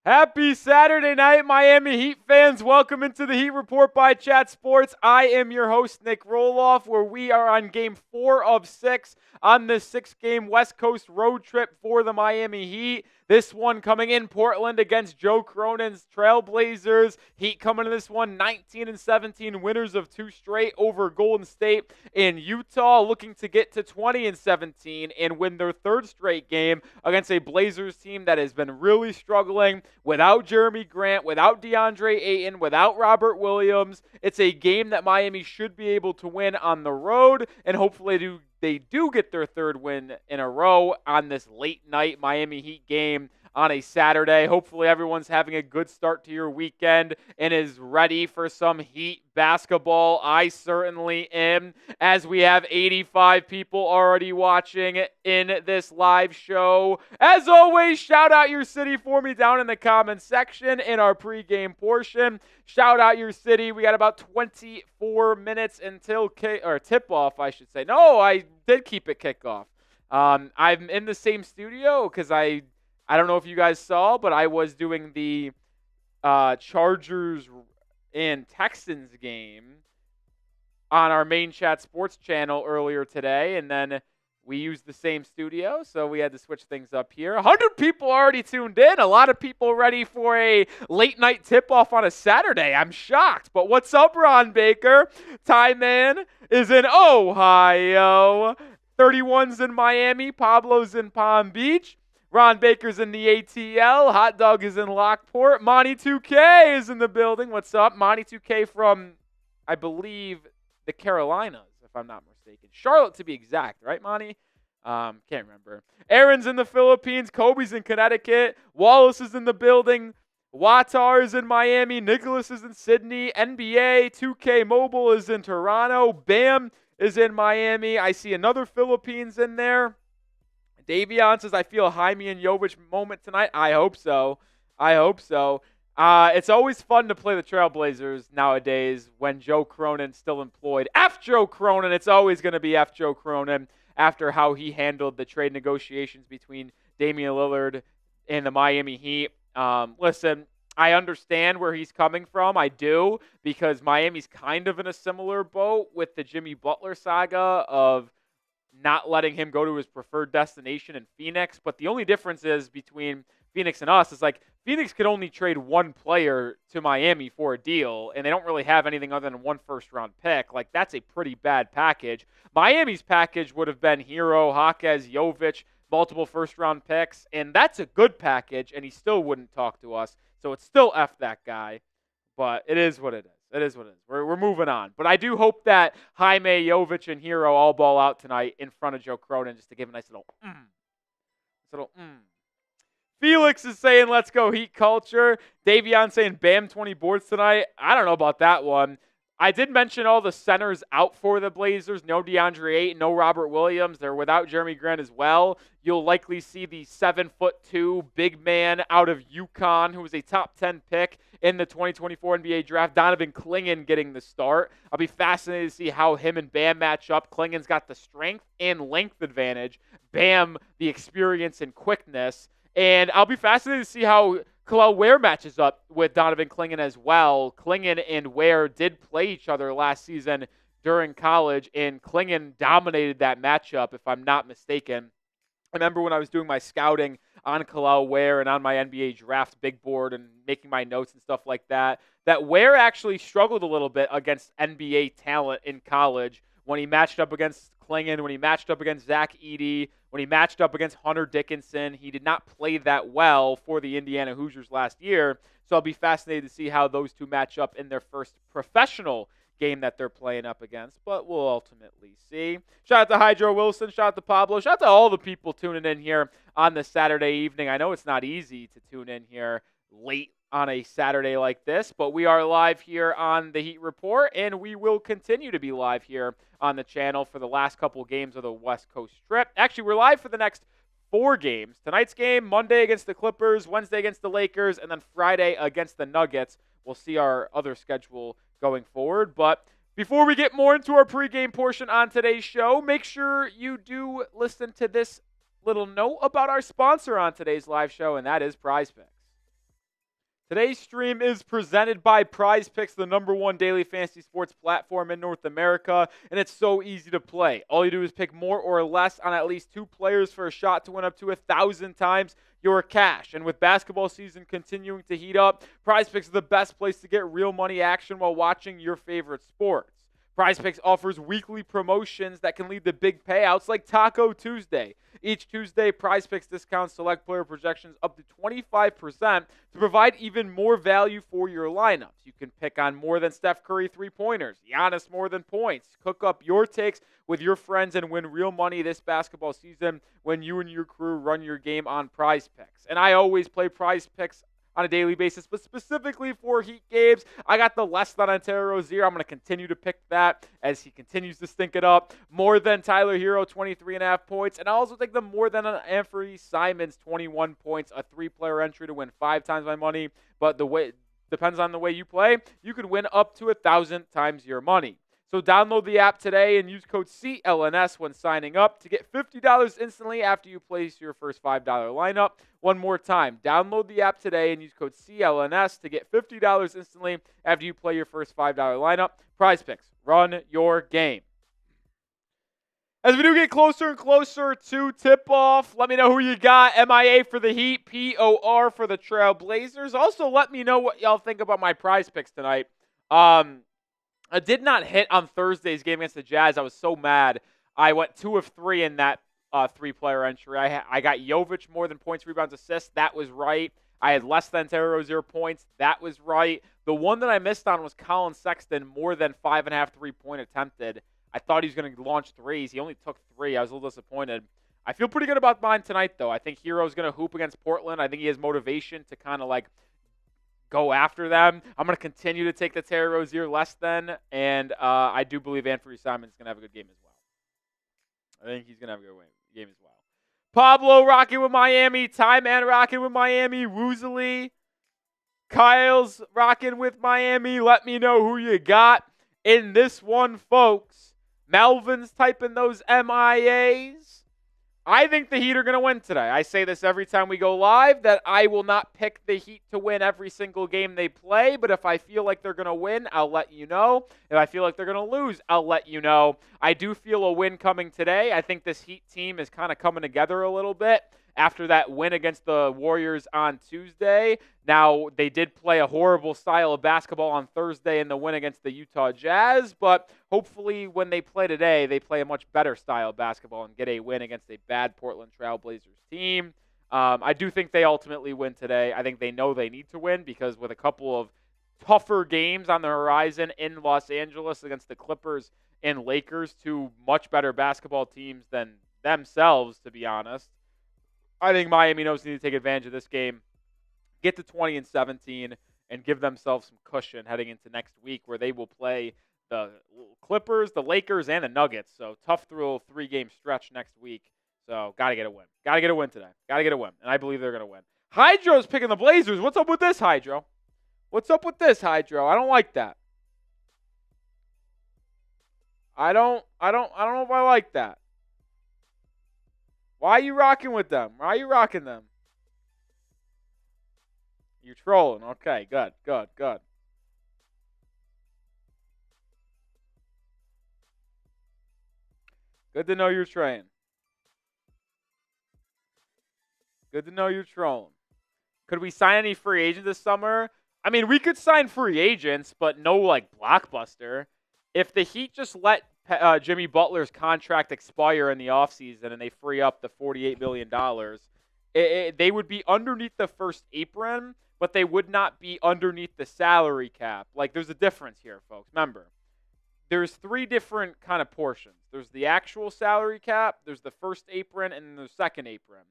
Happy Saturday night, Miami Heat fans. Welcome into the Heat Report by Chat Sports. I am your host, Nic Rohloff, where we are on game 4 of 6 on this 6-game West Coast road trip for the Miami Heat. This one coming in Portland against Joe Cronin's Trailblazers. Heat coming to this one 19-17, winners of 2 straight over Golden State and Utah, looking to get to 20-17 and win their 3rd straight game against a Blazers team that has been really struggling without Jerami Grant, without Deandre Ayton, without Robert Williams. It's a game that Miami should be able to win on the road, and hopefully they do get their 3rd win in a row on this late night Miami Heat game on a Saturday. Hopefully everyone's having a good start to your weekend and is ready for some Heat basketball. I certainly am, as we have 85 people already watching in this live show. As always, shout out your city for me down in the comments section in our pregame portion. Shout out your city. We got about 24 minutes until tip-off, I should say. No, I did keep it kickoff. I'm in the same studio because I don't know if you guys saw, but I was doing the Chargers and Texans game on our main Chat Sports channel earlier today, and then we used the same studio, so we had to switch things up here. 100 people already tuned in. A lot of people ready for a late-night tip-off on a Saturday. I'm shocked. But what's up, Ron Baker? Ty Man is in Ohio. 31's in Miami. Pablo's in Palm Beach. Ron Baker's in the ATL. Hot Dog is in Lockport. Monty 2K is in the building. What's up? Monty 2K from, I believe, the Carolinas, if I'm not mistaken. Charlotte, to be exact. Right, Monty? Can't remember. Aaron's in the Philippines. Kobe's in Connecticut. Wallace is in the building. Watar is in Miami. Nicholas is in Sydney. NBA 2K Mobile is in Toronto. Bam is in Miami. I see another Philippines in there. Davion says, I feel a Jaime and Jovic moment tonight. I hope so. It's always fun to play the Trailblazers nowadays when Joe Cronin's still employed. F Joe Cronin. It's always going to be F Joe Cronin after how he handled the trade negotiations between Damian Lillard and the Miami Heat. Listen, I understand where he's coming from. I do, because Miami's kind of in a similar boat with the Jimmy Butler saga of not letting him go to his preferred destination in Phoenix. But the only difference is between Phoenix and us is like Phoenix could only trade one player to Miami for a deal, and they don't really have anything other than one first-round pick. Like, that's a pretty bad package. Miami's package would have been Hero, Jaquez, Jovic, multiple first-round picks, and that's a good package, and he still wouldn't talk to us. So it's still F that guy, but it is what it is. It is what it is. We're moving on. But I do hope that Jaime, Jovic, and Hero all ball out tonight in front of Joe Cronin just to give a nice little Felix is saying, let's go Heat culture. Davion saying, bam, 20 boards tonight. I don't know about that one. I did mention all the centers out for the Blazers. No DeAndre Ayton, no Robert Williams. They're without Jerami Grant as well. You'll likely see the 7'2" big man out of UConn, who was a top 10 pick in the 2024 NBA draft, Donovan Clingan, getting the start. I'll be fascinated to see how him and Bam match up. Clingan's got the strength and length advantage. Bam, the experience and quickness. And I'll be fascinated to see how Kel'el Ware matches up with Donovan Clingan as well. Clingan and Ware did play each other last season during college, and Clingan dominated that matchup, if I'm not mistaken. I remember when I was doing my scouting on Kel'el Ware and on my NBA draft big board and making my notes and stuff like that, that Ware actually struggled a little bit against NBA talent in college when he matched up against Clingan, when he matched up against Zach Edey, when he matched up against Hunter Dickinson. He did not play that well for the Indiana Hoosiers last year, so I'll be fascinated to see how those two match up in their first professional game that they're playing up against, but we'll ultimately see. Shout out to Hydro Wilson, shout out to Pablo, shout out to all the people tuning in here on this Saturday evening. I know it's not easy to tune in here late on a Saturday like this, but we are live here on the Heat Report, and we will continue to be live here on the channel for the last couple games of the West Coast trip. Actually, we're live for the next 4 games. Tonight's game, Monday against the Clippers, Wednesday against the Lakers, and then Friday against the Nuggets. We'll see our other schedule going forward. But before we get more into our pregame portion on today's show, make sure you do listen to this little note about our sponsor on today's live show, and that is PrizePicks. Today's stream is presented by PrizePicks, the #1 daily fantasy sports platform in North America, and it's so easy to play. All you do is pick more or less on at least 2 players for a shot to win up to 1,000 times your cash. And with basketball season continuing to heat up, PrizePicks is the best place to get real money action while watching your favorite sports. PrizePicks offers weekly promotions that can lead to big payouts like Taco Tuesday. Each Tuesday, PrizePicks discounts select player projections up to 25% to provide even more value for your lineups. You can pick on more than Steph Curry three-pointers, Giannis more than points. Cook up your takes with your friends and win real money this basketball season when you and your crew run your game on PrizePicks. And I always play PrizePicks on a daily basis, but specifically for Heat games, I got the less than on Terry Rozier. I'm going to continue to pick that as he continues to stink it up. More than Tyler Hero, 23.5 points. And I also take the more than on Anthony Simons, 21 points, a 3-player entry to win 5 times my money. But the way depends on the way you play. You could win up to 1,000 times your money. So download the app today and use code CLNS when signing up to get $50 instantly after you place your first $5 lineup. One more time, download the app today and use code CLNS to get $50 instantly after you play your first $5 lineup. PrizePicks, run your game. As we do get closer and closer to tip-off, let me know who you got. MIA for the Heat, POR for the Trailblazers. Also, let me know what y'all think about my PrizePicks tonight. I did not hit on Thursday's game against the Jazz. I was so mad. I went 2 of 3 in that 3-player entry. I got Jovic more than points, rebounds, assists. That was right. I had less than Terry Rozier points. That was right. The one that I missed on was Colin Sexton, more than 5.5 3-point attempted. I thought he was going to launch threes. He only took 3. I was a little disappointed. I feel pretty good about mine tonight, though. I think Hero's going to hoop against Portland. I think he has motivation to kind of like go after them. I'm going to continue to take the Terry Rozier less than, and I do believe Anthony Simons is going to have a good game as well. I think he's going to have a good game as well. Pablo rocking with Miami. Ty-Man rocking with Miami. Woozley. Kyle's rocking with Miami. Let me know who you got in this one, folks. Melvin's typing those MIAs. I think the Heat are going to win today. I say this every time we go live, that I will not pick the Heat to win every single game they play, but if I feel like they're going to win, I'll let you know. If I feel like they're going to lose, I'll let you know. I do feel a win coming today. I think this Heat team is kind of coming together a little bit after that win against the Warriors on Tuesday. Now, they did play a horrible style of basketball on Thursday in the win against the Utah Jazz, but hopefully when they play today, they play a much better style of basketball and get a win against a bad Portland Trailblazers team. I do think they ultimately win today. I think they know they need to win because with a couple of tougher games on the horizon in Los Angeles against the Clippers and Lakers, 2 much better basketball teams than themselves, to be honest, I think Miami knows they need to take advantage of this game, get to 20-17, and give themselves some cushion heading into next week where they will play the Clippers, the Lakers, and the Nuggets. So tough through a 3-game stretch next week. So got to get a win. Got to get a win today. Got to get a win. And I believe they're going to win. Hydro's picking the Blazers. What's up with this, Hydro? What's up with this, Hydro? I don't like that. I don't know if I like that. Why are you rocking with them? Why are you rocking them? You're trolling. Okay, good. Good to know you're trolling. Good to know you're trolling. Could we sign any free agents this summer? I mean, we could sign free agents, but no, like, blockbuster. If the Heat just let Jimmy Butler's contract expire in the offseason and they free up the $48 million, they would be underneath the first apron, but they would not be underneath the salary cap. Like, there's a difference here, folks. Remember, there's 3 different kind of portions. There's the actual salary cap, there's the first apron, and then the second apron.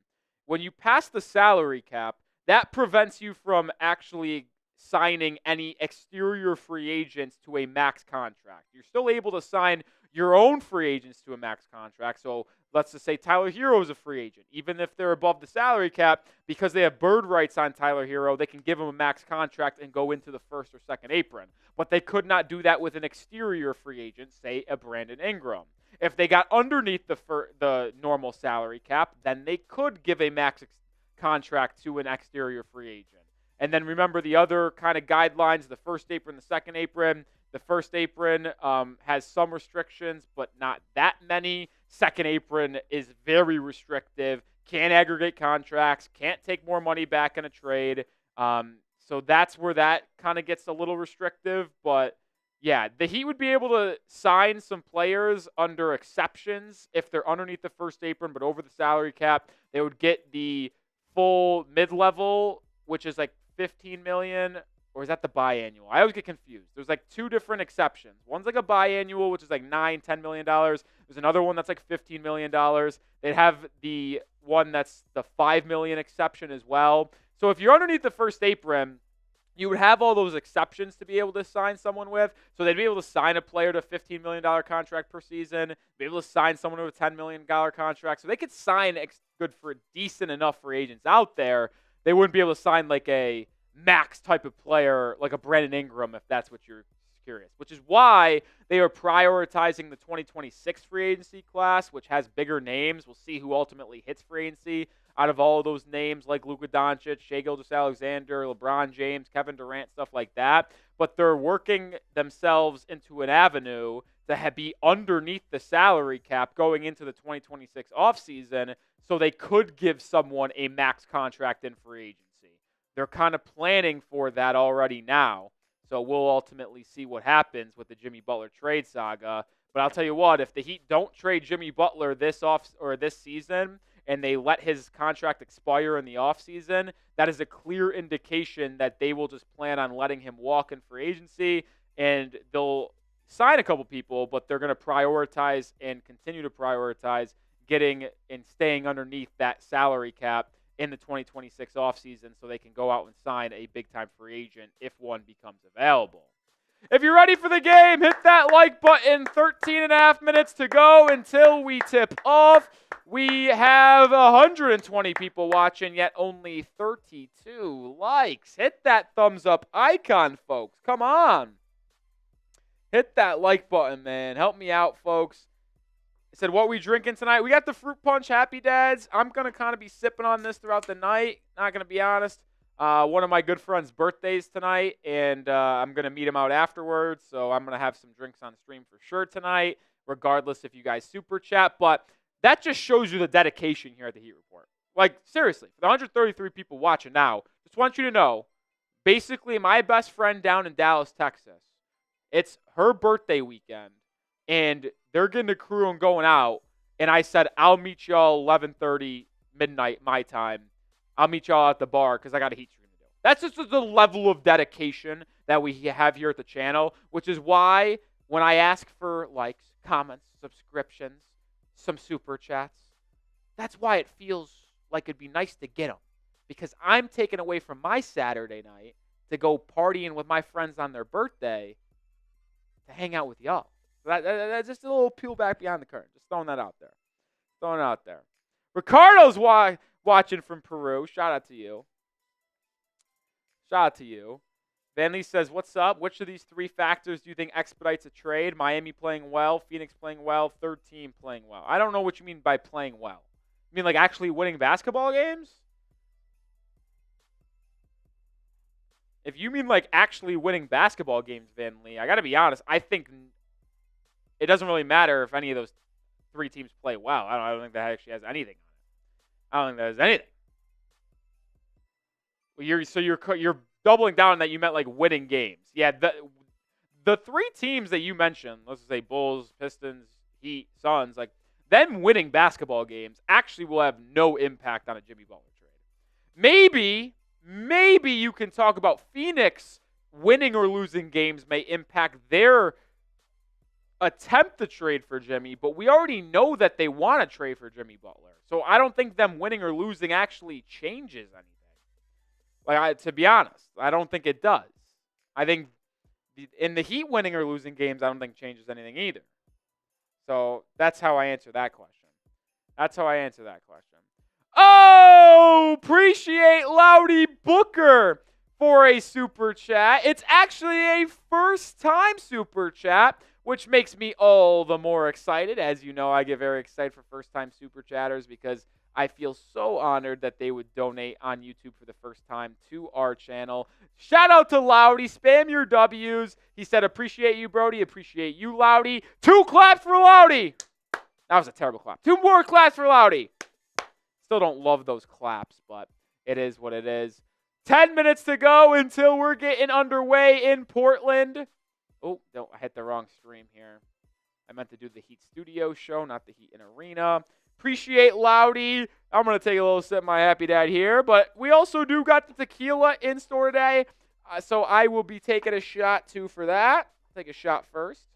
When you pass the salary cap, that prevents you from actually signing any exterior free agents to a max contract. You're still able to sign your own free agents to a max contract. So let's just say Tyler Hero is a free agent. Even if they're above the salary cap, because they have bird rights on Tyler Hero, they can give him a max contract and go into the first or second apron. But they could not do that with an exterior free agent, say a Brandon Ingram. If they got underneath the normal salary cap, then they could give a max contract to an exterior free agent. And then remember the other kind of guidelines, the first apron, the second apron. The first apron has some restrictions, but not that many. Second apron is very restrictive. Can't aggregate contracts. Can't take more money back in a trade. So that's where that kind of gets a little restrictive. But, yeah, the Heat would be able to sign some players under exceptions if they're underneath the first apron but over the salary cap. They would get the full mid-level, which is like $15 million. Or is that the biannual? I always get confused. There's like two different exceptions. One's like a biannual, which is like $9-10 million. There's another one that's like $15 million. They have the one that's the $5 million exception as well. So if you're underneath the first apron, you would have all those exceptions to be able to sign someone with. So they'd be able to sign a player to a $15 million contract per season, be able to sign someone to a $10 million contract. So they could sign good for decent enough free agents out there. They wouldn't be able to sign like a max type of player like a Brandon Ingram, if that's what you're curious, which is why they are prioritizing the 2026 free agency class, which has bigger names. We'll see who ultimately hits free agency out of all of those names like Luka Doncic, Shai Gilgeous-Alexander, LeBron James, Kevin Durant, stuff like that. But they're working themselves into an avenue to be underneath the salary cap going into the 2026 offseason, so they could give someone a max contract in free agency. They're kind of planning for that already now. So we'll ultimately see what happens with the Jimmy Butler trade saga. But I'll tell you what, if the Heat don't trade Jimmy Butler this season and they let his contract expire in the offseason, that is a clear indication that they will just plan on letting him walk in free agency, and they'll sign a couple people, but they're going to prioritize and continue to prioritize getting and staying underneath that salary cap in the 2026 offseason so they can go out and sign a big-time free agent if one becomes available. If you're ready for the game, hit that like button. 13 and a half minutes to go until we tip off. We have 120 people watching, yet only 32 likes. Hit that thumbs up icon, folks. Come on. Hit that like button, man. Help me out, folks. I said, what we drinking tonight? We got the fruit punch Happy Dads. I'm going to kind of be sipping on this throughout the night. Not going to be honest. One of my good friends' birthdays tonight, and I'm going to meet him out afterwards. So I'm going to have some drinks on stream for sure tonight, regardless if you guys super chat. But that just shows you the dedication here at the Heat Report. Like, seriously, for the 133 people watching now, just want you to know, basically my best friend down in Dallas, Texas, it's her birthday weekend. And they're getting the crew and going out. And I said, I'll meet y'all 11:30 midnight my time. I'll meet y'all at the bar because I got a Heat stream to do. That's just the level of dedication that we have here at the channel, which is why when I ask for likes, comments, subscriptions, some super chats, that's why it feels like it'd be nice to get them. Because I'm taking away from my Saturday night to go partying with my friends on their birthday to hang out with y'all. That's just a little peel back behind the curtain. Just throwing that out there. Ricardo's watching from Peru. Shout out to you. Van Lee says, what's up? Which of these three factors do you think expedites a trade? Miami playing well, Phoenix playing well, third team playing well. I don't know what you mean by playing well. You mean like actually winning basketball games? If you mean like actually winning basketball games, Van Lee, I got to be honest. I think it doesn't really matter if any of those three teams play well. I don't think that actually has anything on it. I don't think that has anything. Well, you're doubling down on that you meant like winning games. Yeah, the three teams that you mentioned, let's say Bulls, Pistons, Heat, Suns, like them winning basketball games actually will have no impact on a Jimmy Butler trade. Maybe you can talk about Phoenix winning or losing games may impact their attempt to trade for Jimmy, but we already know that they want to trade for Jimmy Butler. So I don't think them winning or losing actually changes anything. To be honest, I don't think it does. I think in the Heat winning or losing games, I don't think changes anything either. So that's how I answer that question. Oh, appreciate Loudy Booker for a super chat. It's actually a first-time super chat, which makes me all the more excited. As you know, I get very excited for first-time super chatters because I feel so honored that they would donate on YouTube for the first time to our channel. Shout out to Loudy. Spam your W's. He said, appreciate you, Brody. Appreciate you, Loudy. 2 claps for Loudy. That was a terrible clap. 2 more claps for Loudy. Still don't love those claps, but it is what it is. 10 minutes to go until we're getting underway in Portland. Oh, no, I hit the wrong stream here. I meant to do the Heat Studio show, not the Heat in Arena. Appreciate Loudy. I'm going to take a little sip of my Happy Dad here. But we also do got the tequila in store today. So I will be taking a shot, too, for that. Take a shot first.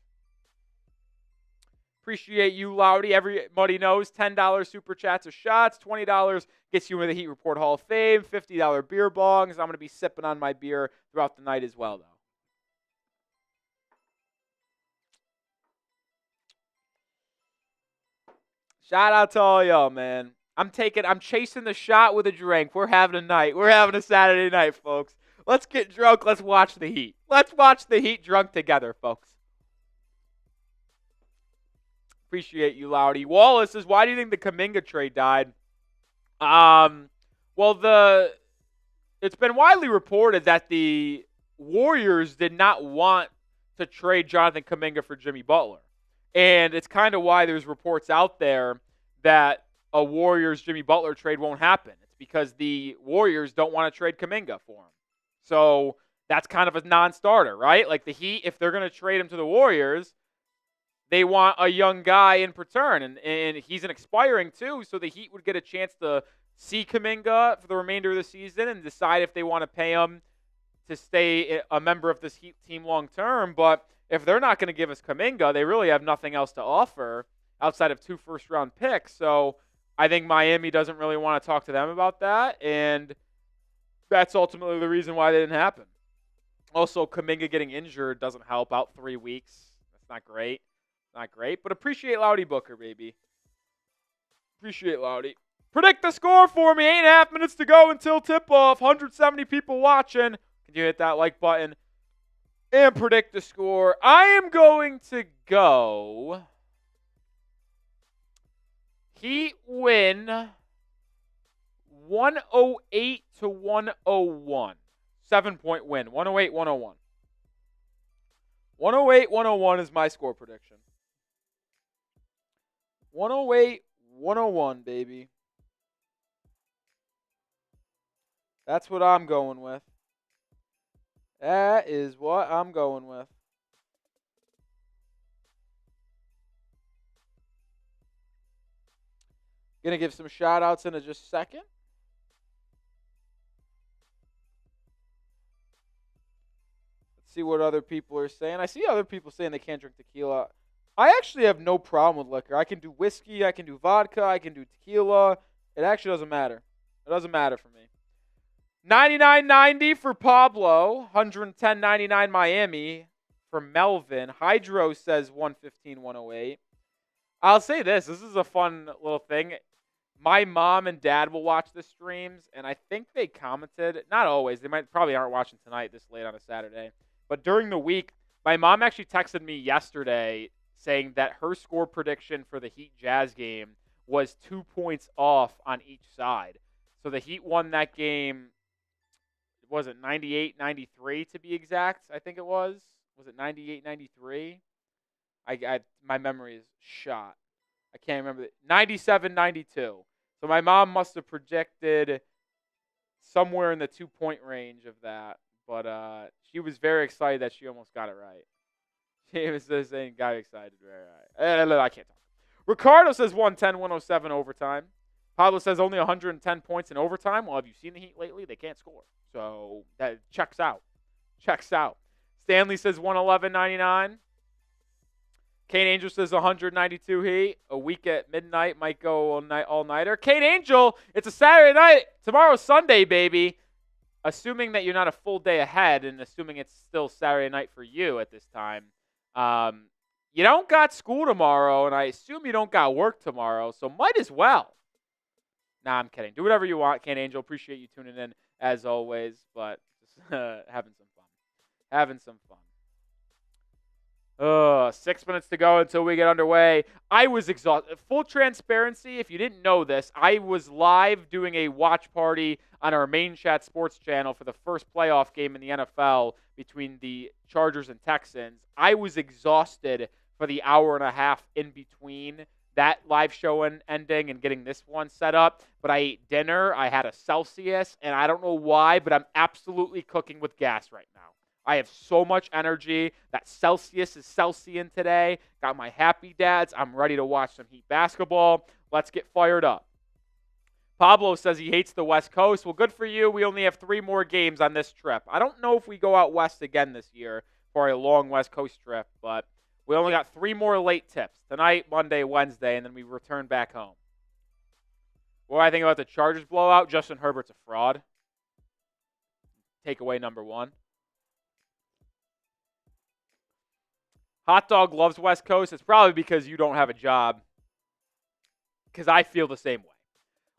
Appreciate you, Loudy. Everybody knows $10 super chats or shots. $20 gets you into the Heat Report Hall of Fame. $50 beer bongs. I'm going to be sipping on my beer throughout the night as well, though. Shout out to all y'all, man. I'm chasing the shot with a drink. We're having a night. We're having a Saturday night, folks. Let's get drunk. Let's watch the Heat. Let's watch the Heat drunk together, folks. Appreciate you, Loudy. Wallace says, why do you think the Kuminga trade died? Well, it's been widely reported that the Warriors did not want to trade Jonathan Kuminga for Jimmy Butler. And it's kind of why there's reports out there that a Warriors Jimmy Butler trade won't happen. It's because the Warriors don't want to trade Kuminga for him. So that's kind of a non-starter, right? Like the Heat, if they're going to trade him to the Warriors, they want a young guy in return. And he's an expiring too, so the Heat would get a chance to see Kuminga for the remainder of the season and decide if they want to pay him to stay a member of this Heat team long term. But if they're not going to give us Kuminga, they really have nothing else to offer outside of 2 first-round picks. So I think Miami doesn't really want to talk to them about that, and that's ultimately the reason why they didn't happen. Also, Kuminga getting injured doesn't help. Out 3 weeks. That's not great. Not great, but appreciate Loudy Booker, baby. Appreciate Loudy. Predict the score for me. 8.5 minutes to go until tip-off. 170 people watching. Can you hit that like button and predict the score? I am going to go Heat win 108-101. 7-point win. 108-101. 108-101 is my score prediction. 108-101, baby. That's what I'm going with. That is what I'm going with. Gonna give some shout outs in just a second. Let's see what other people are saying. I see other people saying they can't drink tequila. I actually have no problem with liquor. I can do whiskey, I can do vodka, I can do tequila. It actually doesn't matter. It doesn't matter for me. 99.90 for Pablo. 110.99 Miami for Melvin. Hydro says 115-108. I'll say this. This is a fun little thing. My mom and dad will watch the streams, and I think they commented. Not always. They probably aren't watching tonight this late on a Saturday. But during the week, my mom actually texted me yesterday saying that her score prediction for the Heat Jazz game was 2 points off on each side. So the Heat won that game, was it 98-93 to be exact? I think it was. Was it 98-93? My memory is shot. I can't remember. 97-92. So my mom must have projected somewhere in the 2-point range of that. But she was very excited that she almost got it right. She was just saying, got excited. I can't talk. Ricardo says 110-107 overtime. Pablo says only 110 points in overtime. Well, have you seen the Heat lately? They can't score. So that checks out. Checks out. Stanley says 111.99. Kane Angel says 192 Heat. A week at midnight might go all-nighter. Kane Angel, it's a Saturday night. Tomorrow's Sunday, baby. Assuming that you're not a full day ahead and assuming it's still Saturday night for you at this time. You don't got school tomorrow, and I assume you don't got work tomorrow, so might as well. Nah, I'm kidding. Do whatever you want, Kane Angel. Appreciate you tuning in as always, but just having some fun. Having some fun. 6 minutes to go until we get underway. I was exhausted. Full transparency, if you didn't know this, I was live doing a watch party on our main chat sports channel for the first playoff game in the NFL between the Chargers and Texans. I was exhausted for the hour and a half in between that live show ending and getting this one set up. But I ate dinner. I had a Celsius, and I don't know why, but I'm absolutely cooking with gas right now. I have so much energy. That Celsius is Celsian today. Got my happy dads. I'm ready to watch some Heat basketball. Let's get fired up. Pablo says he hates the West Coast. Well, good for you. We only have 3 more games on this trip. I don't know if we go out west again this year for a long West Coast trip, but we only got 3 more late tips. Tonight, Monday, Wednesday, and then we return back home. What do I think about the Chargers blowout? Justin Herbert's a fraud. Takeaway number 1. Hot Dog loves West Coast. It's probably because you don't have a job. Because I feel the same way.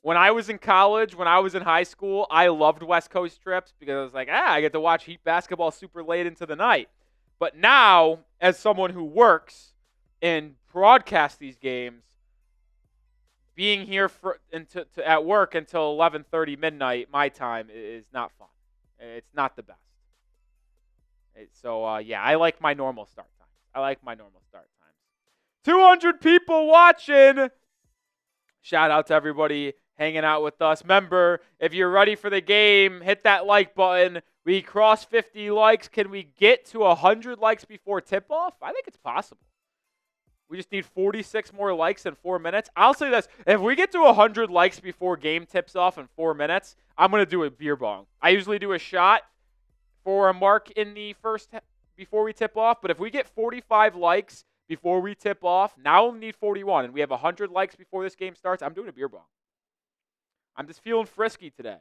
When I was in college, when I was in high school, I loved West Coast trips because I was like, I get to watch Heat basketball super late into the night. But now, as someone who works and broadcasts these games, being here at work until 11:30 midnight, my time, is not fun. It's not the best. So, I like my normal start time. 200 people watching. Shout out to everybody hanging out with us. Remember, if you're ready for the game, hit that like button. We crossed 50 likes. Can we get to 100 likes before tip-off? I think it's possible. We just need 46 more likes in 4 minutes. I'll say this. If we get to 100 likes before game tips off in 4 minutes, I'm going to do a beer bong. I usually do a shot for a mark in the first before we tip off, but if we get 45 likes before we tip off, now we need 41, and we have 100 likes before this game starts, I'm doing a beer bong. I'm just feeling frisky today.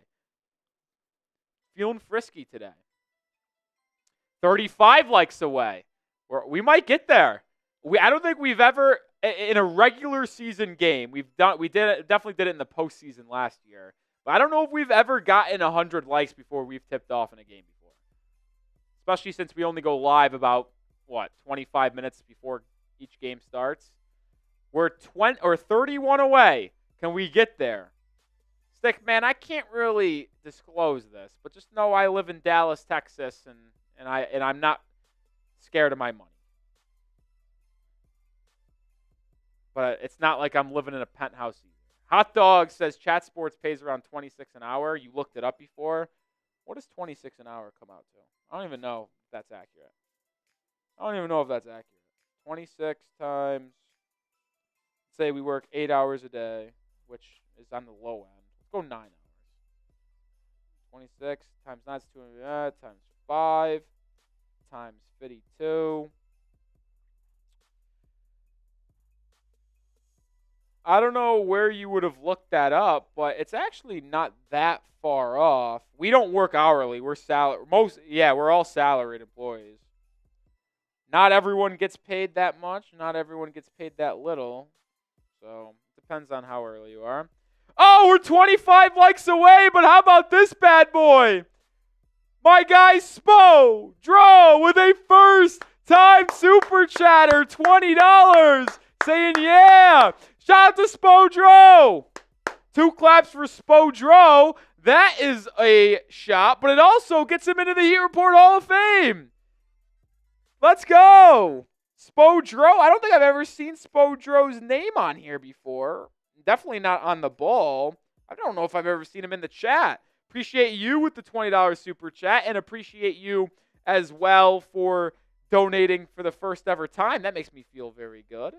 35 likes away. We might get there. I don't think we've ever, in a regular season game, definitely did it in the postseason last year, but I don't know if we've ever gotten 100 likes before we've tipped off in a game before. Especially since we only go live about, 25 minutes before each game starts. We're 31 away. Can we get there? Stick, man, I can't really disclose this, but just know I live in Dallas, Texas, and I'm not scared of my money. But it's not like I'm living in a penthouse either. Hot Dog says Chat Sports pays around $26 an hour. You looked it up before. What does $26 an hour come out to? I don't even know if that's accurate. 26 times, say we work 8 hours a day, which is on the low end. Let's go 9 hours. 26 times 9 is 200, times 5 times 52. I don't know where you would have looked that up, but it's actually not that far off. We don't work hourly. We're we're all salaried employees. Not everyone gets paid that much. Not everyone gets paid that little. So, it depends on how early you are. Oh, we're 25 likes away, but how about this bad boy? My guy Spo Dro with a first-time super chatter, $20, saying yeah. Shout out to Spodro. 2 claps for Spodro. That is a shot, but it also gets him into the Heat Report Hall of Fame. Let's go. Spodro. I don't think I've ever seen Spodro's name on here before. Definitely not on the ball. I don't know if I've ever seen him in the chat. Appreciate you with the $20 super chat, and appreciate you as well for donating for the first ever time. That makes me feel very good.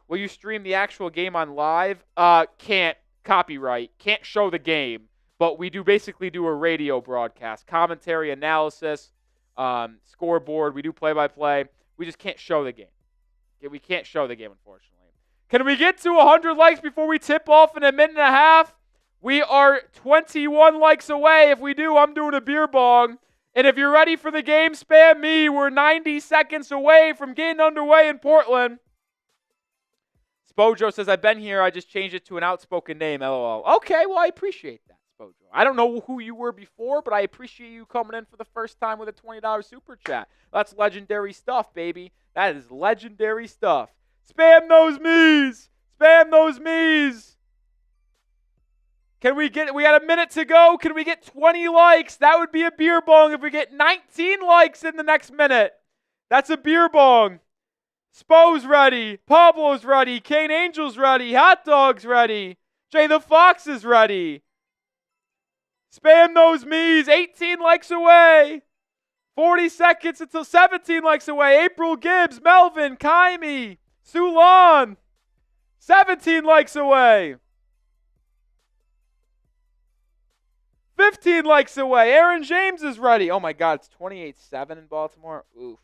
Will you stream the actual game on live? Can't. Copyright. Can't show the game. But we basically do a radio broadcast. Commentary, analysis, scoreboard. We do play-by-play. We just can't show the game. We can't show the game, unfortunately. Can we get to 100 likes before we tip off in a minute and a half? We are 21 likes away. If we do, I'm doing a beer bong. And if you're ready for the game, spam me. We're 90 seconds away from getting underway in Portland. Spojo says, I've been here. I just changed it to an outspoken name, LOL. Okay, well, I appreciate that, Spojo. I don't know who you were before, but I appreciate you coming in for the first time with a $20 super chat. That's legendary stuff, baby. That is legendary stuff. Spam those me's. Spam those me's. We got a minute to go. Can we get 20 likes? That would be a beer bong if we get 19 likes in the next minute. That's a beer bong. Spo's ready. Pablo's ready. Kane Angel's ready. Hot Dog's ready. Jay the Fox is ready. Spam those me's. 18 likes away. 40 seconds until 17 likes away. April Gibbs, Melvin, Kaimi, Sulan. 17 likes away. 15 likes away. Aaron James is ready. Oh my God, it's 28-7 in Baltimore. Oof.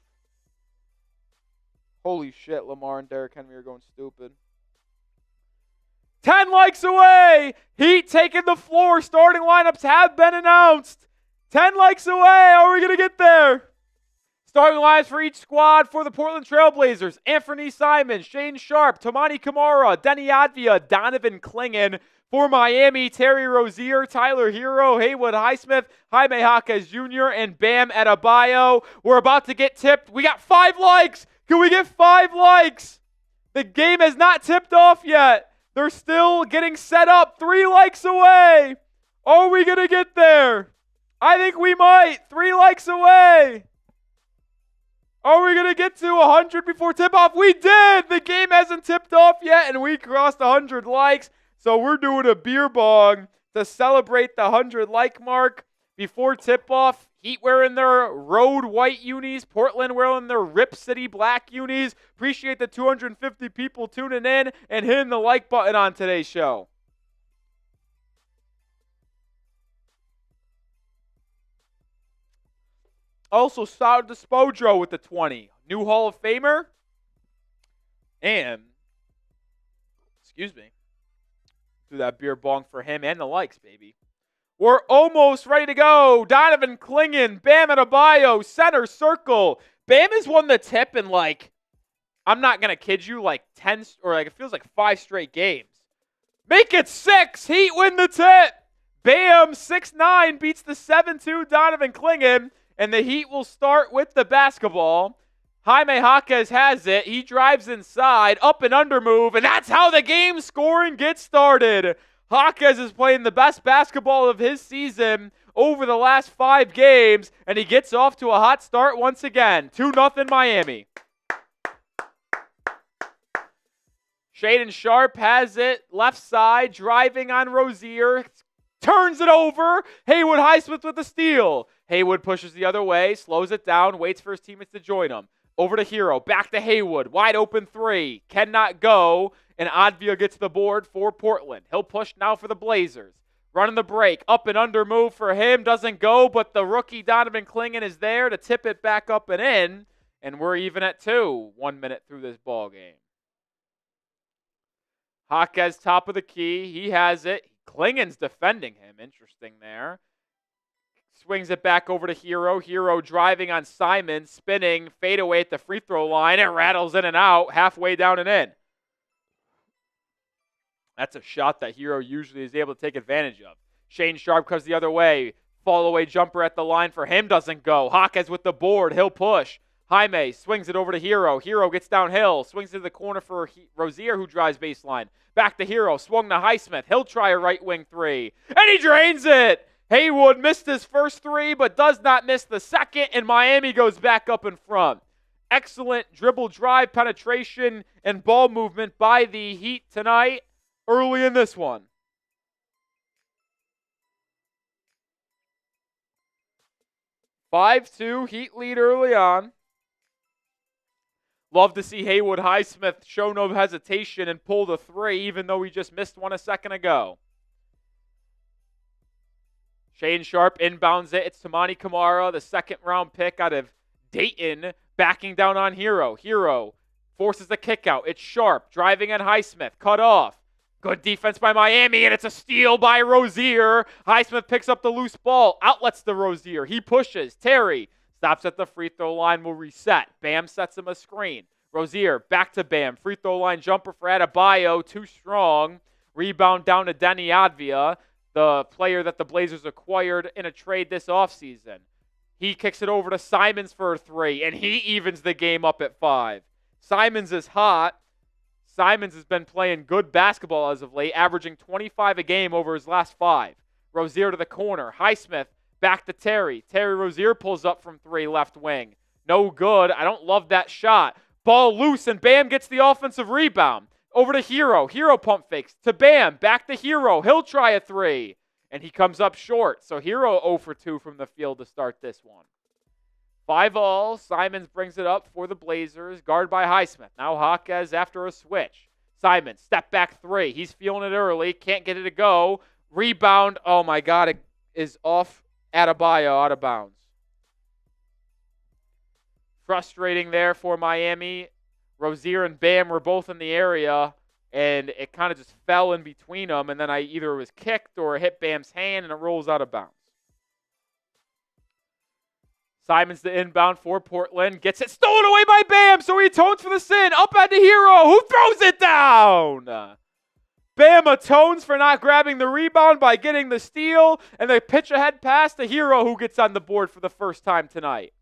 Holy shit, Lamar and Derrick Henry are going stupid. 10 likes away. Heat taking the floor. Starting lineups have been announced. 10 likes away. How are we going to get there? Starting lineups for each squad for the Portland Trailblazers. Anthony Simons, Shane Sharp, Tomani Kamara, Denny Advia, Donovan Clingan. For Miami, Terry Rozier, Tyler Hero, Haywood Highsmith, Jaime Jaquez Jr., and Bam Adebayo. We're about to get tipped. We got 5 likes. Can we get 5 likes? The game has not tipped off yet. They're still getting set up. 3 likes away. Are we going to get there? I think we might. 3 likes away. Are we going to get to 100 before tip-off? We did. The game hasn't tipped off yet, and we crossed 100 likes. So we're doing a beer bong to celebrate the 100 like mark before tip-off. Heat wearing their road white unis. Portland wearing their Rip City black unis. Appreciate the 250 people tuning in and hitting the like button on today's show. Also, shout out to Spodro with the 20. New Hall of Famer. And, excuse me. Do that beer bong for him and the likes, baby. We're almost ready to go. Donovan Clingan, Bam Adebayo, center circle. Bam has won the tip in I'm not going to kid you, 10 or it feels like 5 straight games. Make it 6. Heat win the tip. Bam, 6'9", beats the 7'2" Donovan Clingan, and the Heat will start with the basketball. Jaime Jaquez has it. He drives inside, up and under move, and that's how the game scoring gets started. Jaquez is playing the best basketball of his season over the last 5 games, and he gets off to a hot start once again. 2-0 Miami. Shaedon Sharp has it, left side, driving on Rozier, turns it over. Haywood Highsmith with the steal. Haywood pushes the other way, slows it down, waits for his teammates to join him. Over to Hero, back to Haywood, wide open 3, cannot go, and Advia gets the board for Portland. He'll push now for the Blazers. Running the break, up and under move for him, doesn't go, but the rookie Donovan Clingan is there to tip it back up and in, and we're even at 2, 1 minute through this ball game. Jaquez top of the key, he has it. Clingan's defending him, interesting there. Swings it back over to Hero. Hero driving on Simon, spinning, fade away at the free throw line. It rattles in and out, halfway down and in. That's a shot that Hero usually is able to take advantage of. Shane Sharp comes the other way. Fall away jumper at the line for him doesn't go. Jaquez with the board. He'll push. Jaime swings it over to Hero. Hero gets downhill. Swings to the corner for Rozier, who drives baseline. Back to Hero. Swung to Highsmith. He'll try a right wing 3. And he drains it. Haywood missed his first 3, but does not miss the second, and Miami goes back up in front. Excellent dribble drive, penetration, and ball movement by the Heat tonight, early in this one. Five 5-2, Heat lead early on. Love to see Haywood Highsmith show no hesitation and pull the 3, even though he just missed one a second ago. Shane Sharp inbounds it. It's Tomani Kamara, the second-round pick out of Dayton, backing down on Hero. Hero forces the kick out. It's Sharp driving on Highsmith. Cut off. Good defense by Miami, and it's a steal by Rozier. Highsmith picks up the loose ball. Outlets to Rozier. He pushes. Terry stops at the free throw line. Will reset. Bam sets him a screen. Rozier back to Bam. Free throw line jumper for Adebayo. Too strong. Rebound down to Denny Advia. the player that the Blazers acquired in a trade this offseason. He kicks it over to Simons for a 3, and he evens the game up at 5. Simons is hot. Simons has been playing good basketball as of late, averaging 25 a game over his last 5. Rozier to the corner. Highsmith back to Terry. Terry Rozier pulls up from 3, left wing. No good. I don't love that shot. Ball loose, and Bam gets the offensive rebound. Over to Hero. Hero pump fakes to Bam. Back to Hero. He'll try a 3. And he comes up short. So Hero 0 for 2 from the field to start this one. 5-all. Simons brings it up for the Blazers. Guard by Highsmith. Now Hawkes after a switch. Simons, step back 3. He's feeling it early. Can't get it to go. Rebound. Oh, my God. It is off Adebayo, out of bounds. Frustrating there for Miami. Rozier and Bam were both in the area, and it kind of just fell in between them, and then either it was kicked or it hit Bam's hand, and it rolls out of bounds. Simons the inbound for Portland. Gets it stolen away by Bam, so he atones for the sin. Up at the Hero, who throws it down. Bam atones for not grabbing the rebound by getting the steal, and they pitch ahead pass to Hero, who gets on the board for the first time tonight.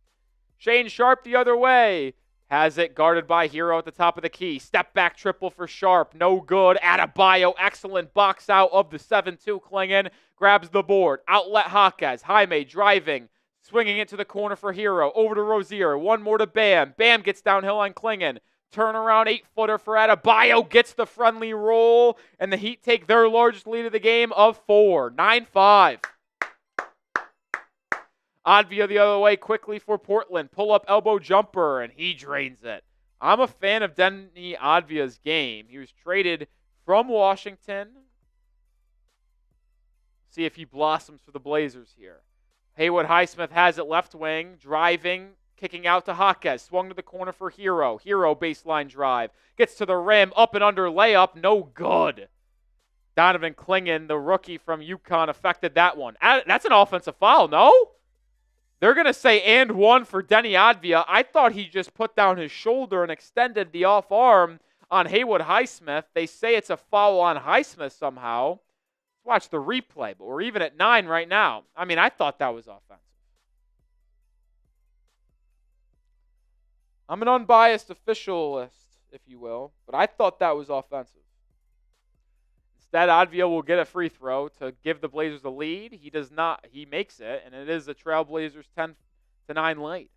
Shane Sharp the other way. Has it guarded by Hero at the top of the key. Step back triple for Sharp. No good. Adebayo, excellent box out of the 7-2 Klingon. Grabs the board. Outlet Hawkes. Jaime driving. Swinging it to the corner for Hero. Over to Rozier. One more to Bam. Bam gets downhill on Klingon. Turnaround 8-footer for Adebayo. Gets the friendly roll. And the Heat take their largest lead of the game of 4. 9-5. Advia the other way quickly for Portland. Pull-up elbow jumper, and he drains it. I'm a fan of Denny Advia's game. He was traded from Washington. See if he blossoms for the Blazers here. Haywood Highsmith has it left wing, driving, kicking out to Hawkes. Swung to the corner for Hero. Hero baseline drive. Gets to the rim, up and under layup, no good. Donovan Klingon, the rookie from UConn, affected that one. That's an offensive foul, no? They're going to say and 1 for Denny Advia. I thought he just put down his shoulder and extended the off arm on Haywood Highsmith. They say it's a foul on Highsmith somehow. Let's watch the replay, but we're even at 9 right now. I mean, I thought that was offensive. I'm an unbiased officialist, if you will, but I thought that was offensive. Instead, Advia will get a free throw to give the Blazers a lead. He does not. He makes it, and it is the Trailblazers 10-9 lead.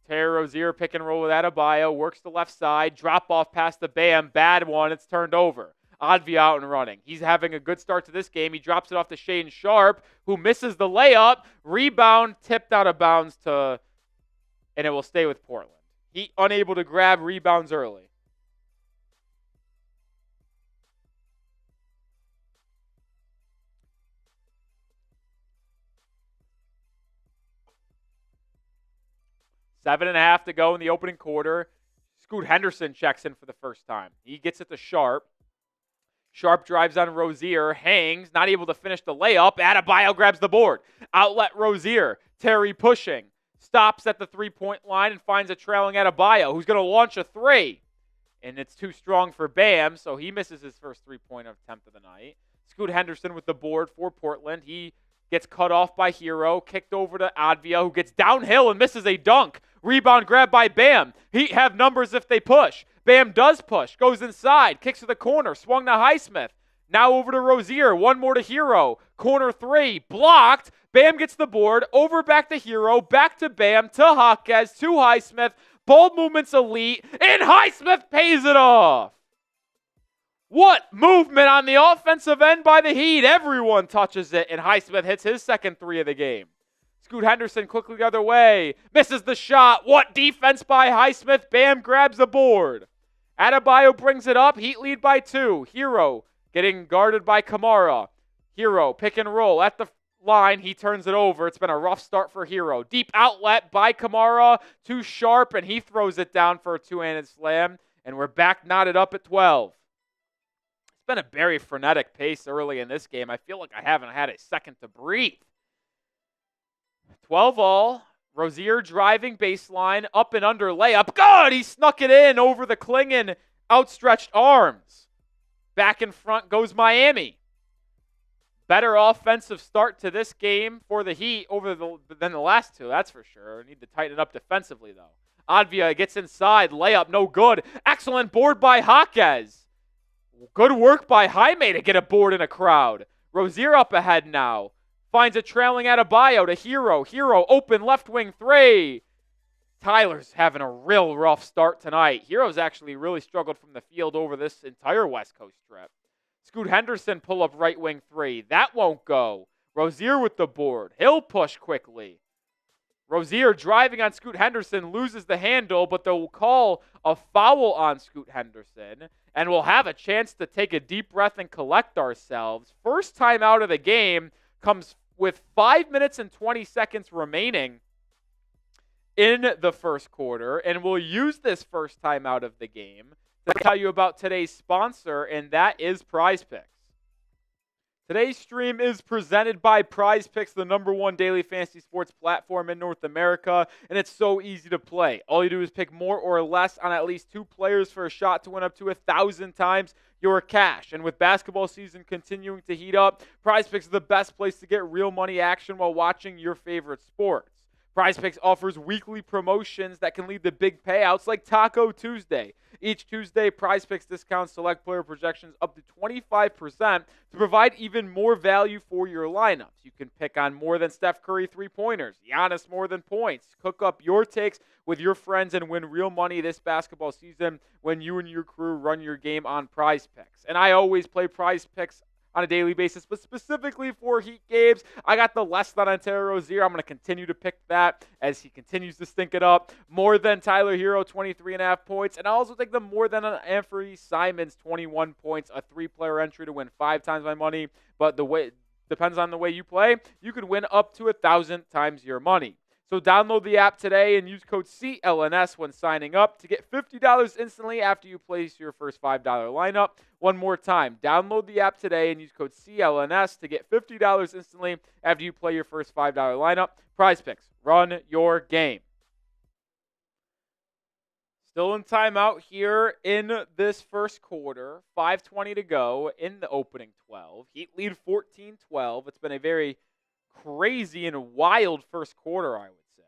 Terry Rozier pick and roll with Adebayo. Works the left side. Drop off past the Bam. Bad one. It's turned over. Advia out and running. He's having a good start to this game. He drops it off to Shane Sharp, who misses the layup. Rebound tipped out of bounds and it will stay with Portland. He unable to grab rebounds early. Seven and a half to go in the opening quarter. Scoot Henderson checks in for the first time. He gets it to Sharp. Sharp drives on Rozier, hangs, not able to finish the layup. Adebayo grabs the board. Outlet Rozier. Terry pushing. Stops at the three-point line and finds a trailing Adebayo, who's going to launch a 3. And it's too strong for Bam, so he misses his first three-point attempt of the night. Scoot Henderson with the board for Portland. He gets cut off by Hero, kicked over to Advia, who gets downhill and misses a dunk. Rebound grab by Bam. Heat have numbers if they push. Bam does push, goes inside, kicks to the corner, swung to Highsmith. Now over to Rozier, one more to Hero. Corner 3, blocked. Bam gets the board, over back to Hero, back to Bam, to Hawkes, to Highsmith. Ball movement's elite, and Highsmith pays it off. What movement on the offensive end by the Heat. Everyone touches it, and Highsmith hits his second 3 of the game. Scoot Henderson quickly the other way. Misses the shot. What defense by Highsmith. Bam grabs the board. Adebayo brings it up. Heat lead by 2. Hero getting guarded by Kamara. Hero pick and roll at the line. He turns it over. It's been a rough start for Hero. Deep outlet by Kamara to Sharp, and he throws it down for a two-handed slam. And we're back knotted up at 12. It's been a very frenetic pace early in this game. I feel like I haven't had a second to breathe. 12-all. Rozier driving baseline, up and under layup. Good! He snuck it in over the Klingon Outstretched arms. Back in front goes Miami. Better offensive start to this game for the Heat than the last two, that's for sure. Need to tighten it up defensively, though. Advia gets inside. Layup, no good. Excellent board by Jaquez. Good work by Jaime to get a board in a crowd. Rozier up ahead now. Finds a trailing Adebayo to Hero. Hero, open left wing three. Tyler's having a real rough start tonight. Hero's actually really struggled from the field over this entire West Coast trip. Scoot Henderson pull up right wing three. That won't go. Rozier with the board. He'll push quickly. Rozier driving on Scoot Henderson, loses the handle, but they'll call a foul on Scoot Henderson, and we'll have a chance to take a deep breath and collect ourselves. First time out of the game comes with 5 minutes and 20 seconds remaining in the first quarter, and we'll use this first time out of the game to tell you about today's sponsor, and that is PrizePicks. Today's stream is presented by PrizePicks, the #1 daily fantasy sports platform in North America, and it's so easy to play. All you do is pick more or less on at least 2 players for a shot to win up to 1,000 times your cash. And with basketball season continuing to heat up, PrizePicks is the best place to get real money action while watching your favorite sports. PrizePicks offers weekly promotions that can lead to big payouts like Taco Tuesday. Each Tuesday, PrizePicks discounts select player projections up to 25% to provide even more value for your lineups. You can pick on more than Steph Curry three-pointers, Giannis more than points. Cook up your takes with your friends and win real money this basketball season when you and your crew run your game on PrizePicks. And I always play PrizePicks on a daily basis, but specifically for Heat games, I got the less than on Terry Rozier. I'm going to continue to pick that as he continues to stink it up. More than Tyler Hero, 23.5 points. And I also take the more than on Anthony Simons, 21 points, a 3-player entry to win 5 times my money. But depends on the way you play. You could win up to 1,000 times your money. So download the app today and use code CLNS when signing up to get $50 instantly after you place your first $5 lineup. One more time, download the app today and use code CLNS to get $50 instantly after you play your first $5 lineup. PrizePicks, run your game. Still in timeout here in this first quarter. 5:20 to go in the opening 12. Heat lead 14-12. It's been a very crazy and wild first quarter, I would say.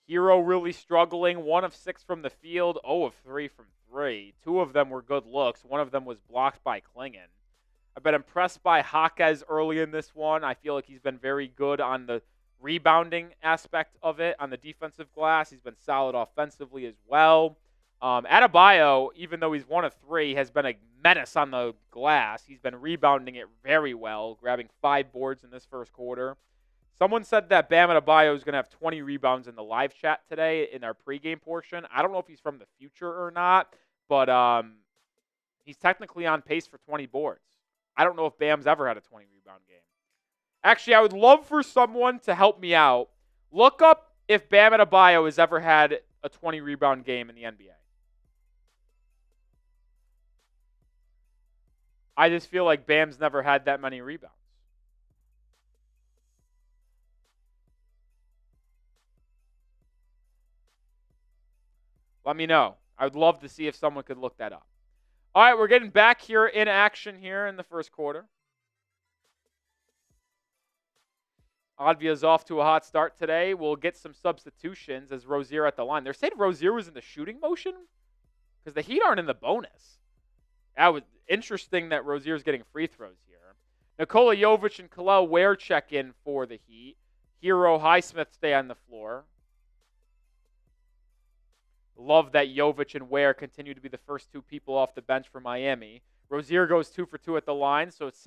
Hero really struggling. 1 of 6 from the field, 0 of 3 from 3. 2 of them were good looks. 1 of them was blocked by Klingon. I've been impressed by Jaquez early in this one. I feel like he's been very good on the rebounding aspect of it. On the defensive glass, he's been solid offensively as well. Adebayo, even though he's 1 of 3, has been a menace on the glass. He's been rebounding it very well, grabbing 5 boards in this first quarter. Someone said that Bam Adebayo is going to have 20 rebounds in the live chat today in our pregame portion. I don't know if he's from the future or not, but he's technically on pace for 20 boards. I don't know if Bam's ever had a 20 rebound game. Actually, I would love for someone to help me out. Look up if Bam Adebayo has ever had a 20 rebound game in the NBA. I just feel like Bam's never had that many rebounds. Let me know. I would love to see if someone could look that up. All right, we're getting back here in action here in the first quarter. Advia's off to a hot start today. We'll get some substitutions as Rozier at the line. They're saying Rozier was in the shooting motion because the Heat aren't in the bonus. That was interesting that Rozier's getting free throws here. Nikola Jovic and Kel'el Ware check in for the Heat. Hero Highsmith stay on the floor. Love that Jovic and Ware continue to be the first 2 people off the bench for Miami. Rozier goes 2 for 2 at the line, so it's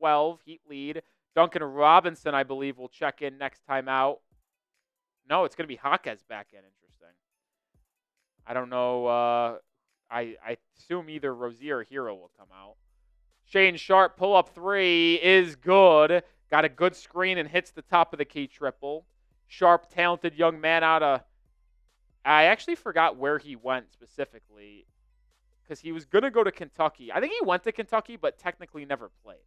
16-12, Heat lead. Duncan Robinson, I believe, will check in next time out. No, it's going to be Jaquez back in. Interesting. I don't know. I assume either Rozier or Hero will come out. Shane Sharp, pull-up 3 is good. Got a good screen and hits the top of the key triple. Sharp, talented young man out of... I actually forgot where he went specifically because he was going to go to Kentucky. I think he went to Kentucky, but technically never played.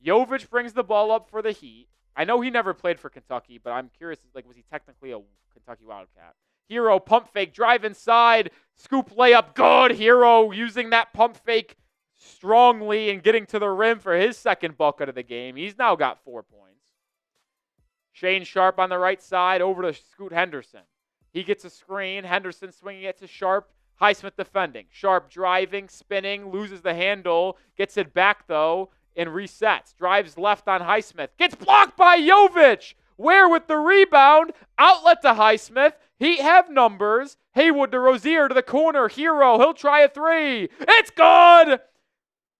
Jovic brings the ball up for the Heat. I know he never played for Kentucky, but I'm curious, was he technically a Kentucky Wildcat? Hero pump fake, drive inside, scoop layup, good. Hero using that pump fake strongly and getting to the rim for his second bucket of the game. He's now got 4 points. Shane Sharp on the right side, over to Scoot Henderson. He gets a screen. Henderson swinging it to Sharp. Highsmith defending. Sharp driving, spinning, loses the handle, gets it back though, and resets. Drives left on Highsmith. Gets blocked by Jovic. Ware with the rebound. Outlet to Highsmith. Heat have numbers. Haywood to Rozier to the corner. Hero, he'll try a three. It's good!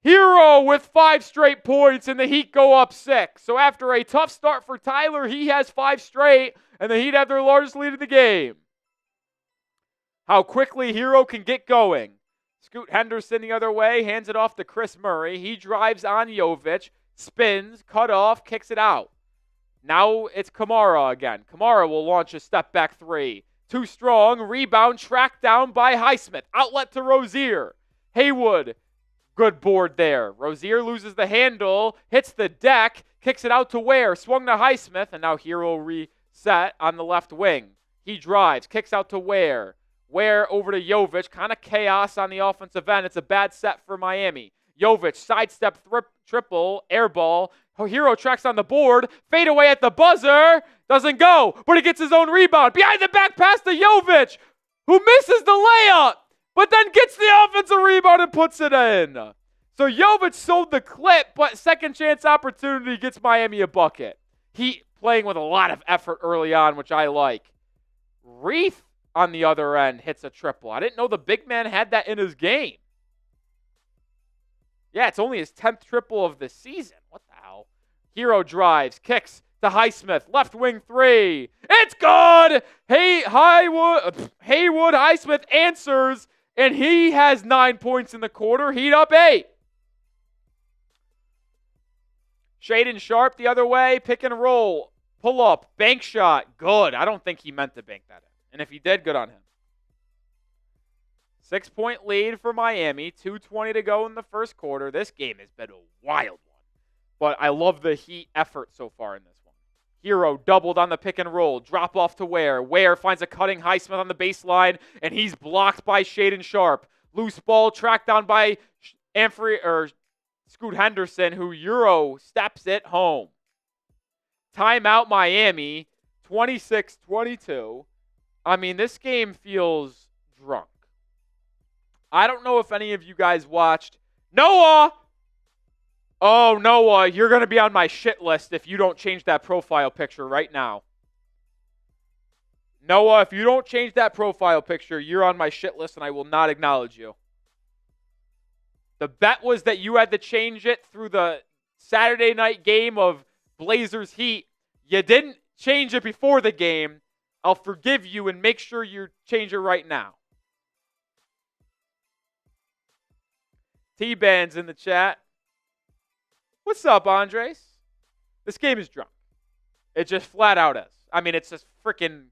Hero with 5 straight points, and the Heat go up 6. So after a tough start for Tyler, he has 5 straight, and the Heat have their largest lead of the game. How quickly Hero can get going. Scoot Henderson the other way, hands it off to Chris Murray. He drives on Jovic, spins, cut off, kicks it out. Now it's Kamara again. Kamara will launch a step-back three. Too strong, rebound, tracked down by Highsmith. Outlet to Rozier. Haywood, good board there. Rozier loses the handle, hits the deck, kicks it out to Ware. Swung to Highsmith, and now Hero reset on the left wing. He drives, kicks out to Ware. Ware over to Jovic. Kind of chaos on the offensive end. It's a bad set for Miami. Jovic, sidestep triple, air ball. Hero tracks on the board. Fade away at the buzzer. Doesn't go, but he gets his own rebound. Behind the back pass to Jovic, who misses the layup, but then gets the offensive rebound and puts it in. So Jovic sold the clip, but second chance opportunity gets Miami a bucket. He playing with a lot of effort early on, which I like. Reith on the other end hits a triple. I didn't know the big man had that in his game. Yeah, it's only his 10th triple of the season. What the hell? Hero drives, kicks to Highsmith. Left wing three. It's good! Haywood, Highsmith answers, and he has 9 points in the quarter. Heat up 8. Shaedon Sharp the other way. Pick and roll. Pull up. Bank shot. Good. I don't think he meant to bank that in. And if he did, good on him. 6-point lead for Miami. 2:20 to go in the first quarter. This game has been a wild one. But I love the Heat effort so far in this one. Hero doubled on the pick and roll. Drop off to Ware. Ware finds a cutting Highsmith on the baseline, and he's blocked by Shaedon Sharp. Loose ball tracked down by Scoot Henderson, who Euro steps it home. Timeout Miami, 26-22. I mean, this game feels drunk. I don't know if any of you guys watched. Noah! Oh, Noah, you're going to be on my shit list if you don't change that profile picture right now. Noah, if you don't change that profile picture, you're on my shit list and I will not acknowledge you. The bet was that you had to change it through the Saturday night game of Blazers Heat. You didn't change it before the game. I'll forgive you and make sure you change it right now. T-Band's in the chat. What's up, Andres? This game is drunk. It just flat out is. I mean, it's just freaking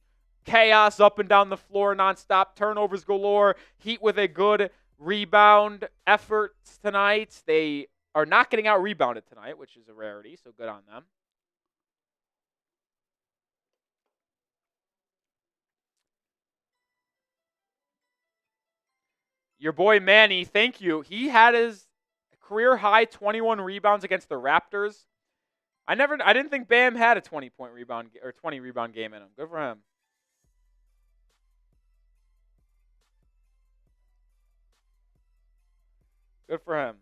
chaos up and down the floor, nonstop, turnovers galore. Heat with a good rebound effort tonight. They are not getting out-rebounded tonight, which is a rarity, so good on them. Your boy Manny, thank you. He had his career high 21 rebounds against the Raptors. I didn't think Bam had a 20-point rebound or 20 rebound game in him. Good for him. Good for him.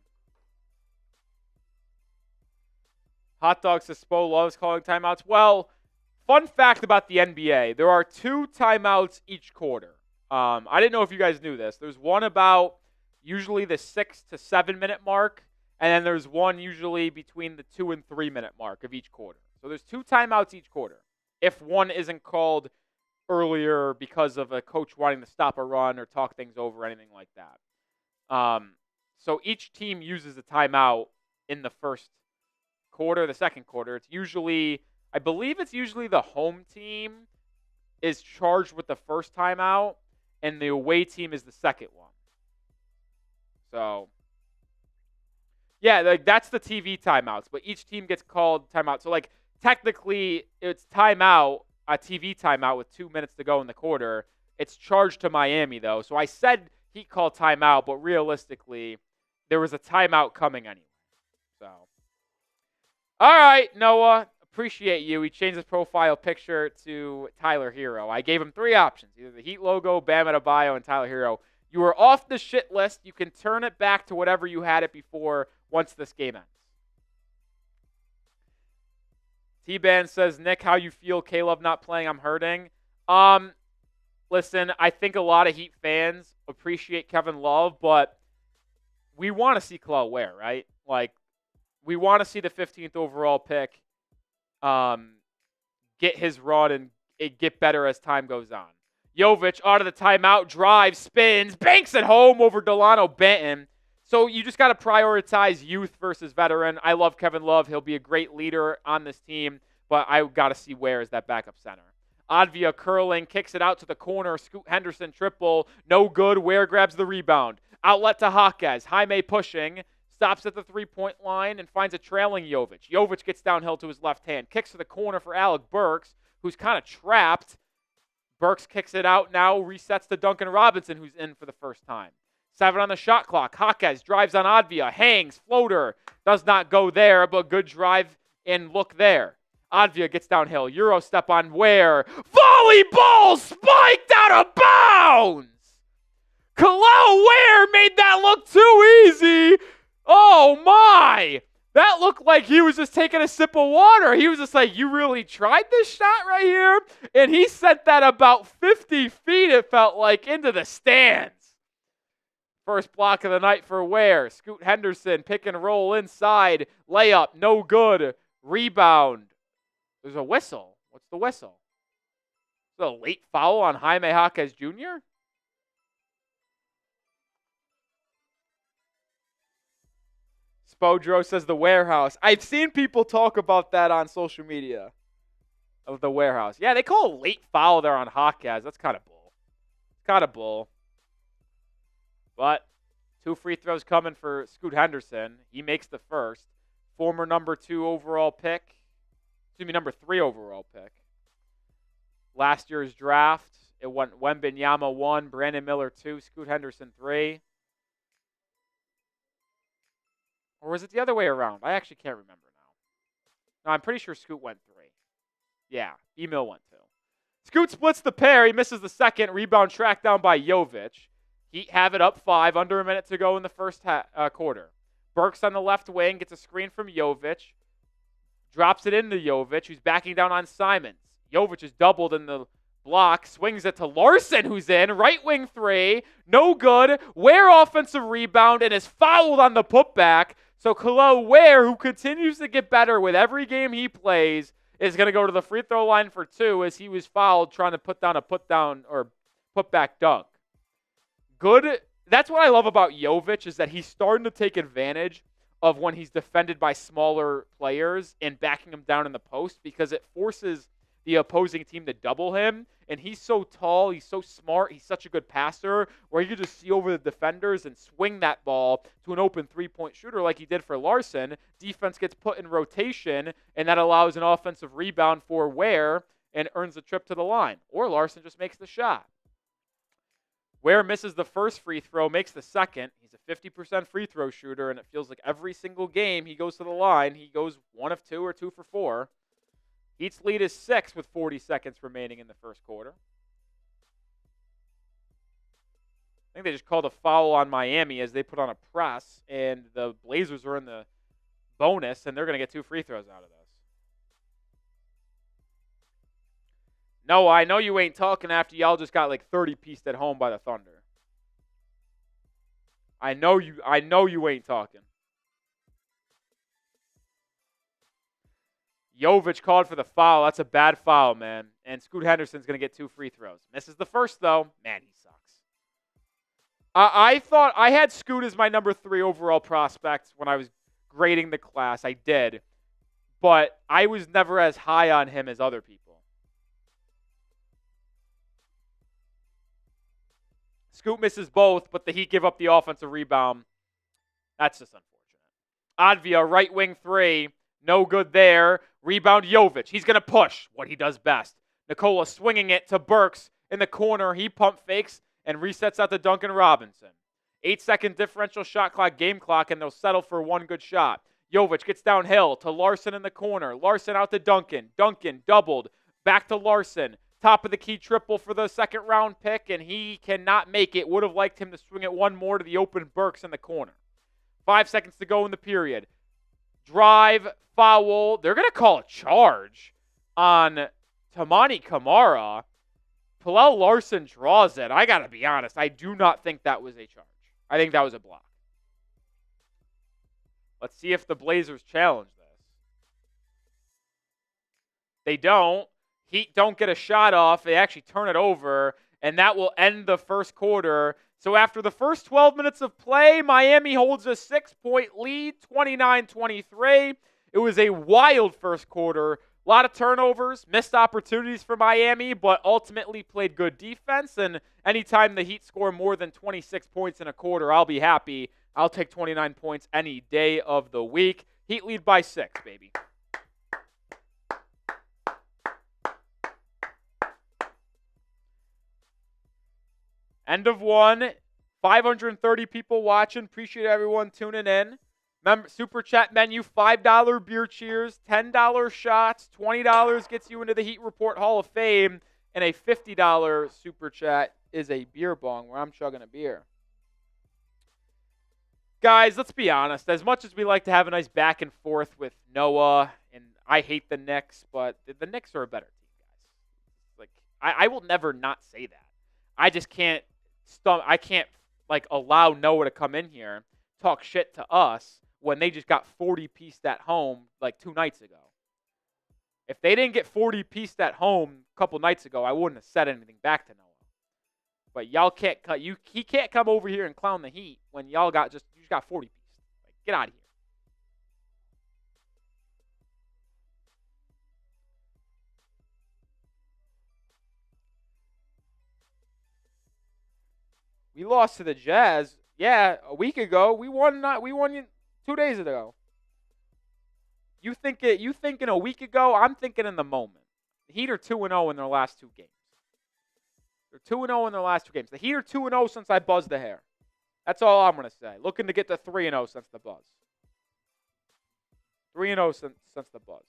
Hot Dog says Spo loves calling timeouts. Well, fun fact about the NBA. There are 2 timeouts each quarter. I didn't know if you guys knew this. There's one about usually the 6 to 7 minute mark, and then there's one usually between the 2 and 3 minute mark of each quarter. So there's 2 timeouts each quarter. If one isn't called earlier because of a coach wanting to stop a run or talk things over or anything like that. So each team uses a timeout in the first quarter, the second quarter. It's usually, I believe it's usually the home team is charged with the first timeout, and the away team is the second one. So, yeah, like that's the TV timeouts, but each team gets called timeout. So, like, technically, it's timeout, a TV timeout with 2 minutes to go in the quarter. It's charged to Miami, though. So I said Heat call timeout, but realistically, there was a timeout coming anyway. So, all right, Noah. Appreciate you. He changed his profile picture to Tyler Hero. I gave him 3 options, either the Heat logo, Bam Adebayo, and Tyler Hero. You were off the shit list. You can turn it back to whatever you had it before once this game ends. T-Ban says, Nick, how you feel? Caleb not playing, I'm hurting. Listen, I think a lot of Heat fans appreciate Kevin Love, but we want to see Kel'el Ware, right? Like, we want to see the 15th overall pick get his run and get better as time goes on. Jovic out of the timeout, drives, spins, banks it home over Delano Banton. So you just got to prioritize youth versus veteran. I love Kevin Love. He'll be a great leader on this team, but I got to see Ware as that backup center. Advia curling, kicks it out to the corner. Scoot Henderson triple. No good. Ware grabs the rebound. Outlet to Jaquez. Jaime pushing. Stops at the three-point line and finds a trailing Jovic. Jovic gets downhill to his left hand. Kicks to the corner for Alec Burks, who's kind of trapped. Burks kicks it out now. Resets to Duncan Robinson, who's in for the first time. 7 on the shot clock. Jaquez drives on Advia. Hangs. Floater. Does not go there, but good drive and look there. Advia gets downhill. Euro step on Ware. Volleyball spiked out of bounds! Kel'el Ware made that look too easy. Oh, my. That looked like he was just taking a sip of water. He was just like, you really tried this shot right here? And he sent that about 50 feet, it felt like, into the stands. First block of the night for Ware. Scoot Henderson, pick and roll inside. Layup, no good. Rebound. There's a whistle. What's the whistle? Is it a late foul on Jaime Jaquez Jr.? Spodro says the warehouse. I've seen people talk about that on social media. Of the warehouse. Yeah, they call a late foul there on Jaquez. That's kind of bull. Kind of bull. But 2 free throws coming for Scoot Henderson. He makes the first. Former number 2 overall pick. Excuse me, number 3 overall pick. Last year's draft, it went Wembanyama 1, Brandon Miller 2, Scoot Henderson 3. Or was it the other way around? I actually can't remember now. No, I'm pretty sure Scoot went 3. Yeah, E-Mill went 2. Scoot splits the pair. He misses the second. Rebound tracked down by Jovic. Heat have it up 5, under a minute to go in the first quarter. Burks on the left wing gets a screen from Jovic. Drops it into Jovic, who's backing down on Simons. Jovic is doubled in the block. Swings it to Larson, who's in. Right wing 3. No good. Ware offensive rebound and is fouled on the putback. So Kel'el Ware, who continues to get better with every game he plays, is going to go to the free throw line for 2 as he was fouled trying to put down a putback dunk. Good. That's what I love about Jovic is that he's starting to take advantage of when he's defended by smaller players and backing him down in the post because it forces the opposing team to double him. And he's so tall, he's so smart, he's such a good passer where he can just see over the defenders and swing that ball to an open three-point shooter like he did for Larson. Defense gets put in rotation, and that allows an offensive rebound for Ware and earns a trip to the line. Or Larson just makes the shot. Ware misses the first free throw, makes the second. He's a 50% free throw shooter, and it feels like every single game he goes to the line, he goes 1 of 2 or 2 for 4. Heat's lead is 6 with 40 seconds remaining in the first quarter. I think they just called a foul on Miami as they put on a press, and the Blazers are in the bonus, and they're going to get 2 free throws out of this. No, I know you ain't talking after y'all just got like 30-pieced at home by the Thunder. I know you ain't talking. Jovic called for the foul. That's a bad foul, man. And Scoot Henderson's going to get 2 free throws. Misses the first, though. Man, he sucks. I thought I had Scoot as my number 3 overall prospect when I was grading the class. I did. But I was never as high on him as other people. Scoot misses both, but the Heat give up the offensive rebound. That's just unfortunate. Advia, right wing 3. No good there. Rebound Jovic. He's going to push what he does best. Nikola swinging it to Burks in the corner. He pump fakes and resets out to Duncan Robinson. 8-second differential shot clock, game clock, and they'll settle for one good shot. Jovic gets downhill to Larson in the corner. Larson out to Duncan. Duncan doubled. Back to Larson. Top of the key triple for the second round pick, and he cannot make it. Would have liked him to swing it one more to the open Burks in the corner. 5 seconds to go in the period. Drive, foul. They're going to call a charge on Toumani Camara. Pallel Larson draws it. I got to be honest. I do not think that was a charge. I think that was a block. Let's see if the Blazers challenge this. They don't. Heat don't get a shot off. They actually turn it over, and that will end the first quarter. So after the first 12 minutes of play, Miami holds a 6-point lead, 29-23. It was a wild first quarter. A lot of turnovers, missed opportunities for Miami, but ultimately played good defense. And anytime the Heat score more than 26 points in a quarter, I'll be happy. I'll take 29 points any day of the week. Heat lead by 6, baby. End of one. 530 people watching. Appreciate everyone tuning in. Remember, Super Chat menu, $5 beer cheers, $10 shots, $20 gets you into the Heat Report Hall of Fame, and a $50 Super Chat is a beer bong where I'm chugging a beer. Guys, let's be honest. As much as we like to have a nice back and forth with Noah, and I hate the Knicks, but the Knicks are a better team, guys. Like, I will never not say that. I just can't allow Noah to come in here, talk shit to us when they just got 40-pieced at home like 2 nights ago. If they didn't get 40-pieced at home a couple nights ago, I wouldn't have said anything back to Noah. But y'all can't he can't come over here and clown the Heat when y'all got just 40-pieced. Like, get out of here. We lost to the Jazz. Yeah, a week ago. We won 2 days ago. You thinking a week ago? I'm thinking in the moment. The Heat are 2-0 in their last 2 games. They're 2-0 in their last 2 games. The Heat are 2-0 since I buzzed the hair. That's all I'm going to say. Looking to get to 3-0 since the buzz. 3-0 since the buzz.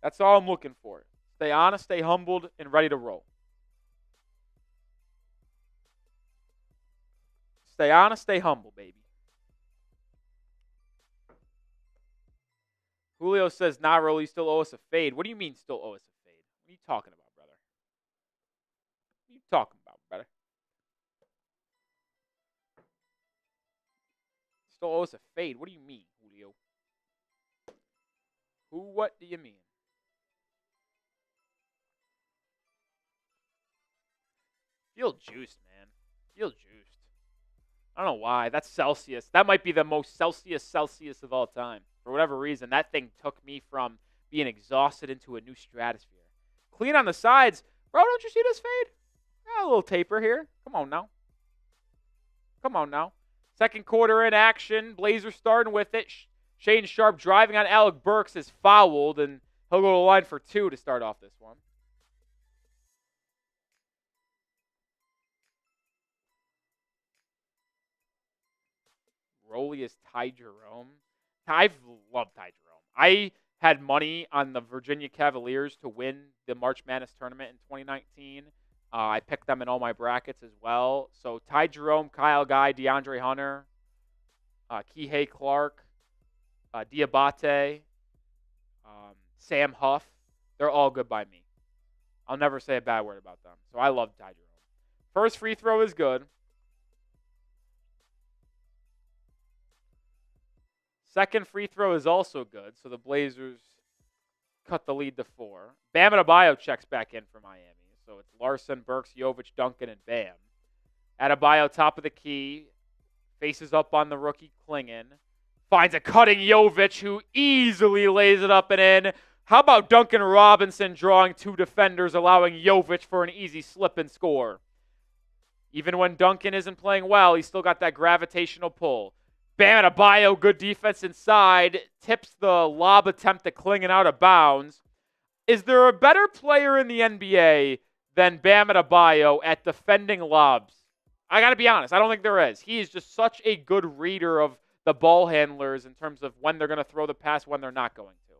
That's all I'm looking for. Stay honest, stay humbled, and ready to roll. Stay honest, stay humble, baby. Julio says, nah, Rolly, you still owe us a fade. What do you mean still owe us a fade? What are you talking about, brother? What are you talking about, brother? Still owe us a fade. What do you mean, Julio? What do you mean? Feel juiced, man. Feel juiced. I don't know why. That's Celsius. That might be the most Celsius of all time. For whatever reason, that thing took me from being exhausted into a new stratosphere. Clean on the sides. Bro, don't you see this fade? A little taper here. Come on now. Come on now. Second quarter in action. Blazers starting with it. Shane Sharp driving on Alec Burks is fouled, and he'll go to the line for 2 to start off this one. Rolly is Ty Jerome. I've loved Ty Jerome. I had money on the Virginia Cavaliers to win the March Madness tournament in 2019. I picked them in all my brackets as well. So Ty Jerome, Kyle Guy, DeAndre Hunter, Kihei Clark, Diabate, Sam Huff. They're all good by me. I'll never say a bad word about them. So I love Ty Jerome. First free throw is good. Second free throw is also good, so the Blazers cut the lead to 4. Bam Adebayo checks back in for Miami. So it's Larson, Burks, Jovic, Duncan, and Bam. Adebayo, top of the key, faces up on the rookie Klingon, finds a cutting Jovic who easily lays it up and in. How about Duncan Robinson drawing 2 defenders, allowing Jovic for an easy slip and score? Even when Duncan isn't playing well, he's still got that gravitational pull. Bam Adebayo, good defense inside, tips the lob attempt to Klingon out of bounds. Is there a better player in the NBA than Bam Adebayo at defending lobs? I got to be honest. I don't think there is. He is just such a good reader of the ball handlers in terms of when they're going to throw the pass, when they're not going to.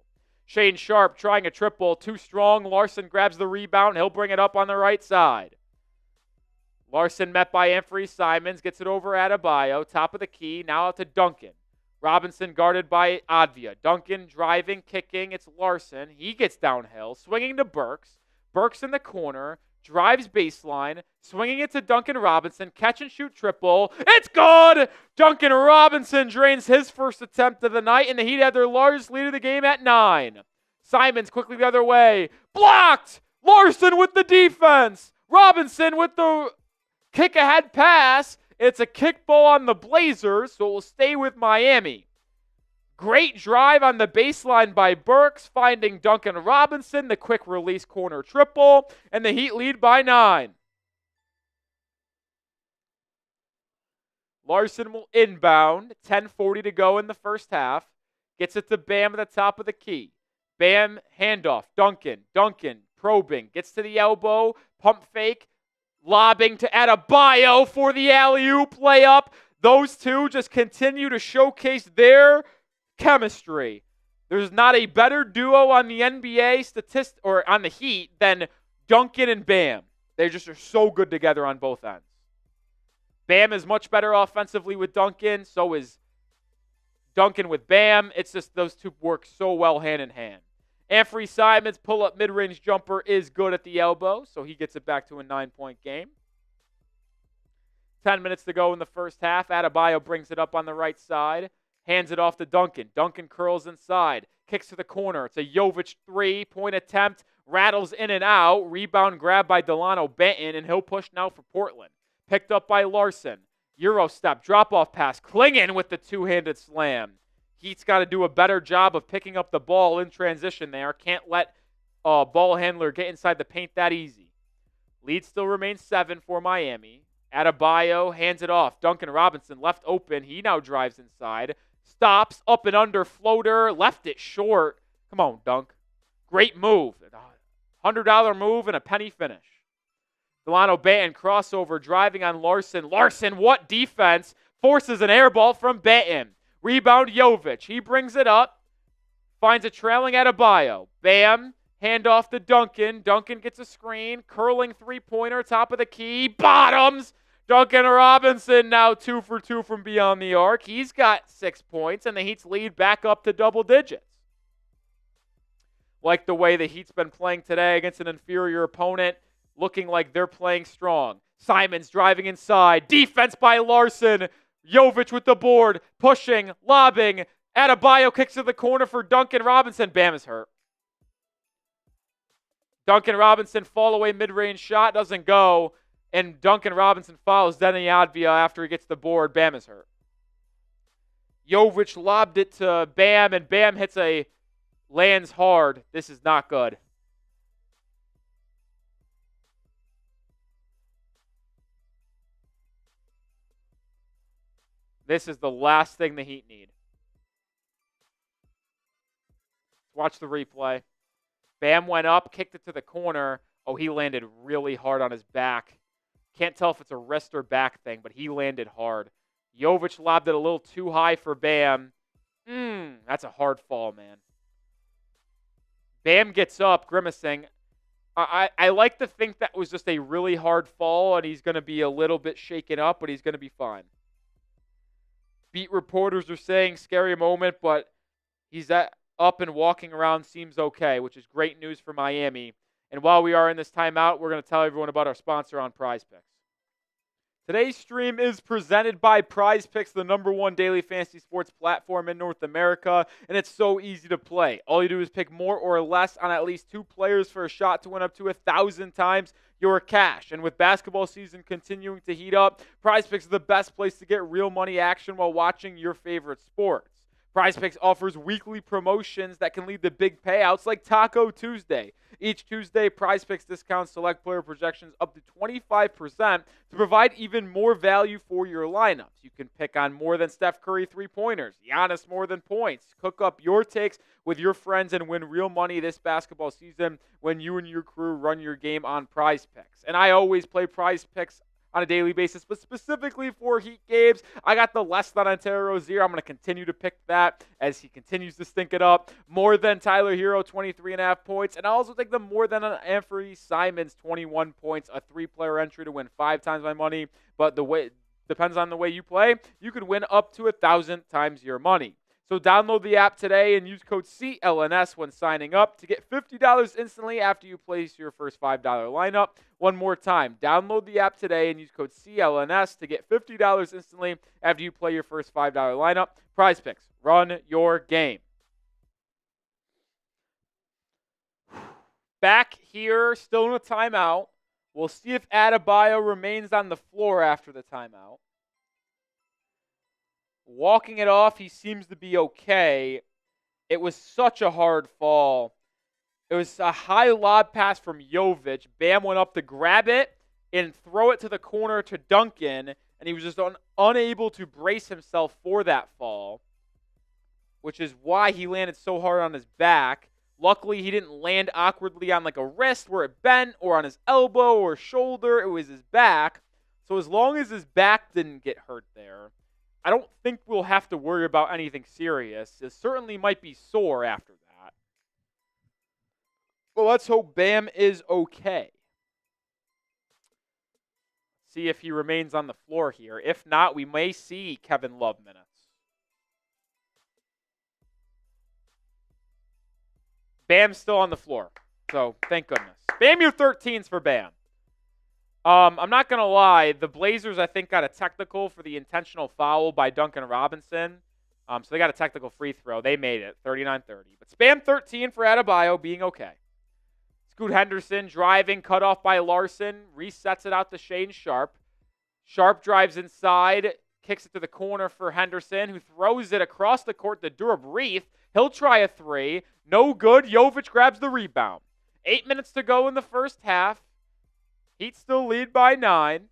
Shane Sharp trying a triple. Too strong. Larson grabs the rebound. He'll bring it up on the right side. Larson met by Anthony Simons. Gets it over Adebayo. Top of the key. Now out to Duncan. Robinson guarded by Advia. Duncan driving, kicking. It's Larson. He gets downhill. Swinging to Burks. Burks in the corner. Drives baseline. Swinging it to Duncan Robinson. Catch and shoot triple. It's good! Duncan Robinson drains his first attempt of the night, and the Heat had their largest lead of the game at 9. Simons quickly the other way. Blocked! Larson with the defense. Robinson with the kick-ahead pass. It's a kickball on the Blazers, so it will stay with Miami. Great drive on the baseline by Burks, finding Duncan Robinson, the quick release corner triple, and the Heat lead by 9. Larson will inbound, 10:40 to go in the first half. Gets it to Bam at the top of the key. Bam, handoff, Duncan probing, gets to the elbow, pump fake, lobbing to Adebayo for the alley-oop layup. Those two just continue to showcase their chemistry. There's not a better duo on the NBA or on the Heat than Duncan and Bam. They just are so good together on both ends. Bam is much better offensively with Duncan. So is Duncan with Bam. It's just those two work so well hand in hand. Anthony Simons' pull-up mid-range jumper is good at the elbow, so he gets it back to a 9-point game. 10 minutes to go in the first half. Adebayo brings it up on the right side. Hands it off to Duncan. Duncan curls inside. Kicks to the corner. It's a Jovic 3-point attempt. Rattles in and out. Rebound grab by Delano Benton, and he'll push now for Portland. Picked up by Larson. Euro step. Drop-off pass. Klingon with the two-handed slam. Heat's got to do a better job of picking up the ball in transition there. Can't let a ball handler get inside the paint that easy. Lead still remains 7 for Miami. Adebayo hands it off. Duncan Robinson left open. He now drives inside. Stops, up and under floater, left it short. Come on, Dunk. Great move. $100 move and a penny finish. Delano Benton crossover, driving on Larson. Larson, what defense? Forces an air ball from Benton. Rebound Jovic. He brings it up. Finds a trailing Adebayo. Bam. Handoff to Duncan. Duncan gets a screen. Curling three-pointer. Top of the key. Bottoms. Duncan Robinson now 2 for 2 from beyond the arc. He's got 6 points, and the Heat's lead back up to double digits. Like the way the Heat's been playing today against an inferior opponent, looking like they're playing strong. Simons driving inside. Defense by Larson. Jovic with the board. Pushing. Lobbing. Adebayo kicks to the corner for Duncan Robinson. Bam is hurt. Duncan Robinson fall away mid-range shot. Doesn't go. And Duncan Robinson follows Denny Advia after he gets the board. Bam is hurt. Jovic lobbed it to Bam, and Bam lands hard. This is not good. This is the last thing the Heat need. Watch the replay. Bam went up, kicked it to the corner. Oh, he landed really hard on his back. Can't tell if it's a wrist or back thing, but he landed hard. Jovic lobbed it a little too high for Bam. That's a hard fall, man. Bam gets up, grimacing. I like to think that was just a really hard fall, and he's going to be a little bit shaken up, but he's going to be fine. Beat reporters are saying scary moment, but he's up and walking around, seems okay, which is great news for Miami. And while we are in this timeout, we're going to tell everyone about our sponsor on PrizePicks. Today's stream is presented by PrizePicks, the #1 daily fantasy sports platform in North America, and it's so easy to play. All you do is pick more or less on at least 2 players for a shot to win up to 1,000 times your cash. And with basketball season continuing to heat up, PrizePicks is the best place to get real money action while watching your favorite sports. PrizePicks offers weekly promotions that can lead to big payouts like Taco Tuesday. Each Tuesday, PrizePicks discounts select player projections up to 25% to provide even more value for your lineups. You can pick on more than Steph Curry three-pointers, Giannis more than points, cook up your takes with your friends, and win real money this basketball season when you and your crew run your game on PrizePicks. And I always play PrizePicks on a daily basis, but specifically for Heat games, I got the less than Ontario Rozier. I'm going to continue to pick that as he continues to stink it up. More than Tyler Hero, 23.5 points. And I also take the more than Anthony Simons, 21 points, a three-player entry to win 5 times my money. But the way depends on the way you play. You could win up to 1,000 times your money. So download the app today and use code CLNS when signing up to get $50 instantly after you place your first $5 lineup. One more time, download the app today and use code CLNS to get $50 instantly after you play your first $5 lineup. PrizePicks, run your game. Back here, still in a timeout. We'll see if Adebayo remains on the floor after the timeout. Walking it off, he seems to be okay. It was such a hard fall. It was a high lob pass from Jovic. Bam went up to grab it and throw it to the corner to Duncan, and he was just unable to brace himself for that fall, which is why he landed so hard on his back. Luckily, he didn't land awkwardly on like a wrist where it bent or on his elbow or shoulder. It was his back. So as long as his back didn't get hurt there, I don't think we'll have to worry about anything serious. It certainly might be sore after that. But let's hope Bam is okay. See if he remains on the floor here. If not, we may see Kevin Love minutes. Bam's still on the floor, so thank goodness. Bam, your 13s for Bam. I'm not going to lie. The Blazers, I think, got a technical for the intentional foul by Duncan Robinson. So they got a technical free throw. They made it, 39-30. But Bam 13 for Adebayo, being okay. Scoot Henderson driving, cut off by Larson, resets it out to Shane Sharp. Sharp drives inside, kicks it to the corner for Henderson, who throws it across the court to Durab Reith. He'll try a three. No good. Jovic grabs the rebound. 8 minutes to go in the first half. Heat still lead by 9.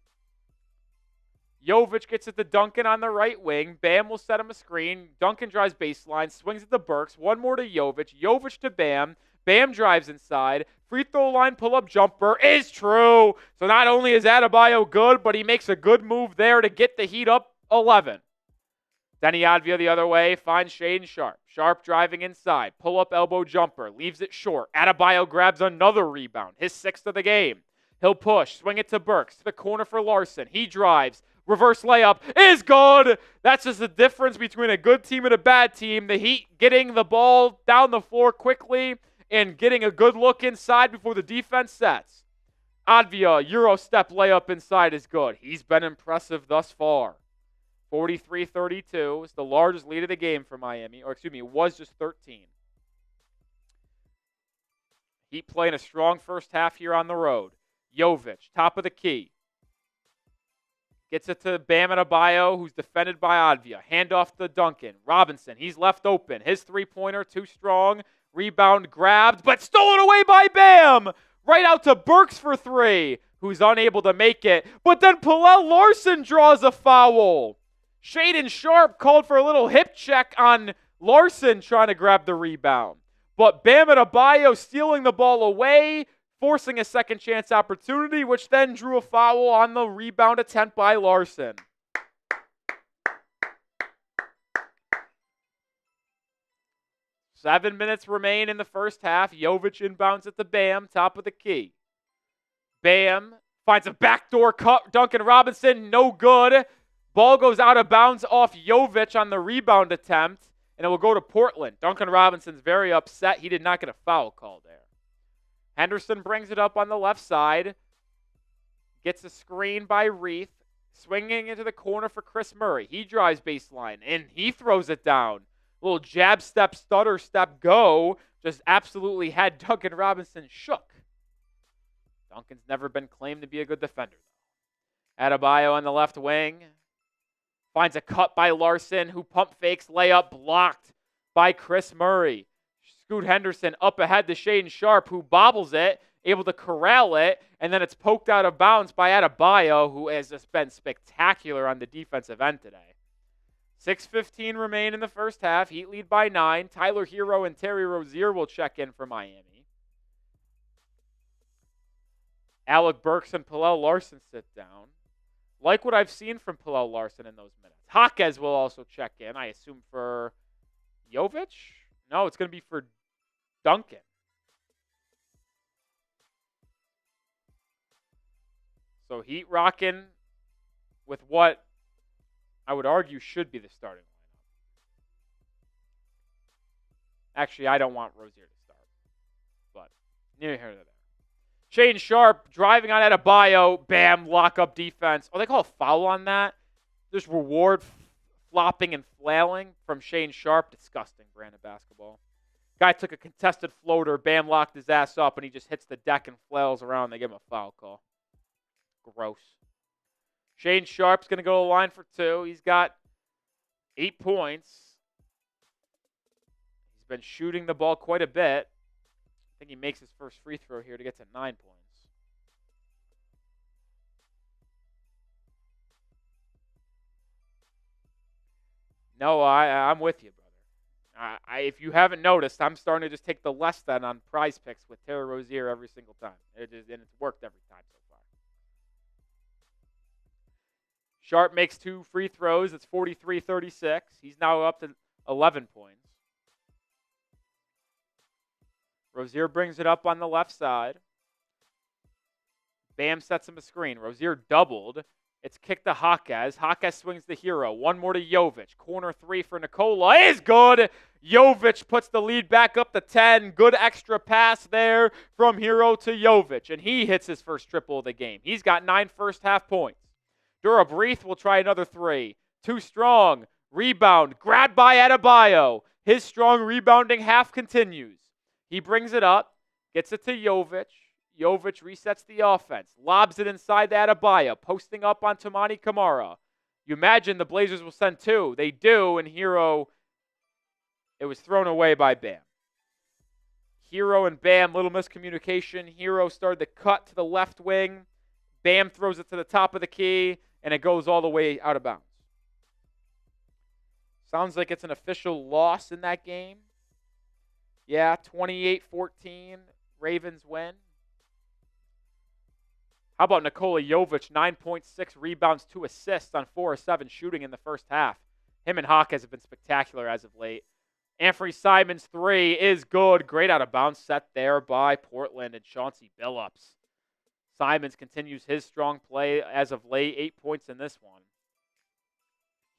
Jovic gets it to Duncan on the right wing. Bam will set him a screen. Duncan drives baseline, swings it to Burks. One more to Jovic. Jovic to Bam. Bam drives inside. Free throw line pull-up jumper is true. So not only is Adebayo good, but he makes a good move there to get the Heat up 11. Denny Advia the other way, finds Shane Sharp. Sharp driving inside. Pull-up elbow jumper. Leaves it short. Adebayo grabs another rebound. His 6th of the game. He'll push, swing it to Burks, to the corner for Larson. He drives, reverse layup is good. That's just the difference between a good team and a bad team. The Heat getting the ball down the floor quickly and getting a good look inside before the defense sets. Advia, Euro step layup inside is good. He's been impressive thus far. 43-32 is the largest lead of the game for Miami. It was just 13. Heat playing a strong first half here on the road. Jovic, top of the key. Gets it to Bam Adebayo, who's defended by Advia. Handoff to Duncan. Robinson, he's left open. His three-pointer, too strong. Rebound grabbed, but stolen away by Bam! Right out to Burks for 3, who's unable to make it. But then Pallel Larson draws a foul. Shaedon Sharp called for a little hip check on Larson trying to grab the rebound. But Bam Adebayo stealing the ball away, forcing a second chance opportunity, which then drew a foul on the rebound attempt by Larson. Seven minutes remain in the first half. Jovic inbounds at the Bam, top of the key. Bam finds a backdoor cut. Duncan Robinson, no good. Ball goes out of bounds off Jovic on the rebound attempt, and it will go to Portland. Duncan Robinson's very upset. He did not get a foul call there. Henderson brings it up on the left side. Gets a screen by Reith. Swinging into the corner for Chris Murray. He drives baseline, and he throws it down. Little jab step, stutter step, go. Just absolutely had Duncan Robinson shook. Duncan's never been claimed to be a good defender, though. Adebayo on the left wing. Finds a cut by Larson, who pump fakes, layup blocked by Chris Murray. Scoot Henderson up ahead to Shaedon Sharpe, who bobbles it, able to corral it, and then it's poked out of bounds by Adebayo, who has just been spectacular on the defensive end today. 6:15 remain in the first half. Heat lead by 9. Tyler Hero and Terry Rozier will check in for Miami. Alec Burks and Pallel Larson sit down. Like what I've seen from Pallel Larson in those minutes. Jaquez will also check in, I assume, for Jovic? No, it's going to be for Duncan. So Heat rocking with what I would argue should be the starting lineup. Actually, I don't want Rozier to start, but neither here nor there. Shaedon Sharpe driving on Adebayo. Bam, lock-up defense. Oh, they call a foul on that? There's reward flopping and flailing from Shaedon Sharpe. Disgusting brand of basketball. Guy took a contested floater. Bam locked his ass up, and he just hits the deck and flails around. They give him a foul call. Gross. Shaedon Sharpe's going to go to the line for 2. He's got 8 points. He's been shooting the ball quite a bit. I think he makes his first free throw here to get to 9 points. No, I'm with you, brother. If you haven't noticed, I'm starting to just take the less than on PrizePicks with Terry Rozier every single time. And it's worked every time so far. Sharpe makes 2 free throws. It's 43-36. He's now up to 11 points. Rozier brings it up on the left side. Bam sets him a screen. Rozier doubled. It's kicked to Jaquez. Jaquez swings the Hero. One more to Jovic. Corner 3 for Nikola is good. Jovic puts the lead back up to 10. Good extra pass there from Hero to Jovic. And he hits his first triple of the game. He's got 9 first half points. Durabreath will try another 3. Too strong. Rebound. Grabbed by Adebayo. His strong rebounding half continues. He brings it up. Gets it to Jovic. Jovic resets the offense. Lobs it inside to Adebayo. Posting up on Toumani Camara. You imagine the Blazers will send 2. They do, and Hero, it was thrown away by Bam. Hero and Bam, little miscommunication. Hero started to cut to the left wing. Bam throws it to the top of the key, and it goes all the way out of bounds. Sounds like it's an official loss in that game. Yeah, 28-14. Ravens win. How about Nikola Jovic? 9.6 rebounds, 2 assists on 4 of 7 shooting in the first half. Him and Jaquez have been spectacular as of late. Anthony Simons' 3 is good. Great out of bounds set there by Portland and Chauncey Billups. Simons continues his strong play as of late. 8 points in this one.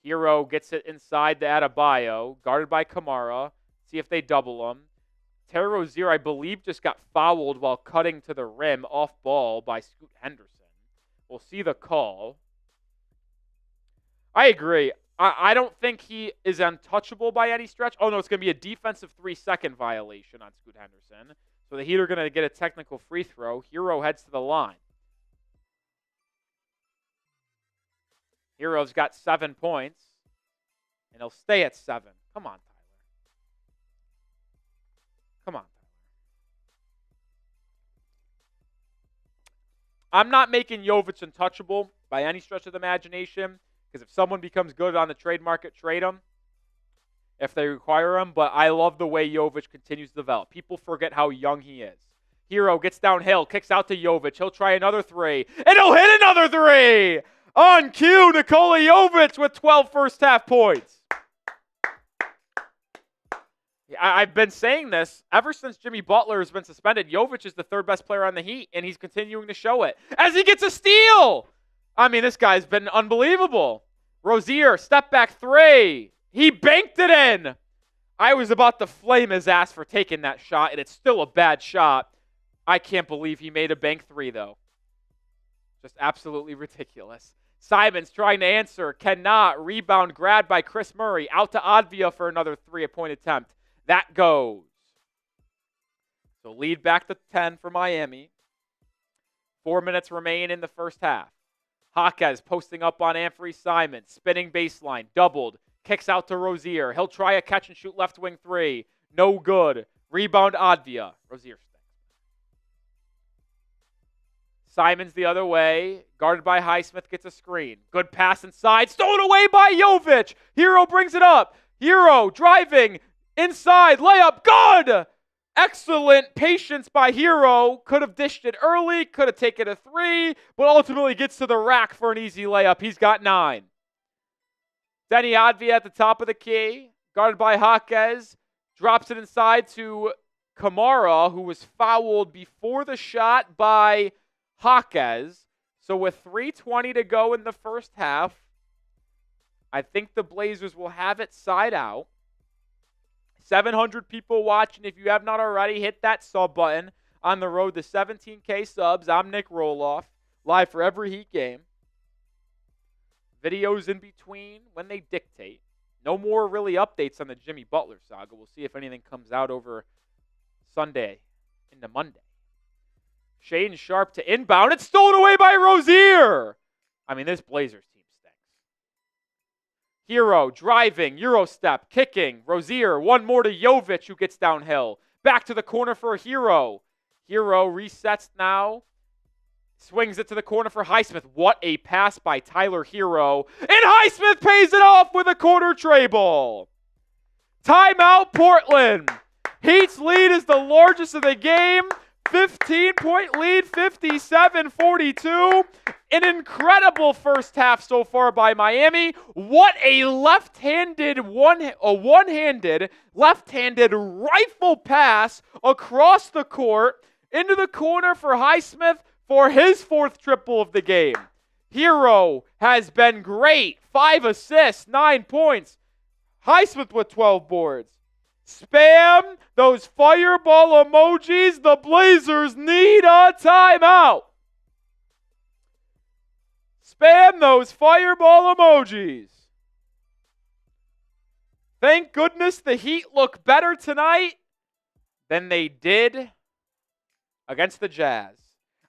Hero gets it inside to Adebayo, guarded by Camara. See if they double him. Terry Rozier, I believe, just got fouled while cutting to the rim off ball by Scoot Henderson. We'll see the call. I agree. I don't think he is untouchable by any stretch. Oh, no, it's going to be a defensive 3-second violation on Scoot Henderson. So the Heat are going to get a technical free throw. Hero heads to the line. Hero's got 7 points, and he'll stay at 7. Come on, Tyler. Come on, Tyler. I'm not making Jovic untouchable by any stretch of the imagination, because if someone becomes good on the trade market, trade him if they require him. But I love the way Jovic continues to develop. People forget how young he is. Hero gets downhill, kicks out to Jovic. He'll try another 3, and he'll hit another 3! On cue, Nikola Jovic with 12 first half points. I've been saying this ever since Jimmy Butler has been suspended. Jovic is the 3rd best player on the Heat, and he's continuing to show it as he gets a steal. I mean, this guy's been unbelievable. Rozier, step back 3. He banked it in. I was about to flame his ass for taking that shot, and it's still a bad shot. I can't believe he made a bank 3, though. Just absolutely ridiculous. Simons trying to answer, cannot. Rebound grabbed by Chris Murray. Out to Advia for another 3-point attempt. That goes. So lead back to 10 for Miami. 4 minutes remain in the first half. Jaquez posting up on Anthony Simons. Spinning baseline. Doubled. Kicks out to Rozier. He'll try a catch and shoot left wing three. No good. Rebound Advia. Rozier stinks. Simons the other way. Guarded by Highsmith. Gets a screen. Good pass inside. Stolen away by Jovic. Hero brings it up. Hero driving. Inside. Layup. Good! Excellent patience by Hero. Could have dished it early. Could have taken a three. But ultimately gets to the rack for an easy layup. He's got 9. Denny Advia at the top of the key. Guarded by Jaquez. Drops it inside to Kamara, who was fouled before the shot by Jaquez. So with 3:20 to go in the first half, I think the Blazers will have it side out. 700 people watching. If you have not already, hit that sub button. On the road to 17K subs. I'm Nic Rohloff, live for every Heat game. Videos in between when they dictate. No more really updates on the Jimmy Butler saga. We'll see if anything comes out over Sunday into Monday. Shaedon Sharpe to inbound. It's stolen away by Rozier. I mean, this Blazers team stinks. Hero driving, Euro step, kicking. Rozier, one more to Jovic, who gets downhill. Back to the corner for Hero. Hero resets now. Swings it to the corner for Highsmith. What a pass by Tyler Hero. And Highsmith pays it off with a corner tray ball. Timeout, Portland. Heat's lead is the largest of the game. 15-point lead, 57-42. An incredible first half so far by Miami. What a one-handed left-handed rifle pass across the court into the corner for Highsmith for his 4th triple of the game. Hero has been great. 5 assists, 9 points. Highsmith with 12 boards. Spam those fireball emojis. The Blazers need a timeout. Spam those fireball emojis. Thank goodness the Heat look better tonight than they did against the Jazz.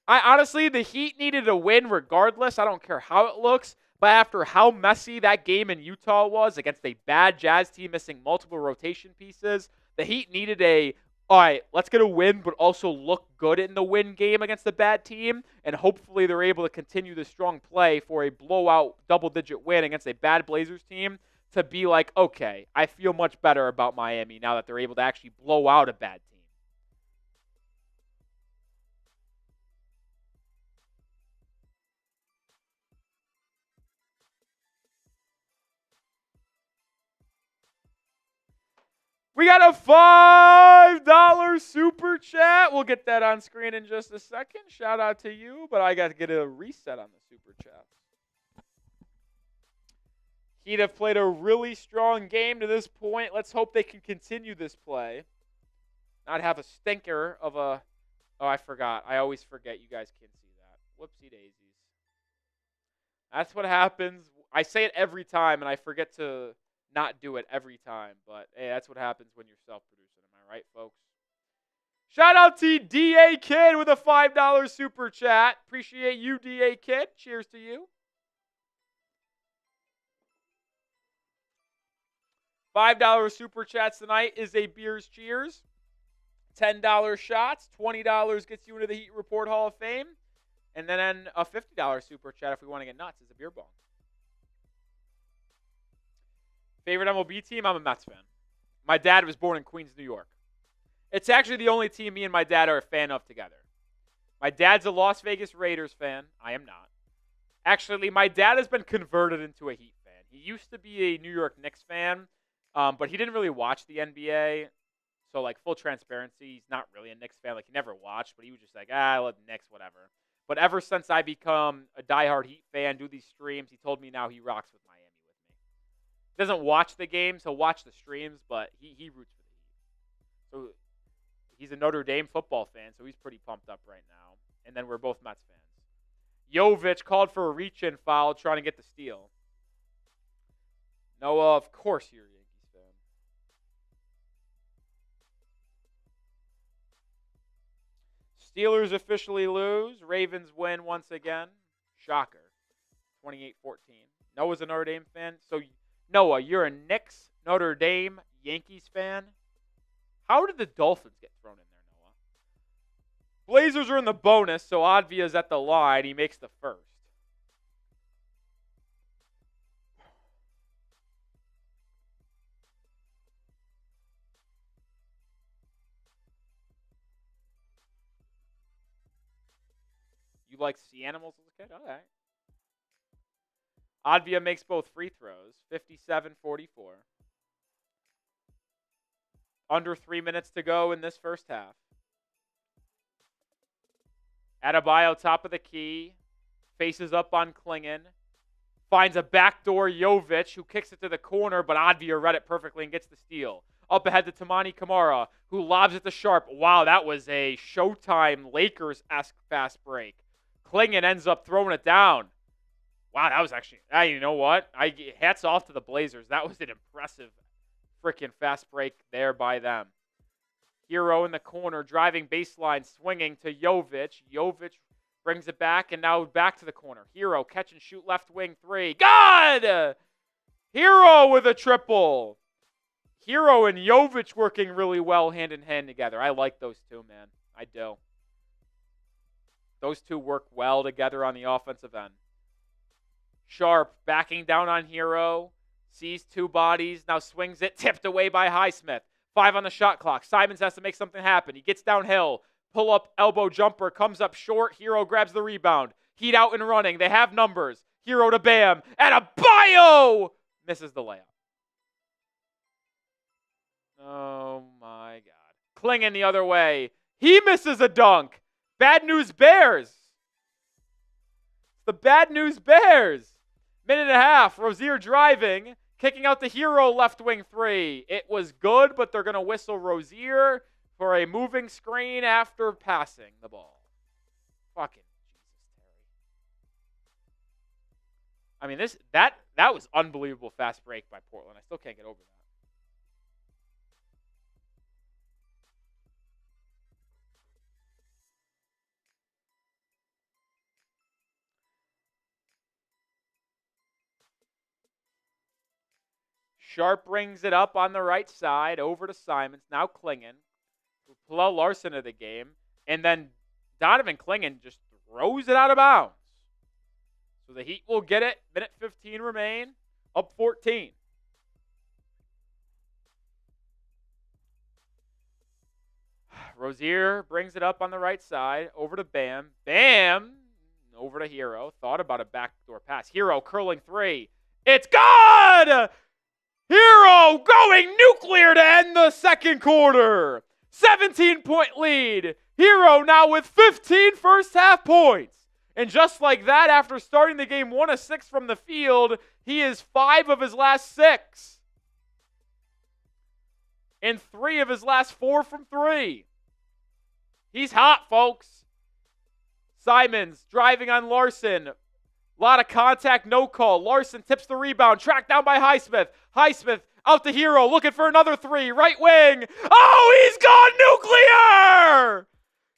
Honestly, the Heat needed a win regardless. I don't care how it looks. But after how messy that game in Utah was against a bad Jazz team missing multiple rotation pieces, the Heat needed all right, let's get a win, but also look good in the win game against a bad team. And hopefully they're able to continue the strong play for a blowout double-digit win against a bad Blazers team to be like, okay, I feel much better about Miami now that they're able to actually blow out a bad team. We got a $5 super chat. We'll get that on screen in just a second. Shout out to you, but I got to get a reset on the super chat. Heat have played a really strong game to this point. Let's hope they can continue this play. Not have a stinker of a... Oh, I forgot. I always forget you guys can't see that. Whoopsie daisies. That's what happens. I say it every time, and I forget to not do it every time. But, hey, that's what happens when you're self-producing. Am I right, folks? Shout out to DA Kid with a $5 super chat. Appreciate you, DA Kid. Cheers to you. $5 super chats tonight is a Beers Cheers. $10 shots. $20 gets you into the Heat Report Hall of Fame. And then a $50 super chat if we want to get nuts is a beer bong. Favorite MLB team? I'm a Mets fan. My dad was born in Queens, New York. It's actually the only team me and my dad are a fan of together. My dad's a Las Vegas Raiders fan. I am not. Actually, my dad has been converted into a Heat fan. He used to be a New York Knicks fan, but he didn't really watch the NBA. So, like, full transparency, he's not really a Knicks fan. Like, he never watched, but he was just like, I love Knicks, whatever. But ever since I become a diehard Heat fan, do these streams, he told me now he rocks with Miami with me. He doesn't watch the games. He'll watch the streams, but he roots for the Heat. So, he's a Notre Dame football fan, so he's pretty pumped up right now. And then we're both Mets fans. Jovic called for a reach-in foul trying to get the steal. Noah, of course you're a Yankees fan. Steelers officially lose. Ravens win once again. Shocker. 28-14. Noah's a Notre Dame fan. So, Noah, you're a Knicks, Notre Dame, Yankees fan. How did the Dolphins get thrown in there, Noah? Blazers are in the bonus, so Advia's at the line. He makes the first. You like sea animals as a kid? All right. Advia makes both free throws, 57-44. Under 3 minutes to go in this first half. Adebayo, top of the key, faces up on Klingon, finds a backdoor Jovic, who kicks it to the corner, but Advia read it perfectly and gets the steal. Up ahead to Tamani Kamara, who lobs it to Sharp. Wow, that was a Showtime Lakers-esque fast break. Klingon ends up throwing it down. Wow, that was actually, you know what? Hats off to the Blazers. That was an impressive freaking fast break there by them. Hero in the corner, driving baseline, swinging to Jovic. Jovic brings it back, and now back to the corner. Hero, catch and shoot left wing three. God! Hero with a triple. Hero and Jovic working really well hand in hand together. I like those two, man. I do. Those two work well together on the offensive end. Sharp backing down on Hero. Sees two bodies. Now swings it. Tipped away by Highsmith. 5 on the shot clock. Simons has to make something happen. He gets downhill. Pull up elbow jumper. Comes up short. Hero grabs the rebound. Heat out and running. They have numbers. Hero to Bam. And a bio! Misses the layup. Oh my God. Klingon the other way. He misses a dunk. Bad news Bears. The bad news Bears. Minute and a half. Rozier driving. Kicking out the Hero left wing three. It was good, but they're going to whistle Rozier for a moving screen after passing the ball. Fucking Jesus, Terry. I mean, that was unbelievable fast break by Portland. I still can't get over that. Sharp brings it up on the right side over to Simons. Now Klingon. Pull out Larson of the game. And then Donovan Klingon just throws it out of bounds. So the Heat will get it. Minute 15 remain. Up 14. Rozier brings it up on the right side. Over to Bam. Bam! Over to Hero. Thought about a backdoor pass. Hero curling three. It's good! Hero going nuclear to end the second quarter. 17-point lead. Hero now with 15 first half points. And just like that, after starting the game 1 of 6 from the field, he is 5 of his last 6. And 3 of his last 4 from 3. He's hot, folks. Simons driving on Larson. A lot of contact, no call. Larson tips the rebound. Tracked down by Highsmith. Highsmith out to Hero. Looking for another 3. Right wing. Oh, he's gone nuclear!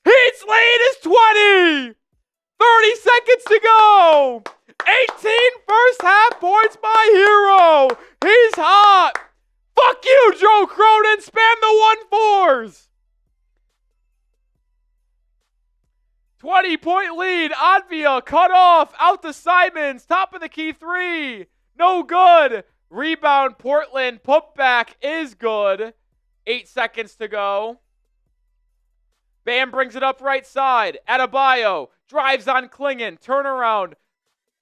Heat's lead is 20. 30 seconds to go. 18 first half points by Hero. He's hot. Fuck you, Joe Cronin. Spam the 1-4s. 20-point lead. Advia cut off. Out to Simons. Top of the key 3. No good. Rebound Portland. Putback is good. 8 seconds to go. Bam brings it up right side. Adebayo drives on Klingon. Turnaround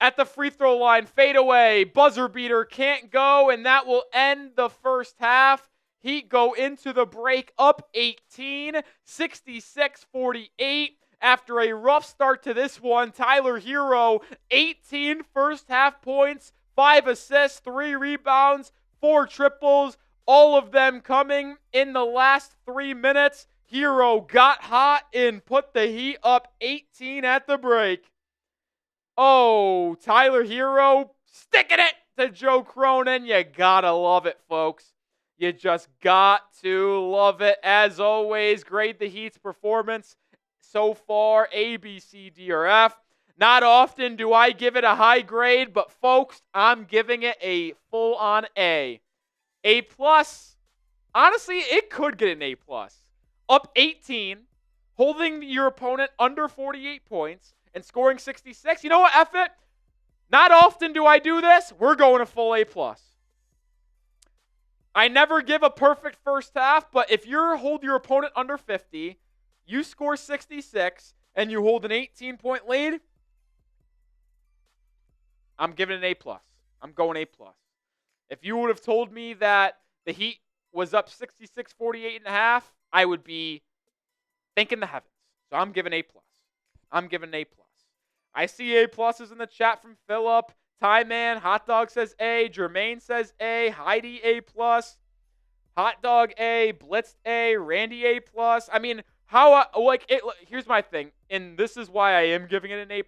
at the free throw line. Fade away. Buzzer beater can't go. And that will end the first half. Heat go into the break up 18. 66-48. After a rough start to this one, Tyler Hero, 18 first half points, 5 assists, 3 rebounds, 4 triples, all of them coming in the last 3 minutes. Hero got hot and put the Heat up 18 at the break. Oh, Tyler Hero sticking it to Joe Cronin. You gotta love it, folks. You just got to love it. As always, grade the Heat's performance so far, A, B, C, D, or F. Not often do I give it a high grade, but folks, I'm giving it a full-on A. A+. Honestly, it could get an A+. Up 18, holding your opponent under 48 points, and scoring 66. You know what, F it? Not often do I do this. We're going a full A+. I never give a perfect first half, but if you hold your opponent under 50, you score 66, and you hold an 18-point lead, I'm giving it an A+. I'm going A+. If you would have told me that the Heat was up 66, 48 and a half, I would be thanking the heavens. So I'm giving A+. I'm giving A+. I see A pluses in the chat from Phillip. Ty Man, Hot Dog says A. Jermaine says A. Heidi A+. Hot Dog A. Blitzed A. Randy A+. I mean, here's my thing, and this is why I am giving it an A+.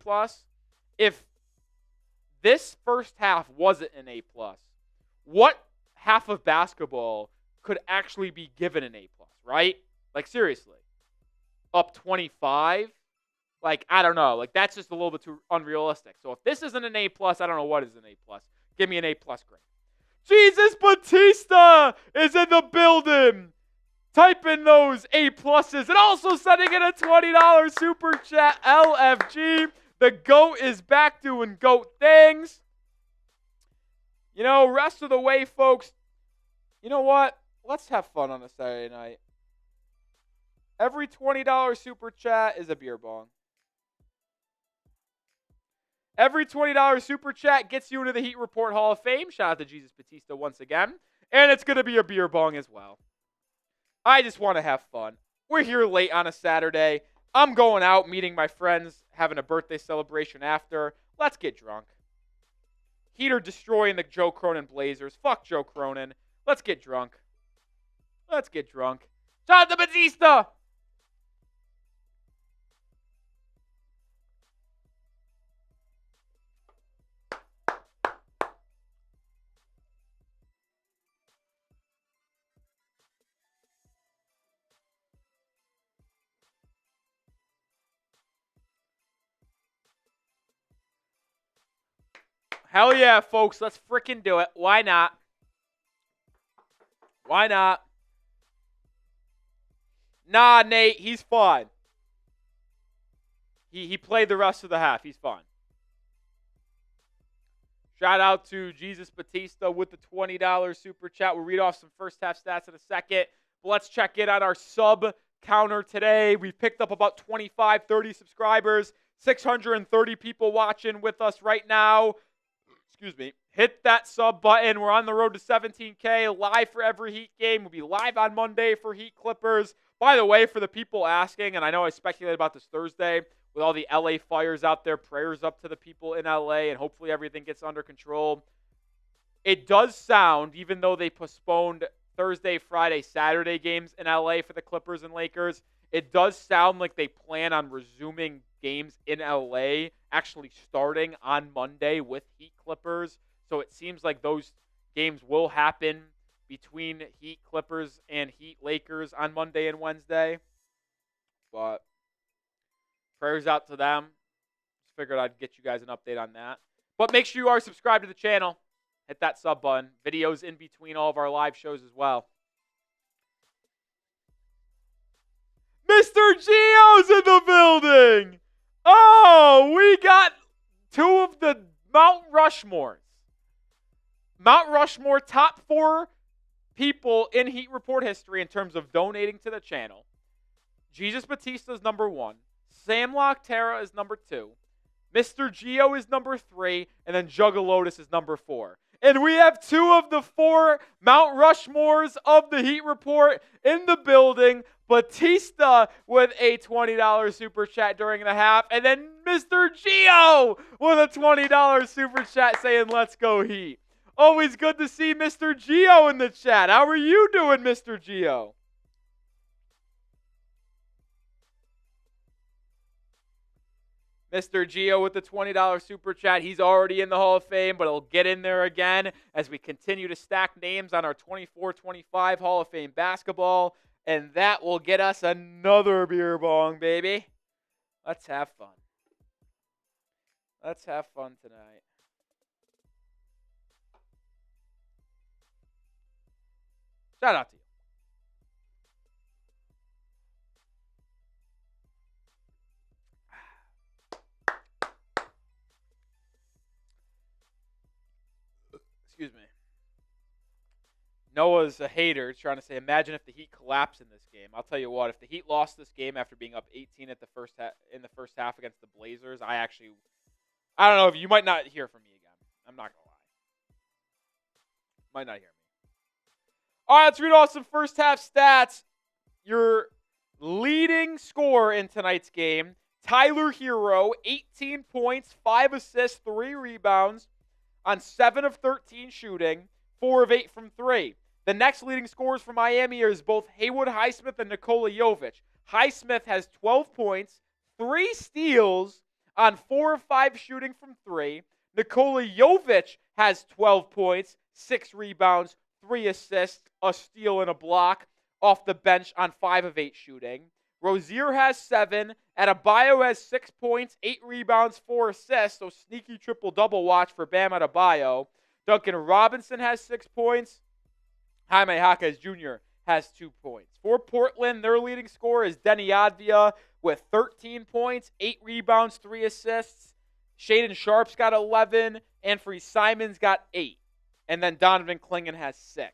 If this first half wasn't an A+, what half of basketball could actually be given an A+, right? Like, seriously. Up 25? Like, I don't know. Like, that's just a little bit too unrealistic. So if this isn't an A+, I don't know what is an A+. Give me an A+ grade. Jesus Batista is in the building. Type in those A+, and also sending in a $20 super chat. LFG. The GOAT is back doing GOAT things. You know, rest of the way, folks, you know what? Let's have fun on a Saturday night. Every $20 super chat is a beer bong. Every $20 super chat gets you into the Heat Report Hall of Fame. Shout out to Jesus Batista once again. And it's going to be a beer bong as well. I just want to have fun. We're here late on a Saturday. I'm going out, meeting my friends, having a birthday celebration after. Let's get drunk. Heat are destroying the Joe Cronin Blazers. Fuck Joe Cronin. Let's get drunk. Let's get drunk. Shout out to Batista! Hell yeah, folks. Let's frickin' do it. Why not? Why not? Nah, Nate, he's fine. He played the rest of the half. He's fine. Shout out to Jesus Batista with the $20 super chat. We'll read off some first half stats in a second. But let's check in on our sub counter today. We've picked up about 25, 30 subscribers. 630 people watching with us right now. Excuse me. Hit that sub button. We're on the road to 17K, live for every Heat game. We'll be live on Monday for Heat Clippers. By the way, for the people asking, and I know I speculated about this Thursday, with all the LA fires out there, prayers up to the people in LA, and hopefully everything gets under control. It does sound, even though they postponed Thursday, Friday, Saturday games in LA for the Clippers and Lakers, it does sound like they plan on resuming games in LA, actually starting on Monday with Heat Clippers. So it seems like those games will happen between Heat Clippers and Heat Lakers on Monday and Wednesday. But prayers out to them. Just figured I'd get you guys an update on that. But make sure you are subscribed to the channel. Hit that sub button. Videos in between all of our live shows as well. Mr. Gio's in the building. Oh, we got two of the Mount Rushmores. Mount Rushmore top 4 people in Heat Report history in terms of donating to the channel. Jesus Batista is number 1. Sam Loctera is number 2. Mr. Gio is number 3. And then Juggalotus is number 4. And we have 2 of the 4 Mount Rushmores of the Heat Report in the building. Batista with a $20 super chat during the half. And then Mr. Gio with a $20 super chat saying, let's go Heat. Always good to see Mr. Gio in the chat. How are you doing, Mr. Gio? Mr. Gio with the $20 super chat. He's already in the Hall of Fame, but he'll get in there again as we continue to stack names on our 24-25 Hall of Fame basketball. And that will get us another beer bong, baby. Let's have fun. Let's have fun tonight. Shout out to you. Excuse me. Noah's a hater trying to say, imagine if the Heat collapse in this game. I'll tell you what, if the Heat lost this game after being up 18 at the in the first half against the Blazers, I don't know if you might not hear from me again. I'm not going to lie. Might not hear me. All right, let's read off some first half stats. Your leading scorer in tonight's game, Tyler Herro, 18 points, 5 assists, 3 rebounds on 7 of 13 shooting, 4 of 8 from 3. The next leading scorers for Miami is both Haywood Highsmith and Nikola Jovic. Highsmith has 12 points, 3 steals on 4 of 5 shooting from 3. Nikola Jovic has 12 points, 6 rebounds, 3 assists, a steal, and a block off the bench on 5 of 8 shooting. Rozier has 7. Adebayo has 6 points, 8 rebounds, 4 assists. So sneaky triple-double watch for Bam Adebayo. Duncan Robinson has 6 points. Jaime Jaquez Jr. has 2 points. For Portland, their leading scorer is Denny Advia with 13 points, 8 rebounds, 3 assists. Shaedon Sharp's got 11. Anfernee Simons got 8. And then Donovan Clingan has 6.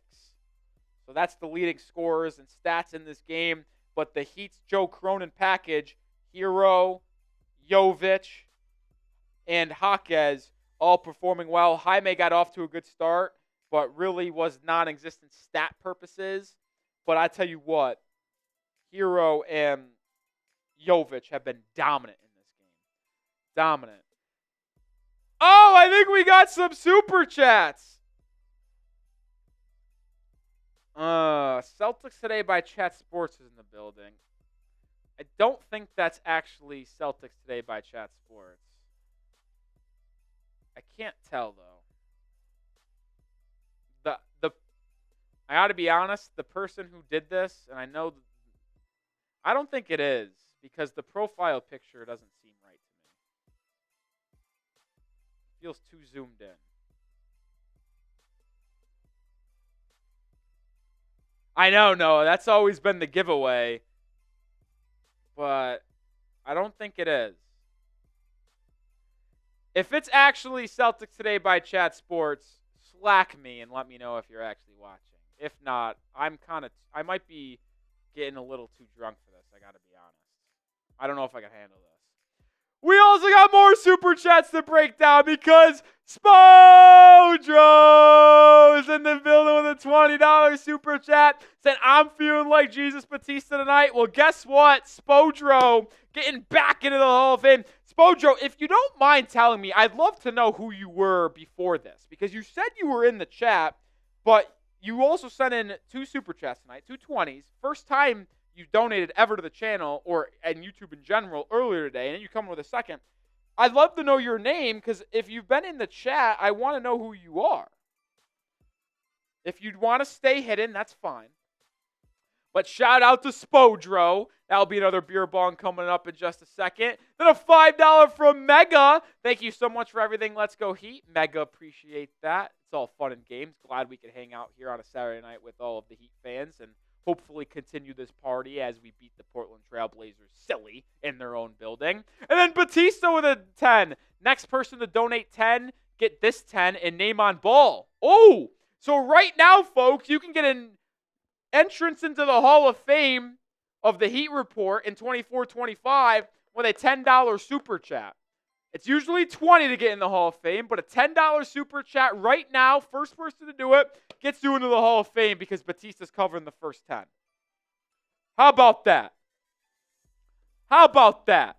So that's the leading scorers and stats in this game. But the Heat's Joe Cronin package, Herro, Jovic, and Jaquez all performing well. Jaime got off to a good start, but really was non-existent stat purposes. But I tell you what, Herro and Jovic have been dominant in this game. Dominant. Oh, I think we got some super chats. Celtics Today by Chat Sports is in the building. I don't think that's actually Celtics Today by Chat Sports. I can't tell though. I ought to be honest, the person who did this, and I don't think it is, because the profile picture doesn't seem right to me. It feels too zoomed in. I know, Noah, that's always been the giveaway, but I don't think it is. If it's actually Celtics Today by Chat Sports, slack me and let me know if you're actually watching. If not, I might be getting a little too drunk for this, I gotta be honest. I don't know if I can handle this. We also got more super chats to break down because Spodro is in the building with a $20 super chat. Said, I'm feeling like Jesus Batista tonight. Well, guess what? Spodro getting back into the Hall of Fame. Spodro, if you don't mind telling me, I'd love to know who you were before this, because you said you were in the chat, but you also sent in 2 super chats tonight, 2 20s. First time you donated ever to the channel or and YouTube in general earlier today, and then you come with a second. I'd love to know your name, because if you've been in the chat, I want to know who you are. If you'd want to stay hidden, that's fine. But shout out to Spodro. That'll be another beer bong coming up in just a second. Then a $5 from Mega. Thank you so much for everything. Let's go Heat. Mega, appreciate that. It's all fun and games. Glad we could hang out here on a Saturday night with all of the Heat fans and hopefully continue this party as we beat the Portland Trail Blazers silly in their own building. And then Batista with a 10. Next person to donate 10, get this 10 and name on ball. Oh, so right now, folks, you can get an entrance into the Hall of Fame of the Heat Report in 24-25 with a $10 super chat. It's usually $20 to get in the Hall of Fame, but a $10 super chat right now, first person to do it, gets you into the Hall of Fame because Batista's covering the first 10. How about that? How about that?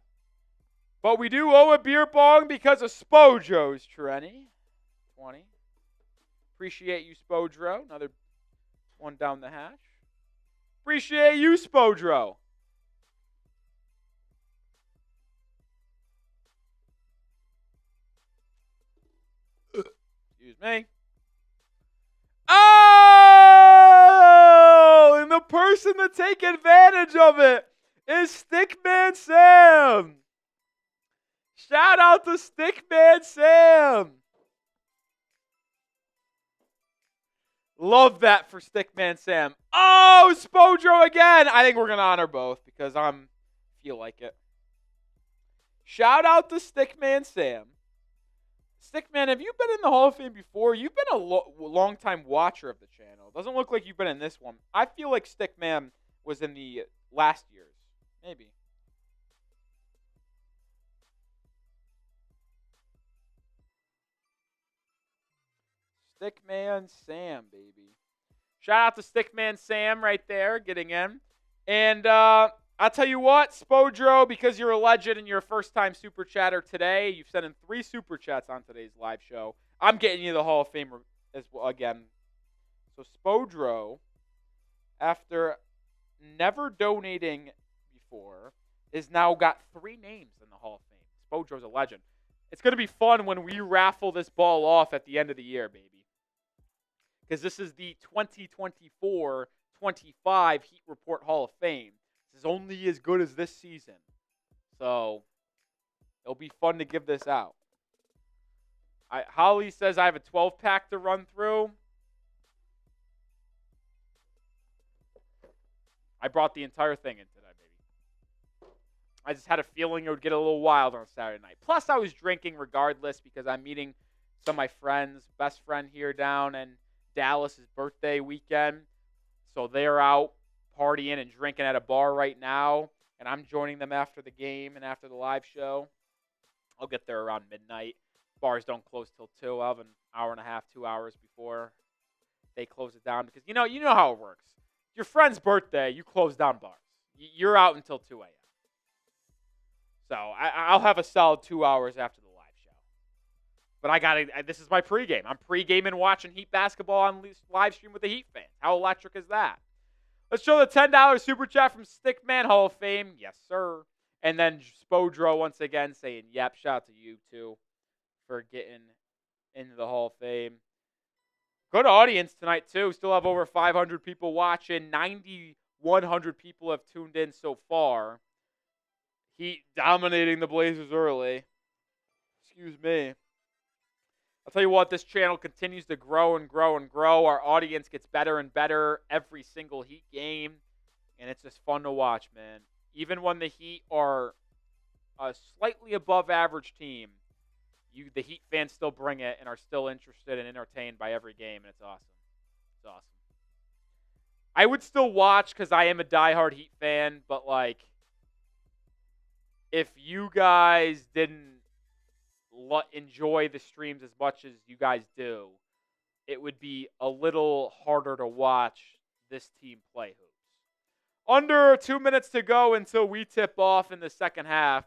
But we do owe a beer bong because of Spodro's Trenny. 20. Appreciate you, Spodro. Another one down the hash. Appreciate you, Spodro. Excuse me. Oh! And the person to take advantage of it is Stickman Sam. Shout out to Stickman Sam. Love that for Stickman Sam. Oh, Spodro again. I think we're going to honor both because I feel like it. Shout out to Stickman Sam. Stickman, have you been in the Hall of Fame before? You've been a long-time watcher of the channel. Doesn't look like you've been in this one. I feel like Stickman was in the last year's. Maybe. Stickman Sam, baby. Shout out to Stickman Sam right there, getting in. And I'll tell you what, Spodro, because you're a legend and you're a first-time Super Chatter today, you've sent in 3 Super Chats on today's live show. I'm getting you the Hall of Fame as well again. So Spodro, after never donating before, has now got 3 names in the Hall of Fame. Spodro's a legend. It's going to be fun when we raffle this ball off at the end of the year, baby. Because this is the 2024-25 Heat Report Hall of Fame. This is only as good as this season. So, it'll be fun to give this out. Holly says I have a 12-pack to run through. I brought the entire thing in today, baby. I just had a feeling it would get a little wild on Saturday night. Plus, I was drinking regardless because I'm meeting some of my friends, best friend here down in Dallas' birthday weekend. So they're out partying and drinking at a bar right now, and I'm joining them after the game and after the live show. I'll get there around midnight. Bars don't close till 2. I'll have an hour and a half, 2 hours before they close it down because you know how it works. Your friend's birthday, you close down bars. You're out until 2 a.m. So I'll have a solid 2 hours after the live show. But this is my pregame. I'm pregaming watching Heat basketball on live stream with the Heat fans. How electric is that? Let's show the $10 Super Chat from Stickman Hall of Fame. Yes, sir. And then Spodro once again saying, yep, shout out to you, too, for getting into the Hall of Fame. Good audience tonight, too. Still have over 500 people watching. 9,100 people have tuned in so far. Heat dominating the Blazers early. Excuse me. I'll tell you what, this channel continues to grow and grow and grow. Our audience gets better and better every single Heat game, and it's just fun to watch, man. Even when the Heat are a slightly above average team, the Heat fans still bring it and are still interested and entertained by every game, and it's awesome. It's awesome. I would still watch because I am a diehard Heat fan, but, like, if you guys didn't enjoy the streams as much as you guys do, it would be a little harder to watch this team play hoops. Under 2 minutes to go until we tip off in the second half.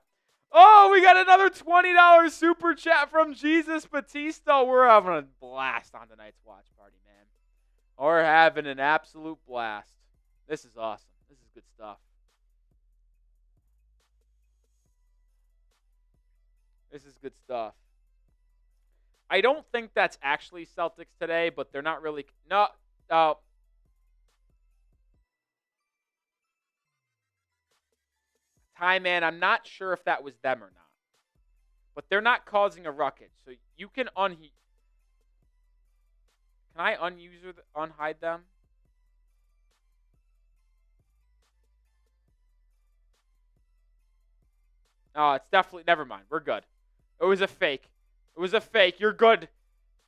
Oh, we got another $20 super chat from Jesus Batista. We're having a blast on tonight's watch party, man. We're having an absolute blast. This is awesome. This is good stuff. This is good stuff. I don't think that's actually Celtics today, but they're not really. No. Ty, man, I'm not sure if that was them or not. But they're not causing a ruckus. So you can unheat. Can I unhide them? Oh, it's definitely. Never mind. We're good. It was a fake. It was a fake. You're good.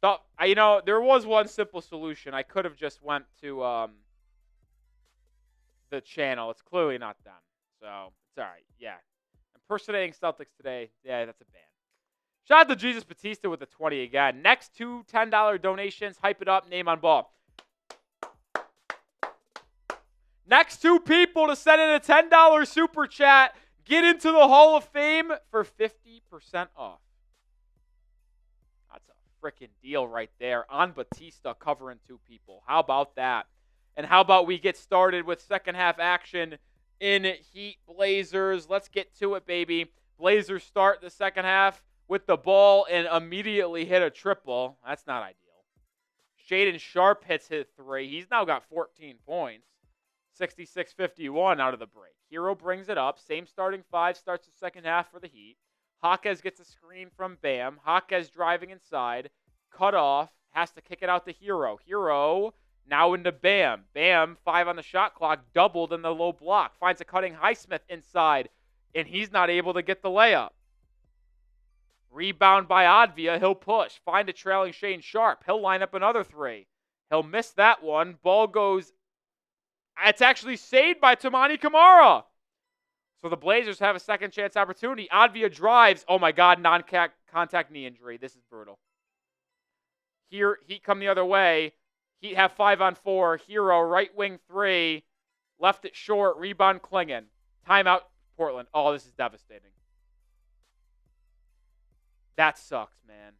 There was one simple solution. I could have just went to the channel. It's clearly not them. So, it's all right. Yeah. Impersonating Celtics today. Yeah, that's a ban. Shout out to Jesus Batista with the 20 again. Next 2 $10 donations. Hype it up. Name on ball. Next 2 people to send in a $10 super chat. Get into the Hall of Fame for 50% off. That's a freaking deal right there. On Batista covering 2 people. How about that? And how about we get started with second half action in Heat Blazers? Let's get to it, baby. Blazers start the second half with the ball and immediately hit a triple. That's not ideal. Shaedon Sharpe hits his 3. He's now got 14 points. 66-51 out of the break. Hero brings it up. Same starting 5 starts the second half for the Heat. Jaquez gets a screen from Bam. Jaquez driving inside. Cut off. Has to kick it out to Hero. Hero now into Bam. Bam, 5 on the shot clock. Doubled in the low block. Finds a cutting Highsmith inside. And he's not able to get the layup. Rebound by Advia. He'll push. Find a trailing Shane Sharp. He'll line up another 3. He'll miss that one. Ball goes. It's actually saved by Toumani Camara. So the Blazers have a second chance opportunity. Advia drives. Oh my God, non-contact knee injury. This is brutal. Here, Heat come the other way. Heat have 5 on 4. Hero, right wing 3. Left it short. Rebound Klingon. Timeout Portland. Oh, this is devastating. That sucks, man.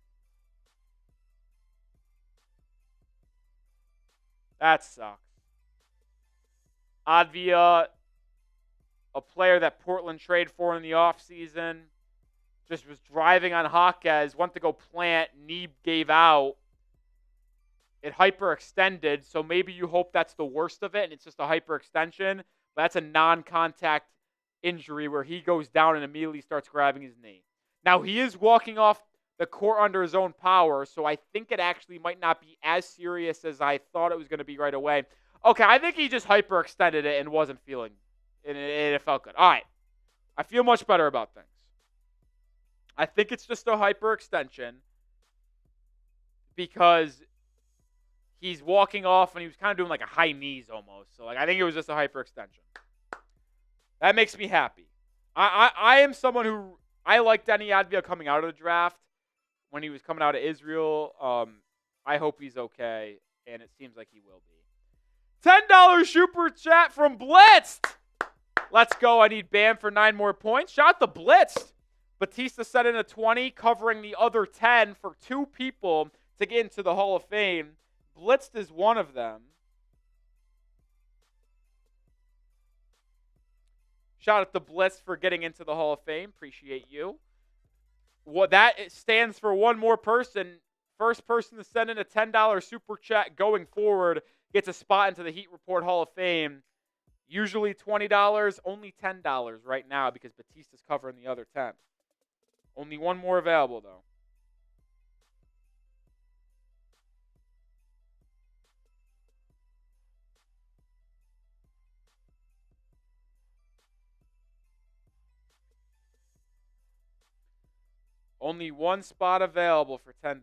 That sucks. Advia, a player that Portland traded for in the offseason, just was driving on Jaquez, went to go plant, knee gave out. It hyperextended, so maybe you hope that's the worst of it and it's just a hyperextension. But that's a non-contact injury where he goes down and immediately starts grabbing his knee. Now, he is walking off the court under his own power, so I think it actually might not be as serious as I thought it was going to be right away. Okay, I think he just hyperextended it and wasn't feeling it. It felt good. All right. I feel much better about things. I think it's just a hyperextension because he's walking off and he was kind of doing like a high knees almost. So I think it was just a hyperextension. That makes me happy. I am someone who I like Denny Advia coming out of the draft when he was coming out of Israel. I hope he's okay, and it seems like he will be. $10 super chat from Blitzed. Let's go. I need Bam for 9 more points. Shout out to Blitzed. Batista set in a 20, covering the other 10 for 2 people to get into the Hall of Fame. Blitzed is one of them. Shout out to Blitz for getting into the Hall of Fame. Appreciate you. What that stands for one more person. First person to send in a $10 super chat going forward gets a spot into the Heat Report Hall of Fame. Usually $20, only $10 right now because Batista's covering the other 10. Only one more available, though. Only one spot available for $10.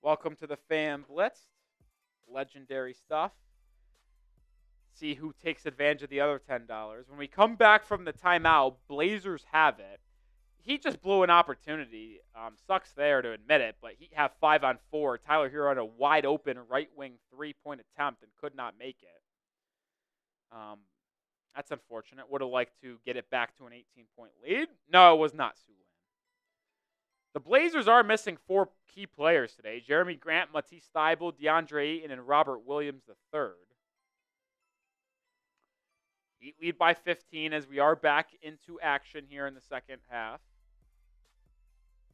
Welcome to the Fan Blitz. Legendary stuff. See who takes advantage of the other $10. When we come back from the timeout, Blazers have it. He just blew an opportunity. Sucks there to admit it, but he have 5 on 4. Tyler Hero had a wide open right wing 3-point attempt and could not make it. That's unfortunate. Would have liked to get it back to an 18-point lead. No, it was not Sulan. The Blazers are missing 4 key players today. Jerami Grant, Matisse Thybulle, Deandre Ayton, and Robert Williams III. Heat lead by 15 as we are back into action here in the second half.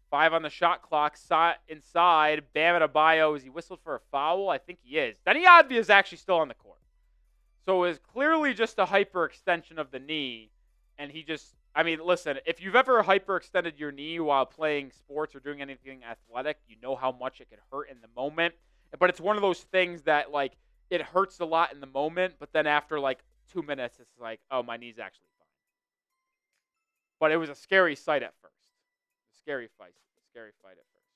5 on the shot clock. Inside. Bam Adebayo. Is he whistled for a foul? I think he is. Denny Advia is actually still on the court. So it was clearly just a hyperextension of the knee. And he just, I mean, listen, if you've ever hyperextended your knee while playing sports or doing anything athletic, you know how much it can hurt in the moment. But it's one of those things that, like, it hurts a lot in the moment, but then after, like, 2 minutes, it's like, oh, my knee's actually fine. But it was a scary sight at first. Scary fight at first.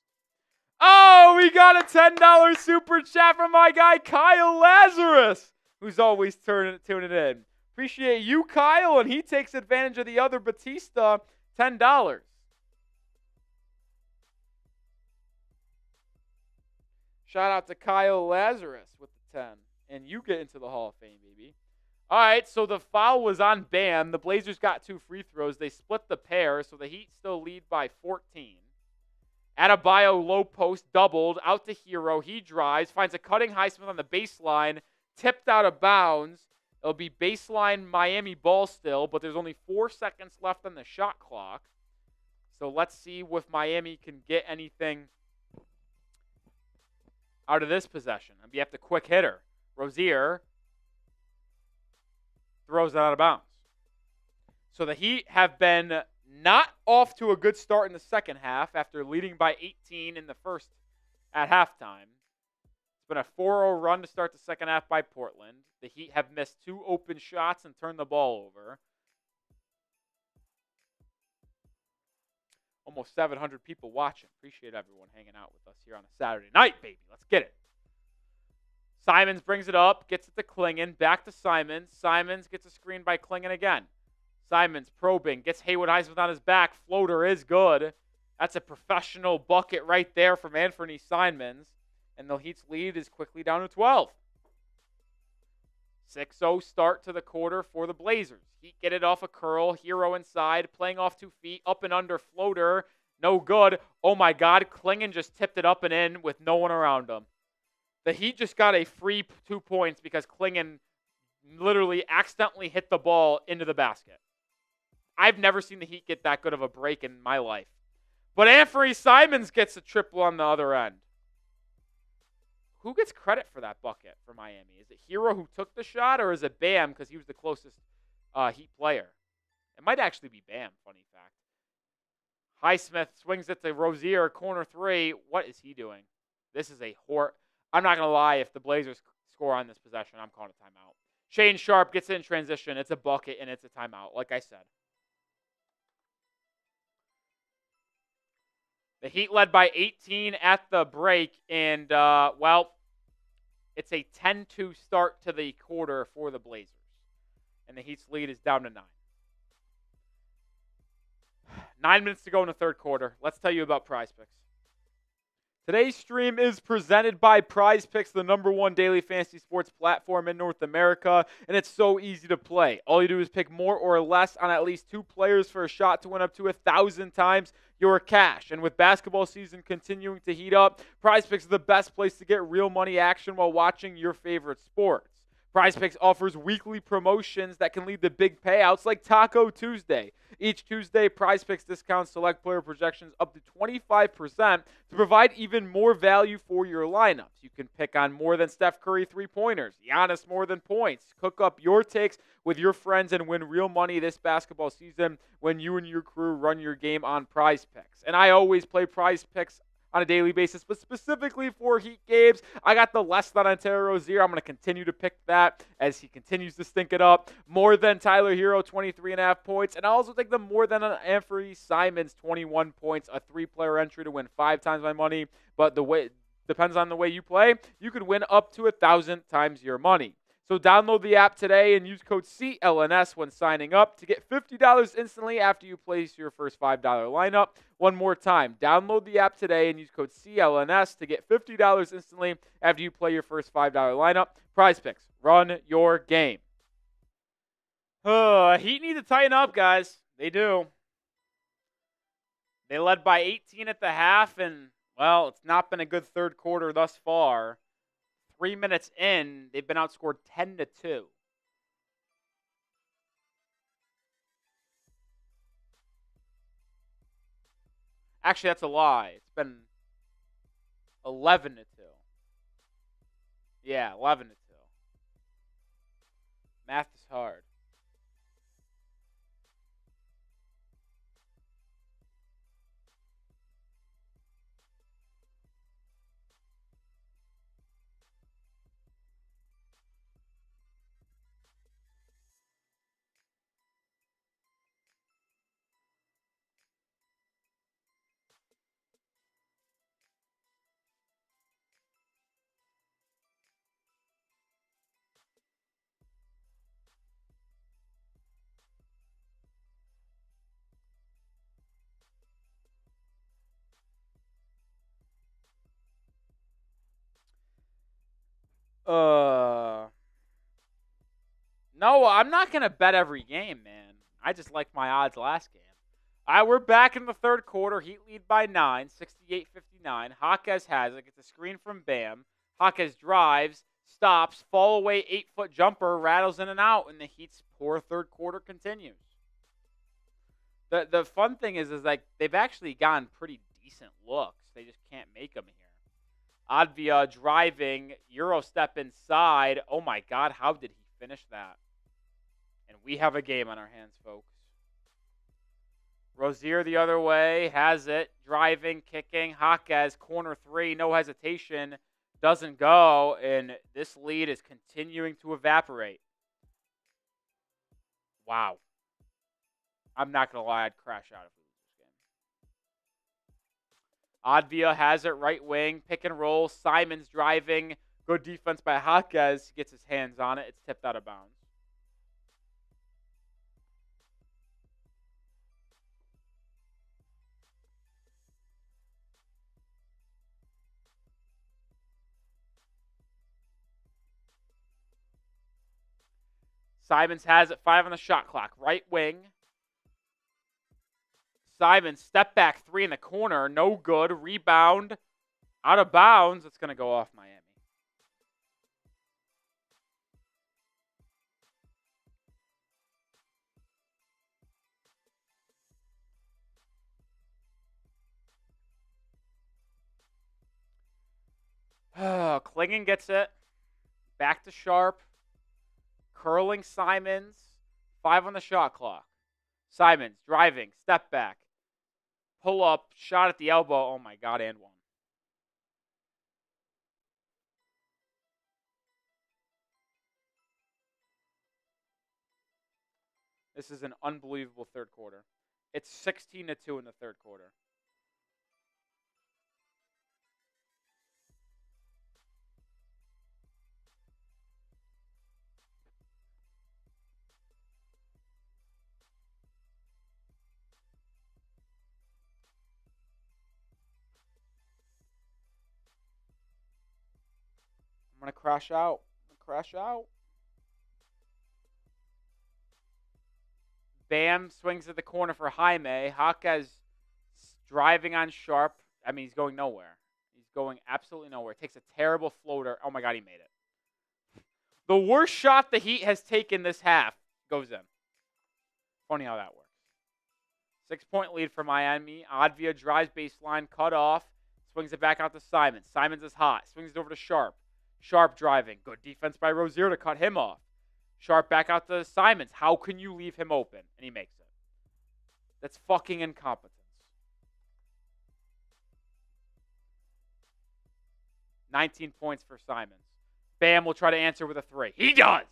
Oh, we got a $10 super chat from my guy, Kyle Lazarus, who's always tuning in. Appreciate you, Kyle, and he takes advantage of the other Batista, $10. Shout out to Kyle Lazarus with the 10. And you get into the Hall of Fame, baby. All right, so the foul was on Bam. The Blazers got 2 free throws. They split the pair, so the Heat still lead by 14. Adebayo low post doubled out to Hero. He drives, finds a cutting Highsmith on the baseline, tipped out of bounds. It'll be baseline Miami ball still, but there's only 4 seconds left on the shot clock. So let's see if Miami can get anything out of this possession. I'll be after quick hitter. Rozier throws it out of bounds. So the Heat have been not off to a good start in the second half after leading by 18 in the first at halftime. It's been a 4-0 run to start the second half by Portland. The Heat have missed 2 open shots and turned the ball over. Almost 700 people watching. Appreciate everyone hanging out with us here on a Saturday night, baby. Let's get it. Simons brings it up, gets it to Klingon, back to Simons. Simons gets a screen by Klingon again. Simons probing, gets Haywood Highsmith on his back. Floater is good. That's a professional bucket right there from Anthony Simons. And the Heat's lead is quickly down to 12. 6-0 start to the quarter for the Blazers. Heat get it off a curl. Hero inside, playing off 2 feet, up and under floater. No good. Oh my God, Klingon just tipped it up and in with no one around him. The Heat just got a free 2 points because Klingon literally accidentally hit the ball into the basket. I've never seen the Heat get that good of a break in my life. But Anthony Simons gets a triple on the other end. Who gets credit for that bucket for Miami? Is it Hero who took the shot, or is it Bam because he was the closest Heat player? It might actually be Bam, funny fact. Highsmith swings it to Rozier, corner 3. What is he doing? This is a I'm not going to lie. If the Blazers score on this possession, I'm calling a timeout. Shane Sharp gets in transition. It's a bucket, and it's a timeout, like I said. The Heat led by 18 at the break, and, it's a 10-2 start to the quarter for the Blazers. And the Heat's lead is down to 9. 9 minutes to go in the third quarter. Let's tell you about PrizePicks. Today's stream is presented by PrizePicks, the #1 daily fantasy sports platform in North America, and it's so easy to play. All you do is pick more or less on at least 2 players for a shot to win up to 1,000 times your cash. And with basketball season continuing to heat up, PrizePicks is the best place to get real money action while watching your favorite sports. PrizePicks offers weekly promotions that can lead to big payouts like Taco Tuesday. Each Tuesday, PrizePicks discounts select player projections up to 25% to provide even more value for your lineups. You can pick on more than Steph Curry 3-pointers, Giannis more than points. Cook up your takes with your friends and win real money this basketball season when you and your crew run your game on PrizePicks. And I always play PrizePicks on a daily basis, but specifically for Heat games, I got the less than on Terry Rozier. I'm going to continue to pick that as he continues to stink it up. More than Tyler Hero, 23.5 points. And I also take the more than on Anthony Simons, 21 points, a 3-player entry to win 5 times my money. But depends on the way you play, you could win up to 1,000 times your money. So download the app today and use code CLNS when signing up to get $50 instantly after you place your first $5 lineup. One more time, download the app today and use code CLNS to get $50 instantly after you play your first $5 lineup. PrizePicks, run your game. Heat need to tighten up, guys. They do. They led by 18 at the half, and, well, it's not been a good third quarter thus far. 3 minutes in, they've been outscored 10-2. Actually, that's a lie. It's been 11-2. Yeah, 11-2. Math is hard. No, I'm not going to bet every game, man. I just like my odds last game. All right, we're back in the third quarter. Heat lead by 9, 68-59. Jaquez has it. Gets a screen from Bam. Jaquez drives, stops, fall away 8-foot jumper, rattles in and out, and the Heat's poor third quarter continues. The fun thing is like they've actually gotten pretty decent looks. They just can't make them here. Advia driving, Euro step inside. Oh my God, how did he finish that? And we have a game on our hands, folks. Rozier the other way, has it, driving, kicking. Jaquez, corner three, no hesitation, doesn't go, and this lead is continuing to evaporate. Wow. I'm not going to lie, I'd crash out if we lose this game. Advia has it, right wing, pick and roll. Simons driving, good defense by Jaquez, gets his hands on it. It's tipped out of bounds. Simons has it, 5 on the shot clock. Right wing. Simons, step back, 3 in the corner. No good. Rebound. Out of bounds. It's going to go off Miami. Klingon gets it. Back to Sharp. Curling Simons. 5 on the shot clock. Simons driving. Step back. Pull up. Shot at the elbow. Oh my God, and one. This is an unbelievable third quarter. It's 16-2 in the third quarter. I'm going to crash out. Bam swings at the corner for Jaime. Jaquez driving on Sharp. I mean, he's going nowhere. He's going absolutely nowhere. Takes a terrible floater. Oh, my God, he made it. The worst shot the Heat has taken this half goes in. Funny how that works. 6-point lead for Miami. Advia drives baseline, cut off. Swings it back out to Simons. Simons is hot. Swings it over to Sharp. Sharp driving. Good defense by Rozier to cut him off. Sharp back out to Simons. How can you leave him open? And he makes it. That's fucking incompetence. 19 points for Simons. Bam will try to answer with a 3. He does!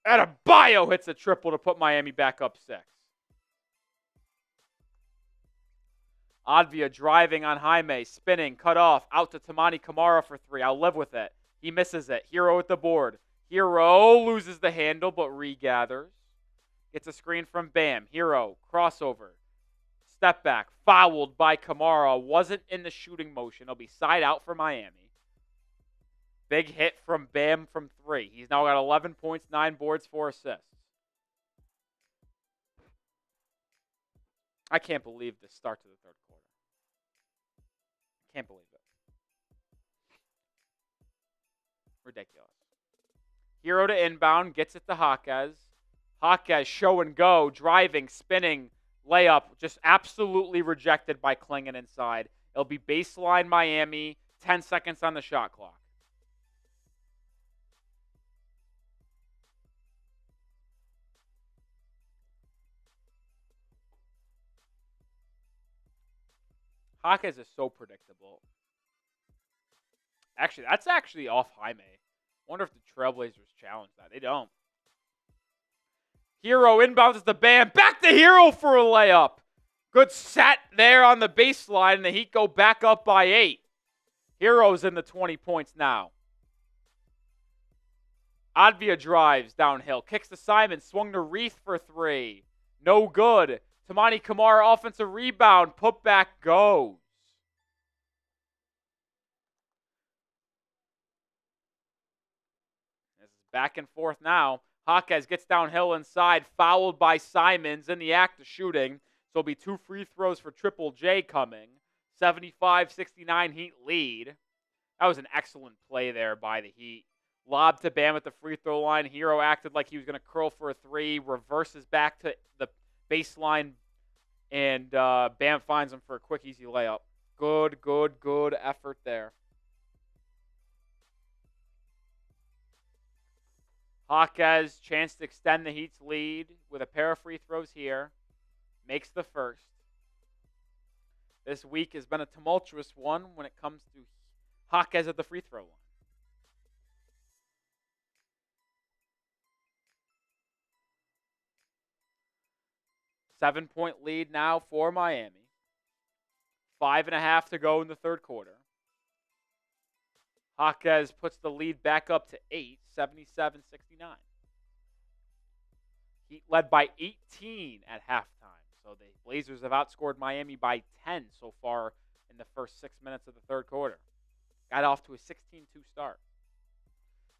Adebayo hits a triple to put Miami back up 6. Advia driving on Jaime, spinning, cut off, out to Tamani Kamara for 3. I'll live with it. He misses it. Hero at the board. Hero loses the handle, but regathers. Gets a screen from Bam. Hero, crossover. Step back, fouled by Kamara. Wasn't in the shooting motion. It'll be side out for Miami. Big hit from Bam from 3. He's now got 11 points, 9 boards, 4 assists. I can't believe the start to the third quarter. Can't believe it. Ridiculous. Hero to inbound, gets it to Jaquez. Jaquez show and go, driving, spinning, layup, just absolutely rejected by Klingon inside. It'll be baseline Miami, 10 seconds on the shot clock. Jaquez is so predictable. Actually, that's actually off Jaime. Wonder if the Trailblazers challenge that. They don't. Hero inbounds the Bam. Back to Hero for a layup. Good set there on the baseline, and the Heat go back up by 8. Hero's in the 20 points now. Advia drives downhill. Kicks to Simon. Swung to Reith for 3. No good. Tamani Kamara offensive rebound. Put back goes. This is back and forth now. Jaquez gets downhill inside. Fouled by Simons in the act of shooting. So it'll be 2 free throws for Triple J coming. 75-69 Heat lead. That was an excellent play there by the Heat. Lob to Bam at the free throw line. Hero acted like he was going to curl for a three, reverses back to the baseline, and Bam finds him for a quick, easy layup. Good effort there. Jaquez, chance to extend the Heat's lead with a pair of free throws here. Makes the first. This week has been a tumultuous one when it comes to Jaquez at the free throw line. 7-point lead now for Miami. 5.5 to go in the third quarter. Jaquez puts the lead back up to 8, 77-69. Heat led by 18 at halftime. So the Blazers have outscored Miami by 10 so far in the first 6 minutes of the third quarter. Got off to a 16-2 start.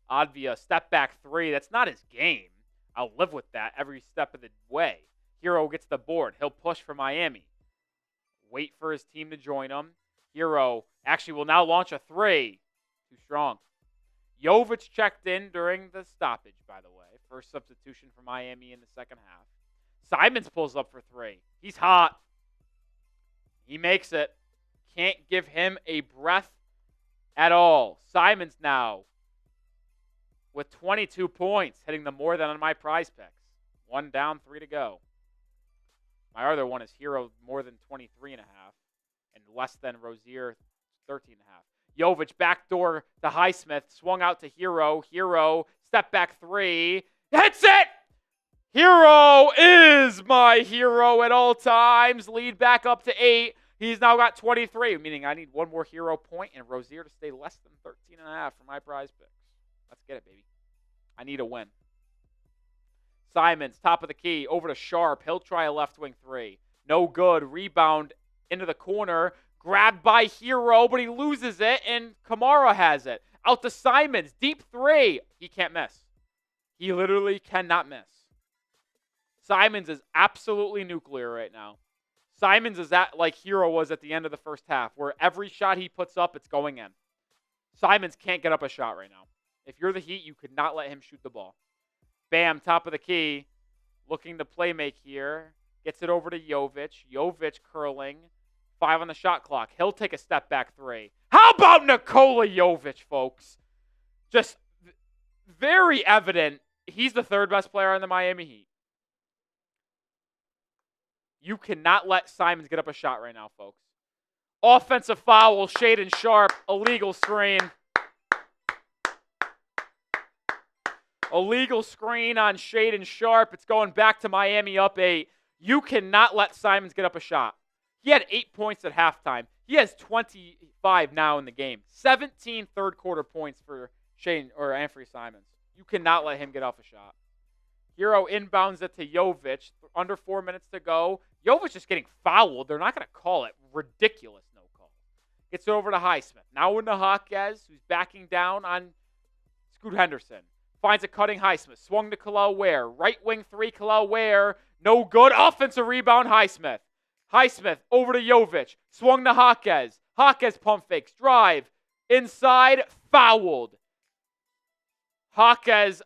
Advia, step back three. That's not his game. I'll live with that every step of the way. Hero gets the board. He'll push for Miami. Wait for his team to join him. Hero actually will now launch a three. Too strong. Jovic checked in during the stoppage, by the way. First substitution for Miami in the second half. Simons pulls up for three. He's hot. He makes it. Can't give him a breath at all. Simons now with 22 points, hitting them more than on my PrizePicks. 1 down, 3 to go. My other one is Hero more than 23.5 and less than Rozier 13.5. Jovic backdoor to Highsmith, swung out to Hero. Hero, step back three, hits it! Hero is my hero at all times. Lead back up to 8. He's now got 23, meaning I need one more Hero point and Rozier to stay less than 13.5 for my PrizePicks. Let's get it, baby. I need a win. Simons, top of the key, over to Sharp. He'll try a left wing three. No good. Rebound into the corner. Grabbed by Hero, but he loses it, and Kamara has it. Out to Simons. Deep three. He can't miss. He literally cannot miss. Simons is absolutely nuclear right now. Simons is at like Hero was at the end of the first half, where every shot he puts up, it's going in. Simons can't get up a shot right now. If you're the Heat, you could not let him shoot the ball. Bam, top of the key. Looking to play make here. Gets it over to Jovic. Jovic curling. 5 on the shot clock. He'll take a step back three. How about Nikola Jovic, folks? Just very evident. He's the third best player on the Miami Heat. You cannot let Simons get up a shot right now, folks. Offensive foul, Shaedon Sharpe, illegal screen. Illegal screen on Shaedon Sharpe. It's going back to Miami up 8. You cannot let Simons get up a shot. He had 8 points at halftime. He has 25 now in the game. 17 third quarter points for Anthony Simons. You cannot let him get off a shot. Hero inbounds it to Jovic. Under 4 minutes to go. Jovic is getting fouled. They're not going to call it. Ridiculous no call. Gets it over to Highsmith. Now into Jaquez, who's backing down on Scoot Henderson. Finds a cutting Highsmith. Swung to Kel'el Ware. Right wing three, Kel'el Ware. No good. Offensive rebound, Highsmith. Highsmith over to Jovic. Swung to Jaquez. Jaquez pump fakes. Drive. Inside. Fouled. Jaquez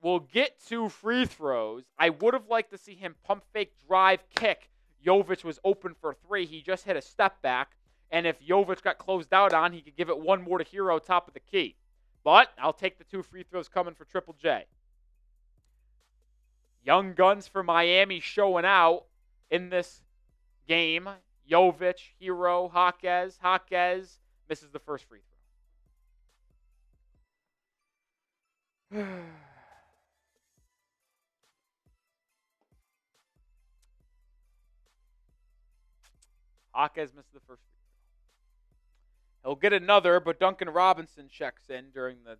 will get 2 free throws. I would have liked to see him pump fake, drive, kick. Jovic was open for 3. He just hit a step back. And if Jovic got closed out on, he could give it one more to Hero top of the key. But I'll take the 2 free throws coming for Triple J. Young guns for Miami showing out in this game. Jovic, Hero, Jaquez. Jaquez misses the first free throw. Jaquez misses the first free throw. He'll get another, but Duncan Robinson checks in during the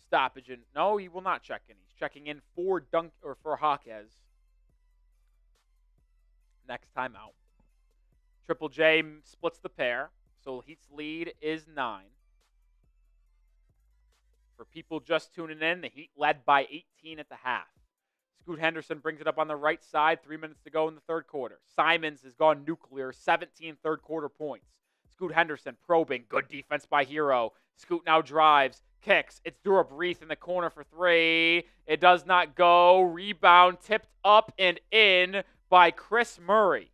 stoppage. And no, he will not check in. He's checking in for Jaquez. Next time out. Triple J splits the pair, so Heat's lead is 9. For people just tuning in, the Heat led by 18 at the half. Scoot Henderson brings it up on the right side. 3 minutes to go in the third quarter. Simons has gone nuclear. 17 third quarter points. Scoot Henderson probing. Good defense by Hero. Scoot now drives. Kicks. It's Durab Reith in the corner for 3. It does not go. Rebound tipped up and in by Chris Murray.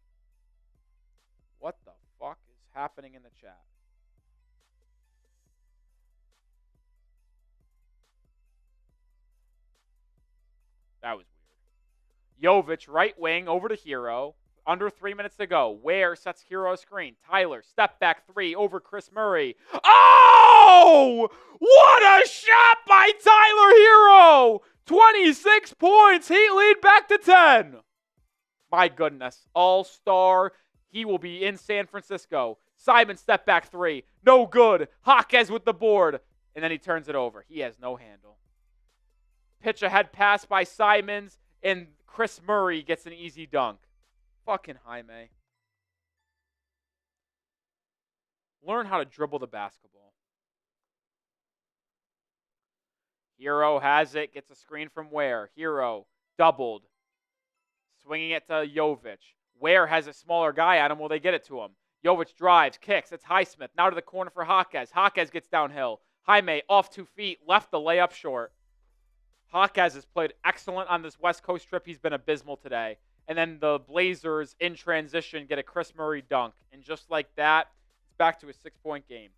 What the fuck is happening in the chat? That was weird. Jovic, right wing, over to Hero. Under 3 minutes to go. Ware sets Hero a screen. Tyler, step back 3 over Chris Murray. Oh! What a shot by Tyler Hero! 26 points. Heat lead back to 10. My goodness. All-star. He will be in San Francisco. Simon, step back 3. No good. Jaquez with the board. And then he turns it over. He has no handle. Pitch ahead pass by Simons. And Chris Murray gets an easy dunk. Fucking Jaime. Learn how to dribble the basketball. Hero has it. Gets a screen from Ware. Hero doubled. Swinging it to Jovic. Ware has a smaller guy at him. Will they get it to him? Jovic drives. Kicks. It's Highsmith. Now to the corner for Jaquez. Jaquez gets downhill. Jaime off 2 feet. Left the layup short. Jaquez has played excellent on this West Coast trip. He's been abysmal today. And then the Blazers, in transition, get a Chris Murray dunk. And just like that, it's back to a 6-point game.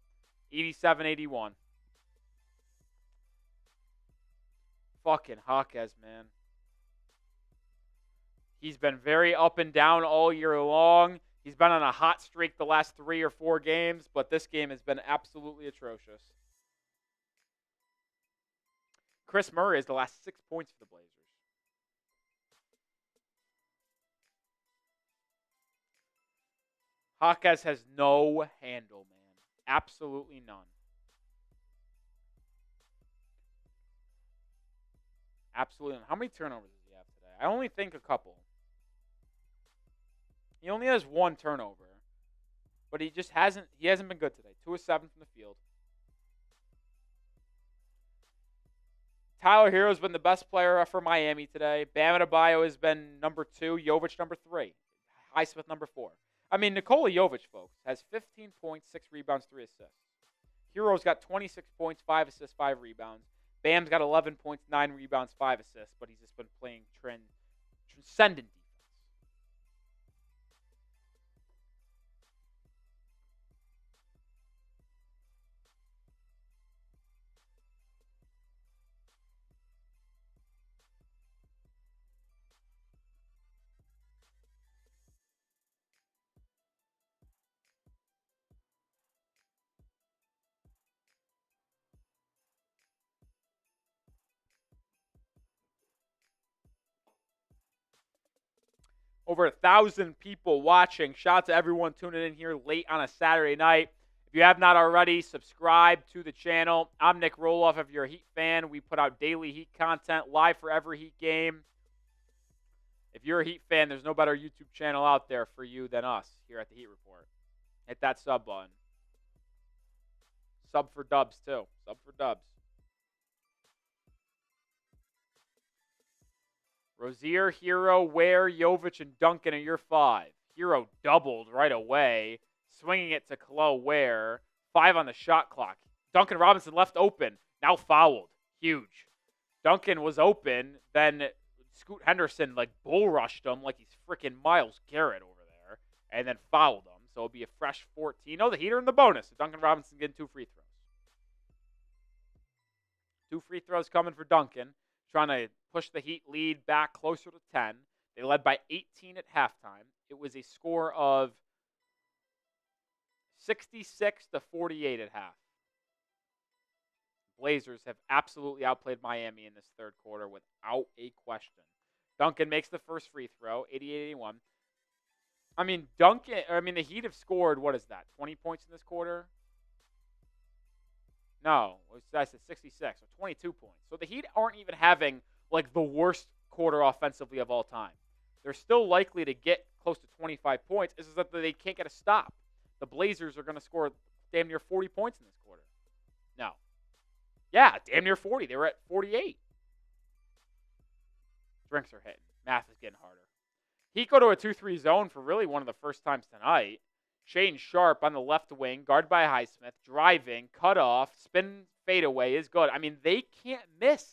87-81. Fucking Jaquez, man. He's been very up and down all year long. He's been on a hot streak the last 3 or 4 games, but this game has been absolutely atrocious. Chris Murray has the last 6 points for the Blazers. Jaquez has no handle, man. Absolutely none. Absolutely none. How many turnovers does he have today? I only think a couple. He only has 1 turnover. But he hasn't been good today. 2 of 7 from the field. Tyler Hero's been the best player for Miami today. Bam Adebayo has been number 2. Jovic number 3. Highsmith number 4. I mean, Nikola Jovic, folks, has 15 points, 6 rebounds, 3 assists. Hero's got 26 points, 5 assists, 5 rebounds. Bam's got 11 points, 9 rebounds, 5 assists, but he's just been playing transcendent defense. Over 1,000 people watching. Shout out to everyone tuning in here late on a Saturday night. If you have not already, subscribe to the channel. I'm Nic Rohloff. If you're a Heat fan, we put out daily Heat content live for every Heat game. If you're a Heat fan, there's no better YouTube channel out there for you than us here at the Heat Report. Hit that sub button. Sub for dubs, too. Sub for dubs. Rozier, Hero, Ware, Jovic, and Duncan are your 5. Hero doubled right away, swinging it to Khalil Ware. 5 on the shot clock. Duncan Robinson left open, now fouled. Huge. Duncan was open, then Scoot Henderson bull rushed him like he's freaking Myles Garrett over there, and then fouled him. So it'll be a fresh 14. Oh, the Heat are in the bonus. So Duncan Robinson getting 2 free throws. 2 free throws coming for Duncan. Trying to push the Heat lead back closer to 10. They led by 18 at halftime. It was a score of 66-48 at half. Blazers have absolutely outplayed Miami in this third quarter without a question. Duncan makes the first free throw, 88-81. The Heat have scored, what is that, 20 points in this quarter? No, I said 66, so 22 points. So the Heat aren't even having, the worst quarter offensively of all time. They're still likely to get close to 25 points. It's just that they can't get a stop. The Blazers are going to score damn near 40 points in this quarter. No. Yeah, damn near 40. They were at 48. Drinks are hitting. Math is getting harder. Heat go to a 2-3 zone for really one of the first times tonight. Shane Sharp on the left wing, guarded by Highsmith, driving, cut off, spin fadeaway is good. I mean, they can't miss.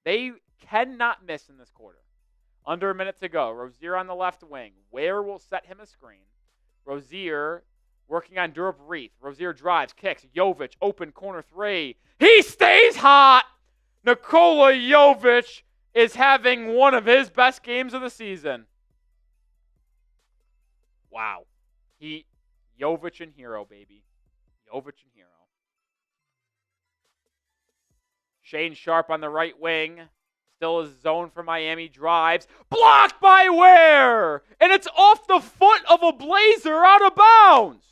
They cannot miss in this quarter. Under a minute to go. Rozier on the left wing. Ware will set him a screen. Rozier working on Durb Reith. Rozier drives, kicks. Jovic, open corner three. He stays hot! Nikola Jovic is having one of his best games of the season. Wow. Jovic and hero, baby. Jovic and hero. Shane Sharp on the right wing. Still is zone for Miami. Drives. Blocked by Ware! And it's off the foot of a Blazer out of bounds.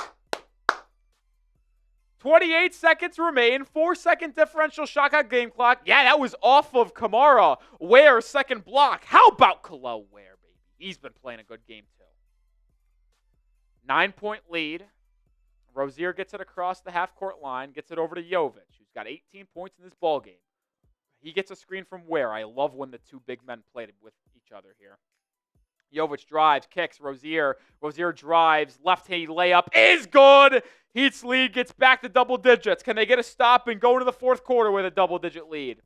28 seconds remain. 4-second differential shot clock game clock. Yeah, that was off of Kamara. Ware, second block. How about Kel'el Ware, baby? He's been playing a good game, too. 9-point lead. Rozier gets it across the half-court line. Gets it over to Jovic, who's got 18 points in this ballgame. He gets a screen from Ware. I love when the two big men played with each other here. Jovic drives, kicks, Rozier. Rozier drives, left-handed layup is good. Heat's lead gets back to double digits. Can they get a stop and go into the fourth quarter with a double-digit lead?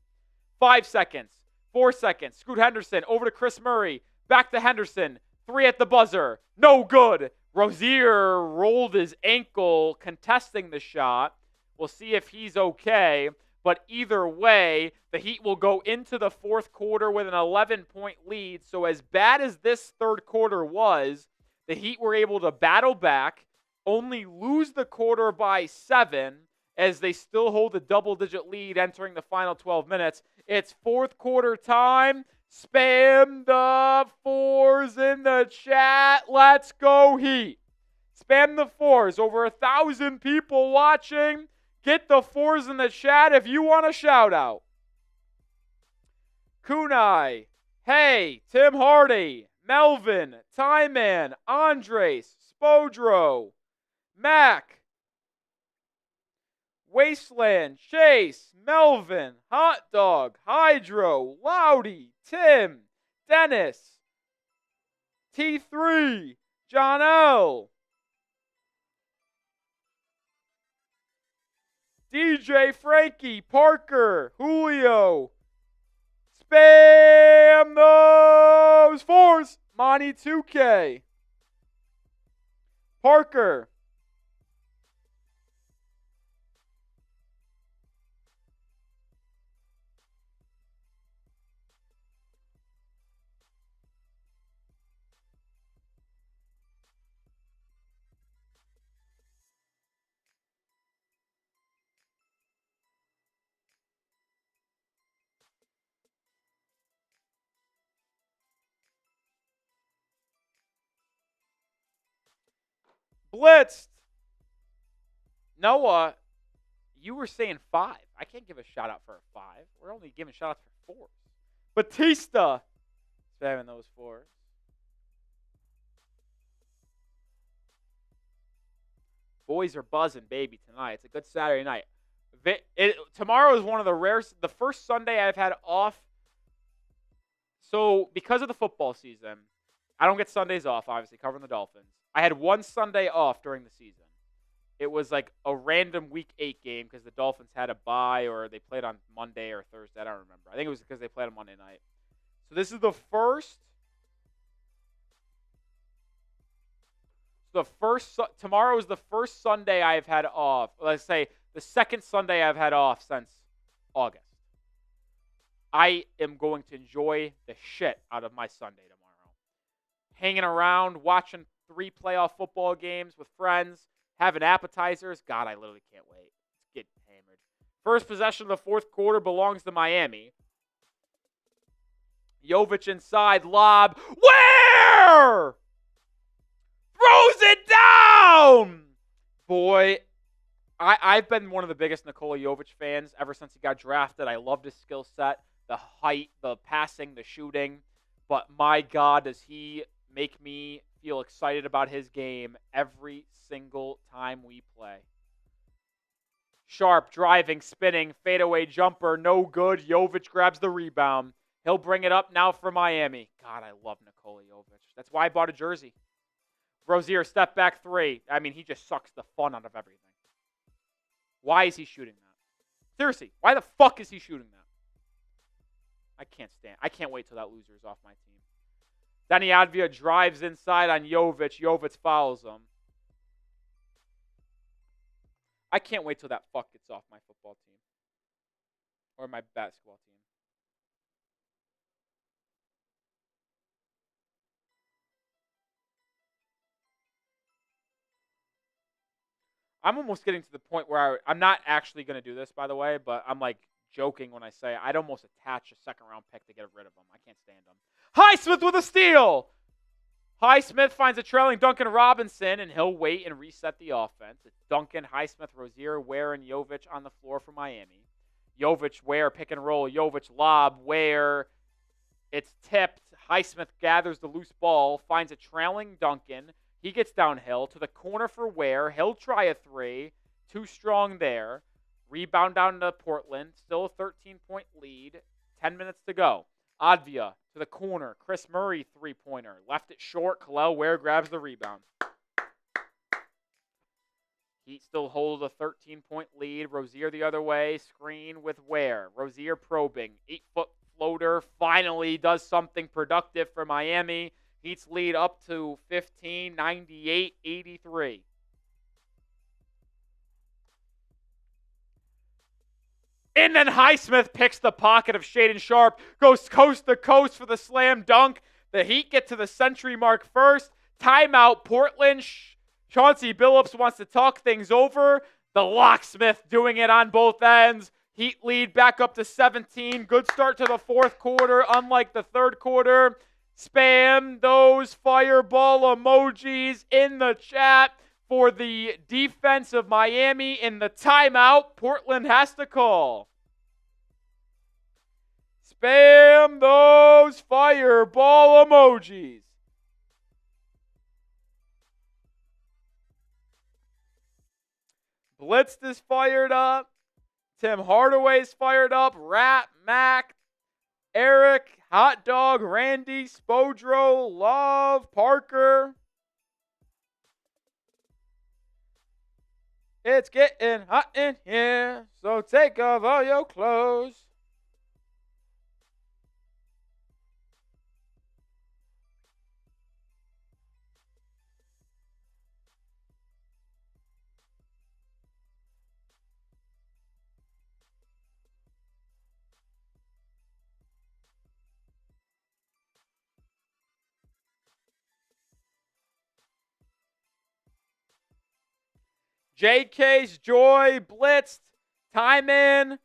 5 seconds, 4 seconds. Scoot Henderson over to Chris Murray. Back to Henderson. 3 at the buzzer. No good. Rozier rolled his ankle contesting the shot. We'll see if he's okay. But either way, the Heat will go into the fourth quarter with an 11-point lead. So as bad as this third quarter was, the Heat were able to battle back, only lose the quarter by 7, as they still hold a double-digit lead entering the final 12 minutes. It's fourth quarter time. Spam the 4s in the chat. Let's go, Heat. Spam the 4s. Over 1,000 people watching. Get the 4s in the chat if you want a shout out. Kunai, Hey, Tim Hardy, Melvin, Tyman, Andres, Spodro, Mac, Wasteland, Chase, Melvin, Hot Dog, Hydro, Loudy, Tim, Dennis, T3, John L, DJ Frankie, Parker, Julio, spam those 4s, Monty 2K, Parker, Blitzed. Noah, you were saying 5. I can't give a shout out for a 5. We're only giving shout outs for 4s. Batista, spamming those 4s. Boys are buzzing, baby, tonight. It's a good Saturday night. Tomorrow is one of the first Sunday I've had off. So, because of the football season, I don't get Sundays off, obviously, covering the Dolphins. I had one Sunday off during the season. It was like a random Week 8 game because the Dolphins had a bye or they played on Monday or Thursday. I don't remember. I think it was because they played on Monday night. So this is tomorrow is the first Sunday I've had off. Let's say the second Sunday I've had off since August. I am going to enjoy the shit out of my Sunday tomorrow. Hanging around, watching 3 playoff football games with friends, having appetizers. God, I literally can't wait. It's getting hammered. First possession of the fourth quarter belongs to Miami. Jovic inside, lob. Where? Throws it down! Boy, I've been one of the biggest Nikola Jovic fans ever since he got drafted. I loved his skill set, the height, the passing, the shooting. But my God, does he make me feel excited about his game every single time we play. Sharp, driving, spinning, fadeaway jumper, no good. Jovic grabs the rebound. He'll bring it up now for Miami. God, I love Nikola Jovic. That's why I bought a jersey. Rozier, step back three. I mean, he just sucks the fun out of everything. Why is he shooting that? Seriously, why the fuck is he shooting that? I can't wait till that loser is off my team. Denny Advia drives inside on Jovic. Jovic fouls him. I can't wait till that fuck gets off my football team. Or my basketball team. I'm almost getting to the point where I'm not actually going to do this, by the way, but I'm like joking when I say I'd almost attach a second-round pick to get rid of him. I can't stand him. Highsmith with a steal! Highsmith finds a trailing Duncan Robinson, and he'll wait and reset the offense. It's Duncan, Highsmith, Rozier, Ware, and Jovic on the floor for Miami. Jovic, Ware, pick and roll. Jovic, lob, Ware. It's tipped. Highsmith gathers the loose ball, finds a trailing Duncan. He gets downhill to the corner for Ware. He'll try a three. Too strong there. Rebound down to Portland. Still a 13-point lead. 10 minutes to go. Advia to the corner. Chris Murray, three-pointer. Left it short. Kalel Ware grabs the rebound. Heat still holds a 13-point lead. Rozier the other way. Screen with Ware. Rozier probing. 8-foot floater. Finally does something productive for Miami. Heat's lead up to 15, 98-83. And then Highsmith picks the pocket of Shaedon Sharpe, goes coast to coast for the slam dunk. The Heat get to the century mark first. Timeout, Portland. Chauncey Billups wants to talk things over. The locksmith doing it on both ends. Heat lead back up to 17. Good start to the fourth quarter, unlike the third quarter. Spam those fireball emojis in the chat for the defense of Miami in the timeout Portland has to call. Spam those fireball emojis. Blitzed is fired up. Tim Hardaway's fired up. Rat, Mac, Eric, Hot Dog, Randy, Spodro, Love, Parker. It's getting hot in here, so take off all your clothes. JK's Joy, Blitzed, Timon,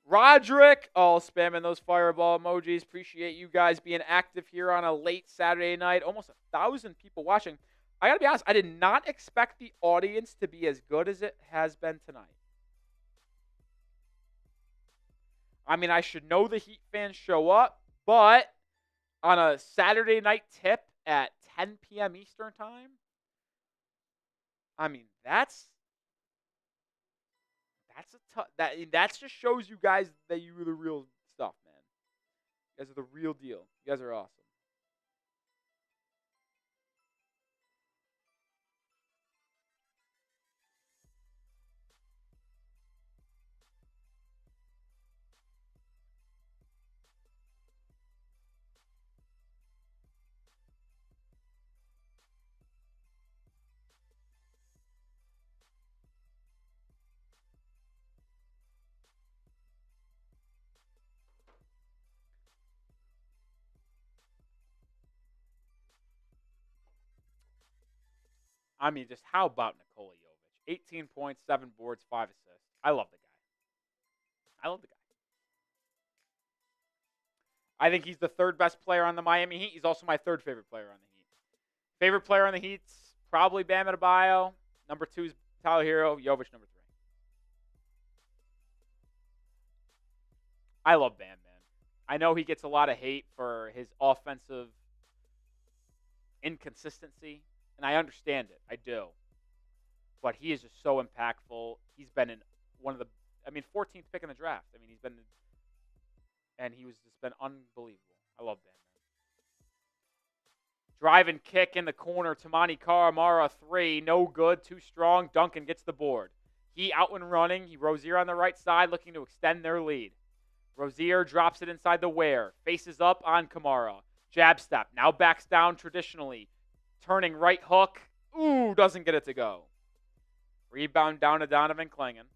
Roderick, all spamming those fireball emojis. Appreciate you guys being active here on a late Saturday night. Almost 1,000 people watching. I got to be honest, I did not expect the audience to be as good as it has been tonight. I mean, I should know the Heat fans show up, but on a Saturday night tip at 10 p.m. Eastern time, I mean, that's a tough. That just shows you guys that you are the real stuff, man. You guys are the real deal. You guys are awesome. I mean, just how about Nikola Jovic? 18 points, 7 boards, 5 assists. I love the guy. I think he's the third best player on the Miami Heat. He's also my third favorite player on the Heat. Favorite player on the Heat's probably Bam Adebayo. Number 2 is Tyler Hero. Jovic, number 3. I love Bam, man. I know he gets a lot of hate for his offensive inconsistency. And I understand it. I do. But he is just so impactful. He's been in one of the, 14th pick in the draft. I mean, and he was just been unbelievable. I love Bam, Drive and kick in the corner. Tamani Karamara, 3. No good. Too strong. Duncan gets the board. He out and running. Rozier on the right side looking to extend their lead. Rozier drops it inside the wear. Faces up on Kamara. Jab step. Now backs down traditionally. Turning right hook. Ooh, doesn't get it to go. Rebound down to Donovan Clingan.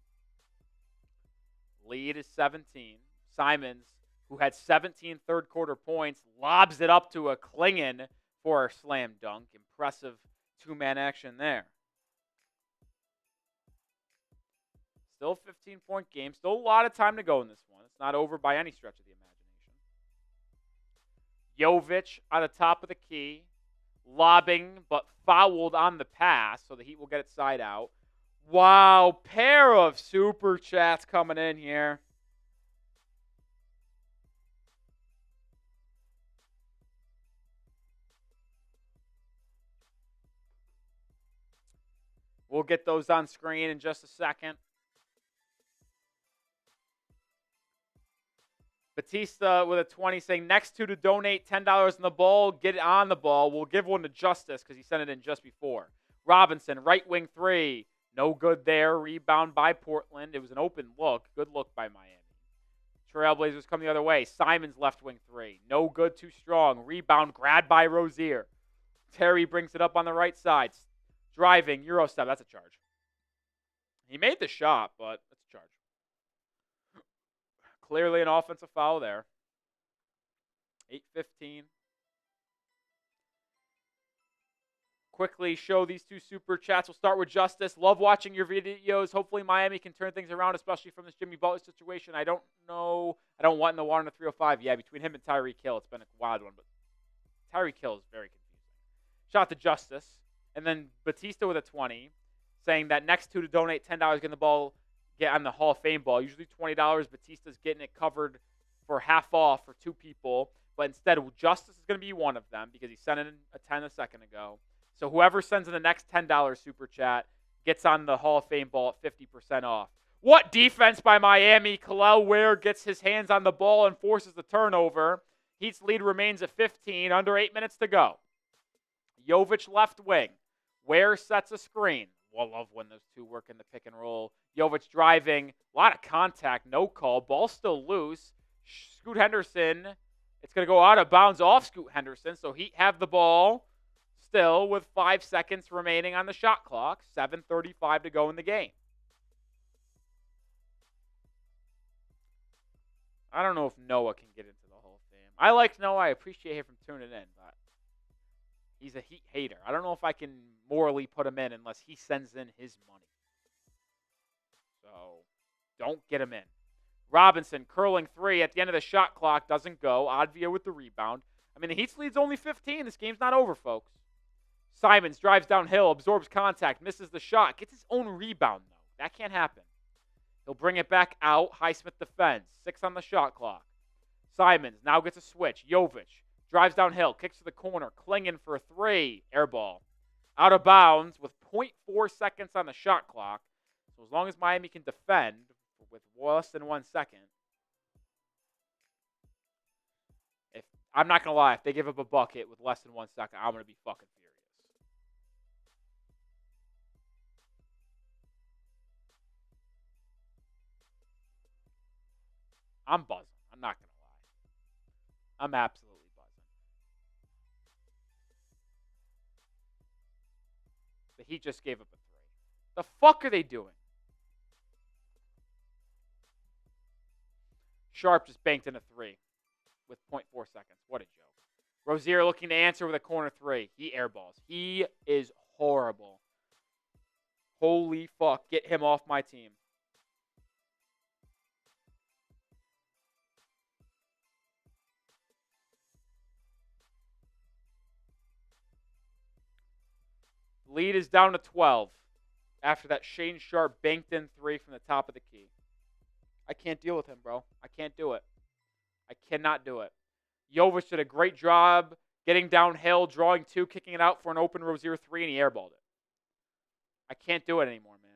Lead is 17. Simons, who had 17 third-quarter points, lobs it up to a Clingan for a slam dunk. Impressive two-man action there. Still a 15-point game. Still a lot of time to go in this one. It's not over by any stretch of the imagination. Jovic on the top of the key. Lobbing, but fouled on the pass, so the Heat will get it side out. Wow, pair of super chats coming in here. We'll get those on screen in just a second. Batista with a 20 saying, next to donate $10 on the ball, get it on the ball. We'll give one to Justice because he sent it in just before. Robinson, right wing 3. No good there. Rebound by Portland. It was an open look. Good look by Miami. Trailblazers come the other way. Simons left wing 3. No good, too strong. Rebound grabbed by Rozier. Terry brings it up on the right side. Driving, Euro step. That's a charge. He made the shot, but that's a charge. Clearly an offensive foul there. 8:15. Quickly show these two super chats. We'll start with Justice. Love watching your videos. Hopefully Miami can turn things around, especially from this Jimmy Butler situation. I don't know. I don't want in the water in the 305. Yeah, between him and Tyreek Hill, it's been a wild one. But Tyreek Hill is very confusing. Shot to Justice. And then Batista with a 20, saying that next to donate $10, get the ball, get on the Hall of Fame ball. Usually $20. Batista's getting it covered for half off for 2 people. But instead, Justice is going to be one of them because he sent in a 10 a second ago. So whoever sends in the next $10 super chat gets on the Hall of Fame ball at 50% off. What defense by Miami. Kel'el Ware gets his hands on the ball and forces the turnover. Heat's lead remains at 15, under 8 minutes to go. Jovic left wing. Ware sets a screen. We'll love when those two work in the pick and roll. Jovic driving. A lot of contact. No call. Ball still loose. Scoot Henderson. It's going to go out of bounds off Scoot Henderson. So Heat have the ball still with 5 seconds remaining on the shot clock. 7:35 to go in the game. I don't know if Noah can get into the Hall of Fame. I like Noah. I appreciate him from tuning in, but he's a Heat hater. I don't know if I can morally put him in unless he sends in his money. So don't get him in. Robinson curling 3 at the end of the shot clock. Doesn't go. Advia with the rebound. I mean, the Heat's lead's only 15. This game's not over, folks. Simons drives downhill, absorbs contact, misses the shot. Gets his own rebound, though. That can't happen. He'll bring it back out. Highsmith defends. 6 on the shot clock. Simons now gets a switch. Jovic drives downhill, kicks to the corner, Clingan for a 3. Air ball. Out of bounds with 0.4 seconds on the shot clock. So as long as Miami can defend with less than 1 second, I'm not going to lie, if they give up a bucket with less than 1 second, I'm going to be fucking furious. I'm buzzing. I'm not going to lie. I'm absolutely buzzing. The Heat just gave up a 3. The fuck are they doing? Sharp just banked in a 3 with 0.4 seconds. What a joke. Rozier looking to answer with a corner 3. He airballs. He is horrible. Holy fuck. Get him off my team. Lead is down to 12 after that Shane Sharp banked in 3 from the top of the key. I can't deal with him, bro. I can't do it. I cannot do it. Jovic did a great job getting downhill, drawing 2, kicking it out for an open Rozier 3, and he airballed it. I can't do it anymore, man.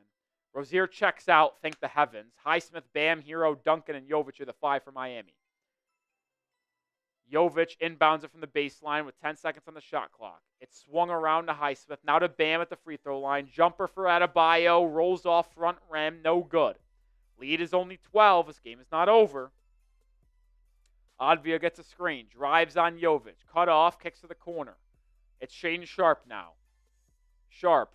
Rozier checks out, thank the heavens. Highsmith, Bam, Hero, Duncan, and Jovic are the 5 for Miami. Jovic inbounds it from the baseline with 10 seconds on the shot clock. It's swung around to Highsmith. Now to Bam at the free throw line. Jumper for Adebayo. Rolls off front rim. No good. Lead is only 12. This game is not over. Advia gets a screen. Drives on Jovic. Cut off. Kicks to the corner. It's Shane Sharp now. Sharp.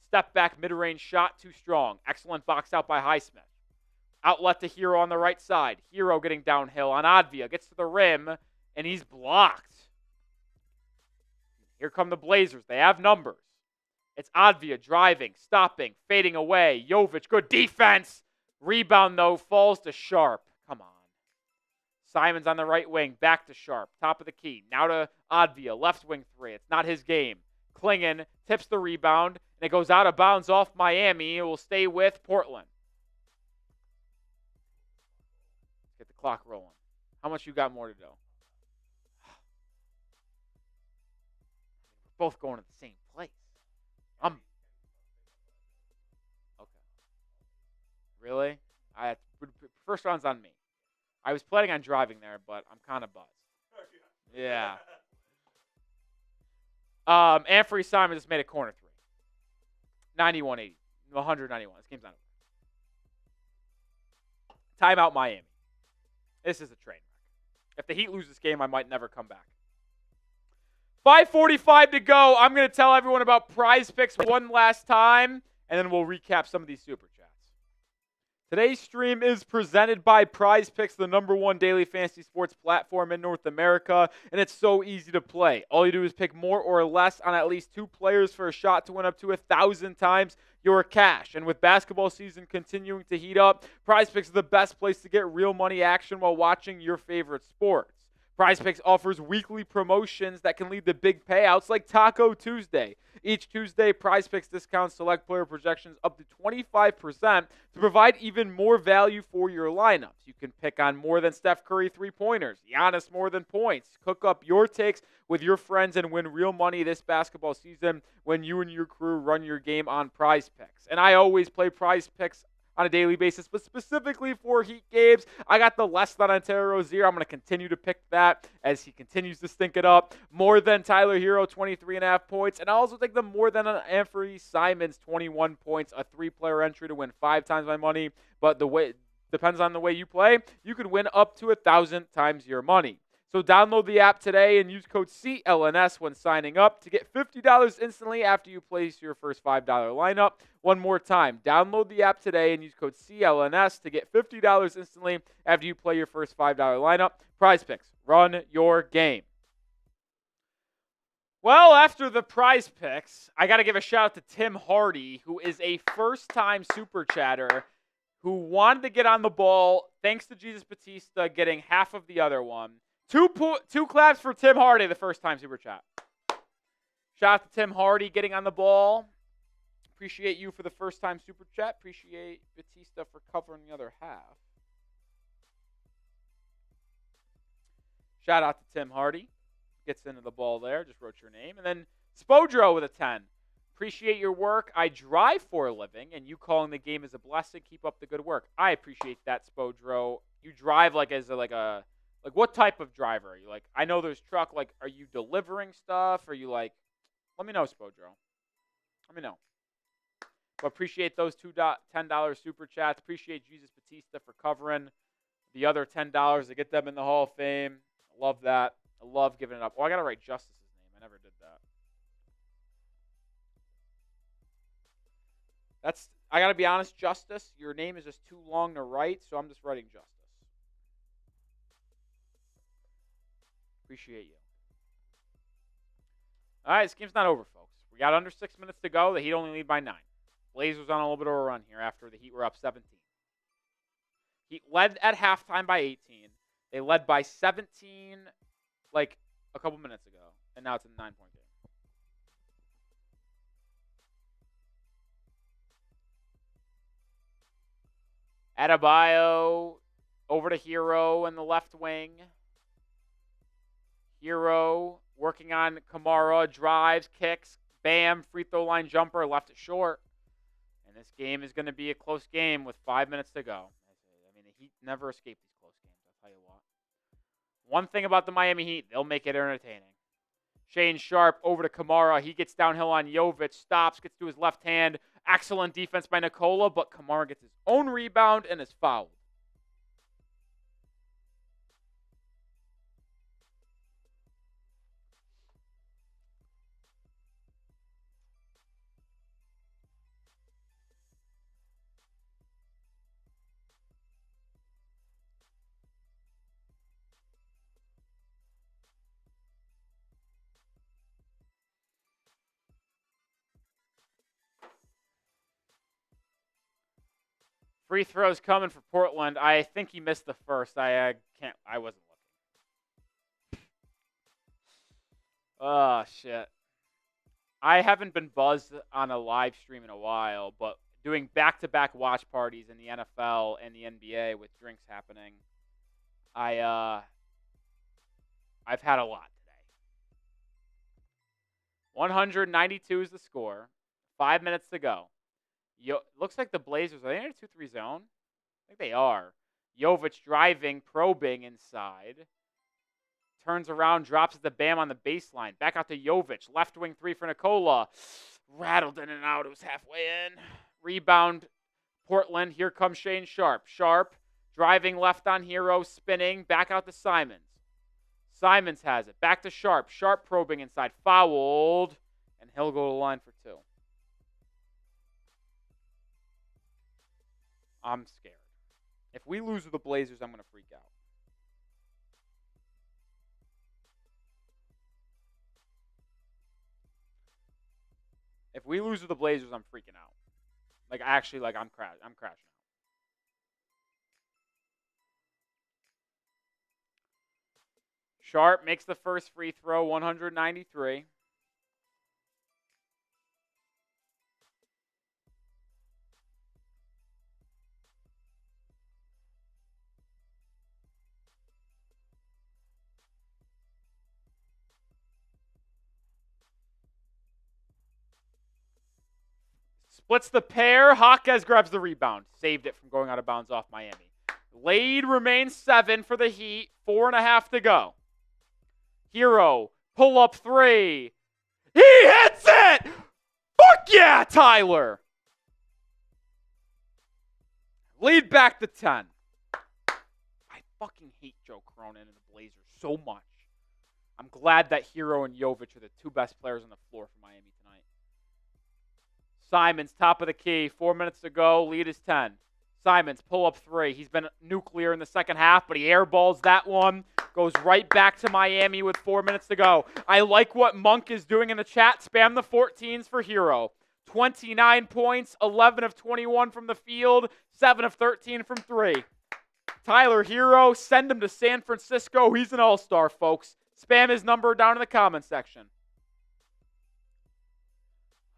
Step back mid-range shot. Too strong. Excellent box out by Highsmith. Outlet to Hero on the right side. Hero getting downhill on Advia. Gets to the rim, and he's blocked. Here come the Blazers. They have numbers. It's Advia driving, stopping, fading away. Jovic, good defense. Rebound, though, falls to Sharp. Come on. Simon's on the right wing. Back to Sharp. Top of the key. Now to Advia. Left wing three. It's not his game. Klingon tips the rebound, and it goes out of bounds off Miami. It will stay with Portland. Get the clock rolling. How much you got more to do? We're both going to the same place. Okay. Really? First round's on me. I was planning on driving there, but I'm kind of buzzed. Yeah. Anthony Simon just made a corner three. 91-80. 191. This game's not over. Timeout Miami. This is a train wreck. If the Heat lose this game, I might never come back. 5:45 to go. I'm going to tell everyone about PrizePicks one last time, and then we'll recap some of these Super Chats. Today's stream is presented by PrizePicks, the #1 daily fantasy sports platform in North America, and it's so easy to play. All you do is pick more or less on at least 2 players for a shot to win up to 1,000 times your cash. And with basketball season continuing to heat up, PrizePicks is the best place to get real money action while watching your favorite sports. PrizePicks offers weekly promotions that can lead to big payouts like Taco Tuesday. Each Tuesday, PrizePicks discounts select player projections up to 25% to provide even more value for your lineups. You can pick on more than Steph Curry three-pointers, Giannis more than points. Cook up your takes with your friends and win real money this basketball season when you and your crew run your game on PrizePicks. And I always play PrizePicks on a daily basis, but specifically for Heat games, I got the less than Ontario Rozier. I'm going to continue to pick that as he continues to stink it up. More than Tyler Hero, 23.5 points. And I also take the more than Anthony Simons, 21 points, a 3-player entry to win 5 times my money. But depends on the way you play, you could win up to 1,000 times your money. So download the app today and use code CLNS when signing up to get $50 instantly after you place your first $5 lineup. One more time, download the app today and use code CLNS to get $50 instantly after you play your first $5 lineup. PrizePicks, run your game. Well, after the PrizePicks, I got to give a shout out to Tim Hardy, who is a first-time super chatter who wanted to get on the ball thanks to Jesus Batista getting half of the other one. Two claps for Tim Hardy, the first time super chat. Shout out to Tim Hardy getting on the ball. Appreciate you for the first time super chat. Appreciate Batista for covering the other half. Shout out to Tim Hardy. Gets into the ball there. Just wrote your name. And then Spodro with a 10. Appreciate your work. I drive for a living, and you calling the game is a blessing. Keep up the good work. I appreciate that, Spodro. You drive like what type of driver are you? Like, I know there's truck. Like, are you delivering stuff? Are you like, let me know, Spodro. Let me know. But appreciate those $10 super chats. Appreciate Jesus Batista for covering the other $10 to get them in the Hall of Fame. I love that. I love giving it up. Oh, I got to write Justice's name. I never did that. I got to be honest, Justice, your name is just too long to write, so I'm just writing Justice. Appreciate you. All right, this game's not over, folks. We got under 6 minutes to go. The Heat only lead by 9. Blazers on a little bit of a run here after the Heat were up 17. Heat led at halftime by 18. They led by 17 like a couple minutes ago, and now it's a 9-point game. Adebayo over to Hero in the left wing. Hero working on Kamara, drives, kicks, bam, free throw line jumper, left it short. And this game is going to be a close game with 5 minutes to go. I mean, the Heat never escape these close games, I'll tell you what. One thing about the Miami Heat, they'll make it entertaining. Shane Sharp over to Kamara. He gets downhill on Jovic, stops, gets to his left hand. Excellent defense by Nikola, but Kamara gets his own rebound and is fouled. Free throws coming for Portland. I think he missed the first. I wasn't looking. Oh, shit. I haven't been buzzed on a live stream in a while, but doing back-to-back watch parties in the NFL and the NBA with drinks happening, I've had a lot today. 192 is the score. 5 minutes to go. Looks like the Blazers, are they in a 2-3 zone? I think they are. Jovic driving, probing inside. Turns around, drops it to Bam on the baseline. Back out to Jovic. Left wing 3 for Nikola. Rattled in and out. It was halfway in. Rebound, Portland. Here comes Shane Sharp. Sharp driving left on Hero, spinning. Back out to Simons. Simons has it. Back to Sharp. Sharp probing inside. Fouled. And he'll go to the line for 2. I'm scared. If we lose to the Blazers, I'm going to freak out. If we lose to the Blazers, I'm freaking out. I'm crashing out. Sharp makes the first free throw, 193. Splits the pair. Jaquez grabs the rebound. Saved it from going out of bounds off Miami. Lead remains 7 for the Heat. 4.5 to go. Hero, pull up 3. He hits it! Fuck yeah, Tyler! Lead back to 10. I fucking hate Joe Cronin and the Blazers so much. I'm glad that Hero and Jovic are the 2 best players on the floor for Miami tonight. Simons, top of the key. 4 minutes to go. Lead is 10. Simons, pull up 3. He's been nuclear in the second half, but he airballs that one. Goes right back to Miami with 4 minutes to go. I like what Monk is doing in the chat. Spam the 14s for Hero. 29 points, 11 of 21 from the field, 7 of 13 from 3. Tyler Hero, send him to San Francisco. He's an all-star, folks. Spam his number down in the comment section.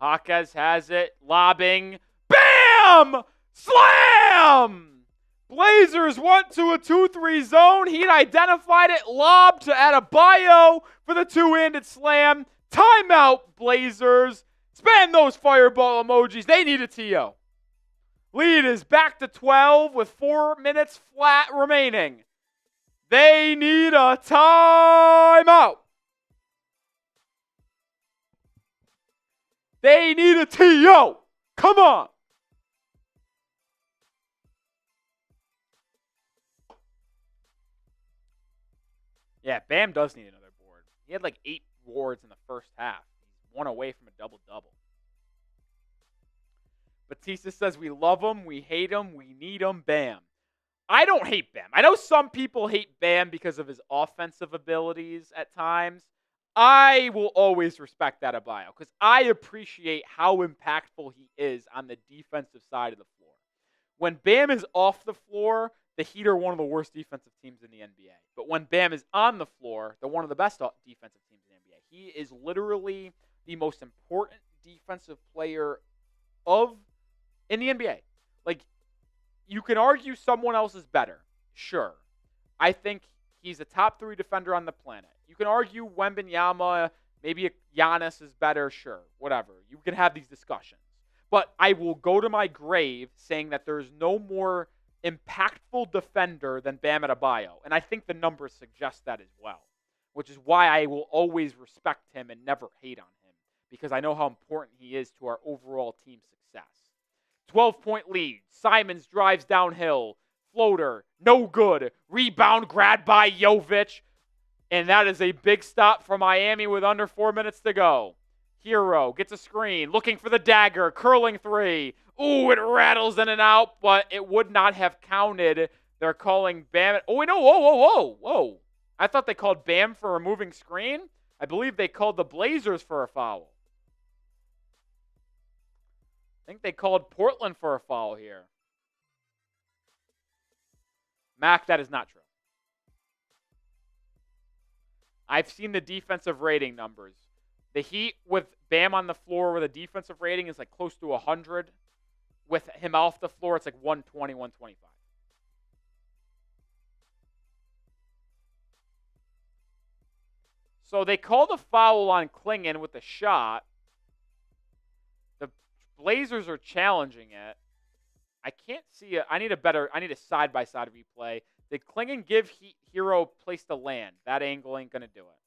Jaquez has it. Lobbing. Bam! Slam! Blazers went to a 2-3 zone. He'd identified it. Lobbed to Adebayo for the 2-handed slam. Timeout, Blazers. Spam those fireball emojis. They need a TO. Lead is back to 12 with 4 minutes flat remaining. They need a timeout. They need a TO. Come on. Yeah, Bam does need another board. He had like 8 boards in the first half. He's 1 away from a double-double. Batista says we love him, we hate him, we need him, Bam. I don't hate Bam. I know some people hate Bam because of his offensive abilities at times. I will always respect that Adebayo because I appreciate how impactful he is on the defensive side of the floor. When Bam is off the floor, the Heat are one of the worst defensive teams in the NBA. But when Bam is on the floor, they're one of the best defensive teams in the NBA. He is literally the most important defensive player in the NBA. Like, you can argue someone else is better. Sure. I think he's a top 3 defender on the planet. You can argue Wembanyama, maybe Giannis is better. Sure. Whatever. You can have these discussions. But I will go to my grave saying that there's no more impactful defender than Bam Adebayo. And I think the numbers suggest that as well, which is why I will always respect him and never hate on him, because I know how important he is to our overall team success. 12-point lead. Simons drives downhill. Floater, no good. Rebound grabbed by Jovic. And that is a big stop for Miami with under 4 minutes to go. Hero gets a screen, looking for the dagger, curling three. Ooh, it rattles in and out, but it would not have counted. They're calling Bam. Oh, wait, no, whoa. I thought they called Bam for a moving screen. I believe they called the Blazers for a foul. I think they called Portland for a foul here. Mac, that is not true. I've seen the defensive rating numbers. The Heat with Bam on the floor with a defensive rating is like close to 100. With him off the floor, it's like 120, 125. So they called a foul on Klingon with a shot. The Blazers are challenging it. I can't see it. I need a side-by-side replay. Did Klingon give Hero place to land? That angle ain't going to do it.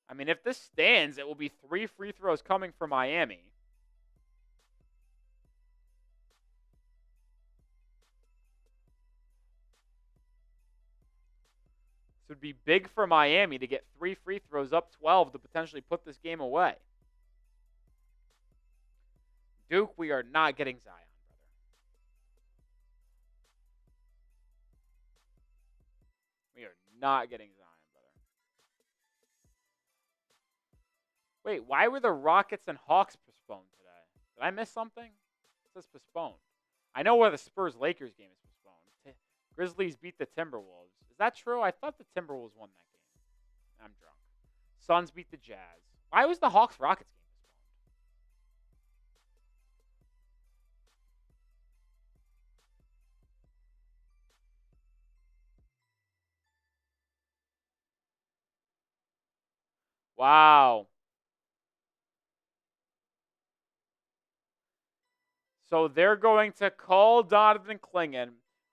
I mean, if this stands, it will be 3 free throws coming for Miami. This would be big for Miami to get 3 free throws up 12 to potentially put this game away. Duke, we are not getting Zion, brother. We are not getting Zion, brother. Wait, why were the Rockets and Hawks postponed today? Did I miss something? It says postponed. I know where the Spurs-Lakers game is postponed. Grizzlies beat the Timberwolves. Is that true? I thought the Timberwolves won that game. I'm drunk. Suns beat the Jazz. Why was the Hawks-Rockets game postponed? Wow. So they're going to call Donovan Klingon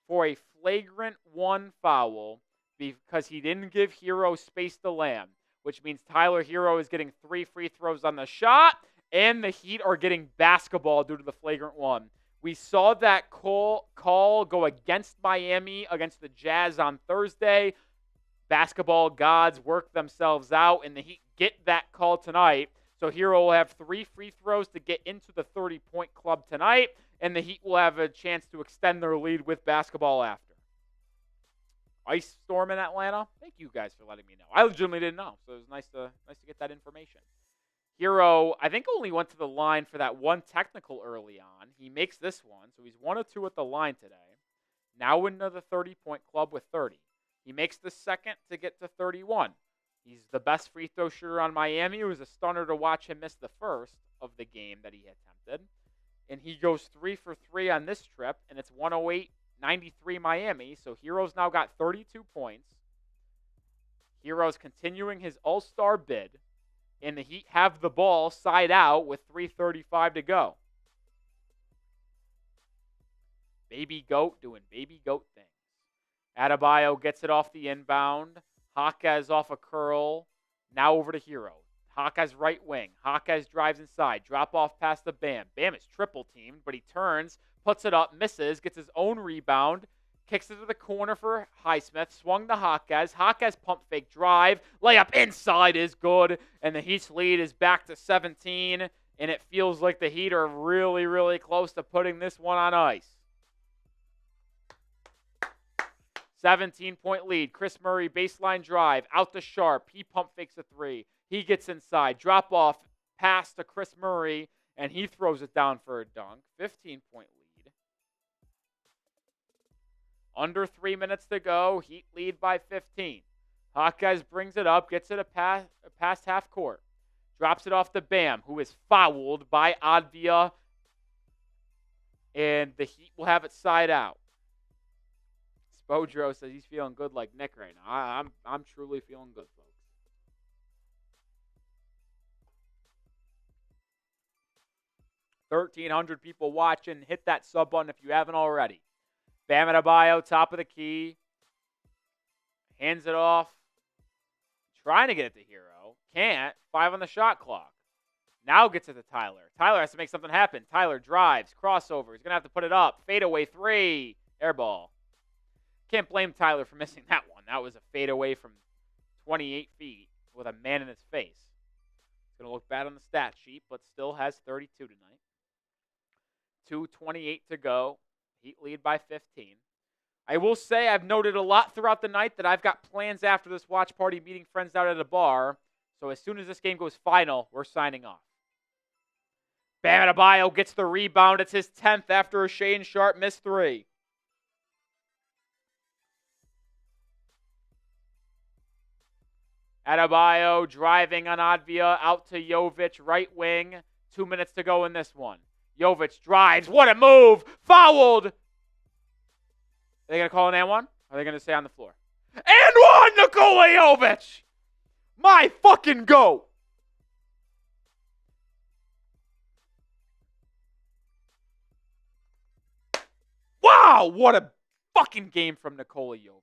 for a flagrant 1 foul because he didn't give Hero space to land, which means Tyler Hero is getting 3 free throws on the shot, and the Heat are getting basketball due to the flagrant 1. We saw that call go against Miami against the Jazz on Thursday. Basketball gods work themselves out, and the Heat get that call tonight. So Hero will have 3 free throws to get into the 30-point club tonight, and the Heat will have a chance to extend their lead with basketball after. Ice storm in Atlanta? Thank you guys for letting me know. I legitimately didn't know, so it was nice to get that information. Hero, I think, only went to the line for that 1 technical early on. He makes this one, so he's 1 of 2 at the line today. Now into the 30-point club with 30. He makes the second to get to 31. He's the best free throw shooter on Miami. It was a stunner to watch him miss the first of the game that he attempted. And he goes 3 for 3 on this trip, and it's 108-93 Miami. So Hero's now got 32 points. Hero's continuing his all-star bid, and the Heat have the ball side out with 3:35 to go. Baby Goat doing baby goat things. Adebayo gets it off the inbound. Hawkes off a curl. Now over to Hero. Hawkes right wing. Hawkes drives inside. Drop off past the Bam. Bam is triple teamed, but he turns, puts it up, misses, gets his own rebound, kicks it to the corner for Highsmith. Swung to Hawkes. Hawkes pump fake drive. Layup inside is good, and the Heat's lead is back to 17, and it feels like the Heat are really, really close to putting this one on ice. 17-point lead. Chris Murray, baseline drive, out to Sharp. He pump fakes a 3. He gets inside. Drop off, pass to Chris Murray, and he throws it down for a dunk. 15-point lead. Under 3 minutes to go. Heat lead by 15. Hawkes brings it up, gets it past half court. Drops it off to Bam, who is fouled by Advia, and the Heat will have it side out. Spodro says he's feeling good like Nick right now. I'm truly feeling good, folks. 1,300 people watching. Hit that sub button if you haven't already. Bam Adebayo, top of the key. Hands it off. Trying to get it to Hero. Can't. 5 on the shot clock. Now gets it to Tyler. Tyler has to make something happen. Tyler drives. Crossover. He's going to have to put it up. Fadeaway 3. Air ball. Can't blame Tyler for missing that one. That was a fadeaway from 28 feet with a man in his face. It's going to look bad on the stat sheet, but still has 32 tonight. 2:28 to go. Heat lead by 15. I will say I've noted a lot throughout the night that I've got plans after this watch party meeting friends out at a bar. So as soon as this game goes final, we're signing off. Bam Adebayo gets the rebound. It's his 10th after a Shane Sharp missed 3. Adebayo driving on Advia out to Jovic, right wing. 2 minutes to go in this one. Jovic drives. What a move! Fouled! Are they going to call an and one? Or are they going to stay on the floor? And one! Nikola Jovic! My fucking goat! Wow! What a fucking game from Nikola Jovic.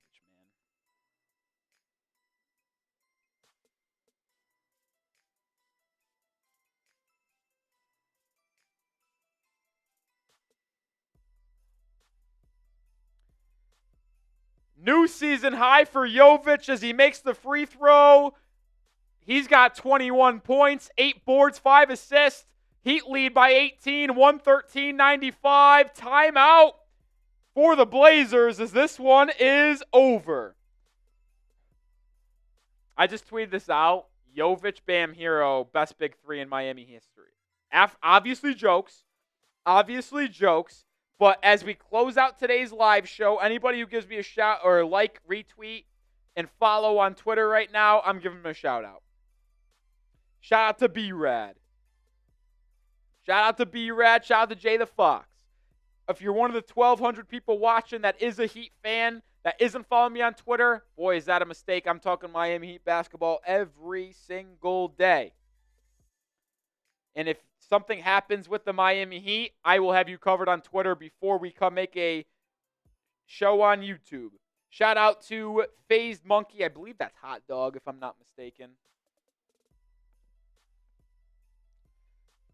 New season high for Jovic as he makes the free throw. He's got 21 points, 8 boards, 5 assists. Heat lead by 18, 113-95. Timeout for the Blazers as this one is over. I just tweeted this out. Jovic, Bam, Hero, best big three in Miami history. Obviously jokes. But as we close out today's live show, anybody who gives me a shout or like, retweet, and follow on Twitter right now, I'm giving them a shout out. Shout out to B-Rad. Shout out to B-Rad. Shout out to Jay the Fox. If you're one of the 1,200 people watching that is a Heat fan, that isn't following me on Twitter, boy, is that a mistake. I'm talking Miami Heat basketball every single day. And if something happens with the Miami Heat, I will have you covered on Twitter before we come make a show on YouTube. Shout out to Phased Monkey. I believe that's Hot Dog, if I'm not mistaken.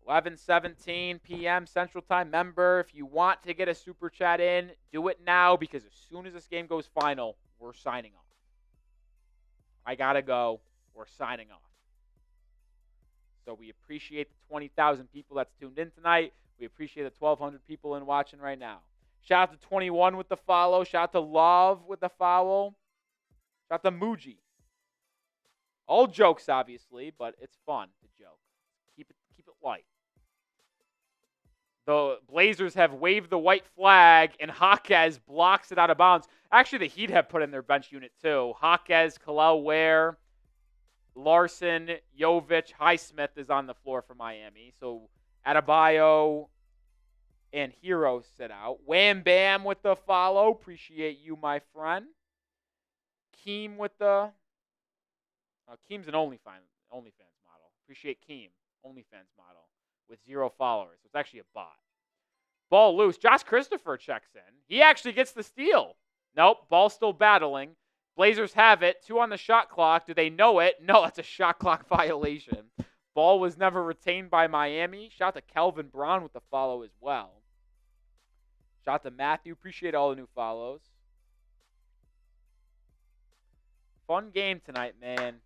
11:17 p.m. Central Time. Member, if you want to get a super chat in, do it now because as soon as this game goes final, we're signing off. I got to go. We're signing off. So we appreciate the 20,000 people that's tuned in tonight. We appreciate the 1,200 people in watching right now. Shout out to 21 with the follow. Shout out to Love with the follow. Shout out to Muji. All jokes, obviously, but it's fun to joke. Keep it light. The Blazers have waved the white flag, and Jaquez blocks it out of bounds. Actually, the Heat have put in their bench unit, too. Jaquez, Kalel Ware, Larson, Jovic, Highsmith is on the floor for Miami. So Adebayo and Hero sit out. Wham Bam with the follow. Appreciate you, my friend. Keem with the... Keem's an OnlyFans model. Appreciate Keem, OnlyFans model, with 0 followers. It's actually a bot. Ball loose. Josh Christopher checks in. He actually gets the steal. Nope, ball still battling. Blazers have it. 2 on the shot clock. Do they know it? No, that's a shot clock violation. Ball was never retained by Miami. Shout out to Kelvin Brown with the follow as well. Shout out to Matthew. Appreciate all the new follows. Fun game tonight, man.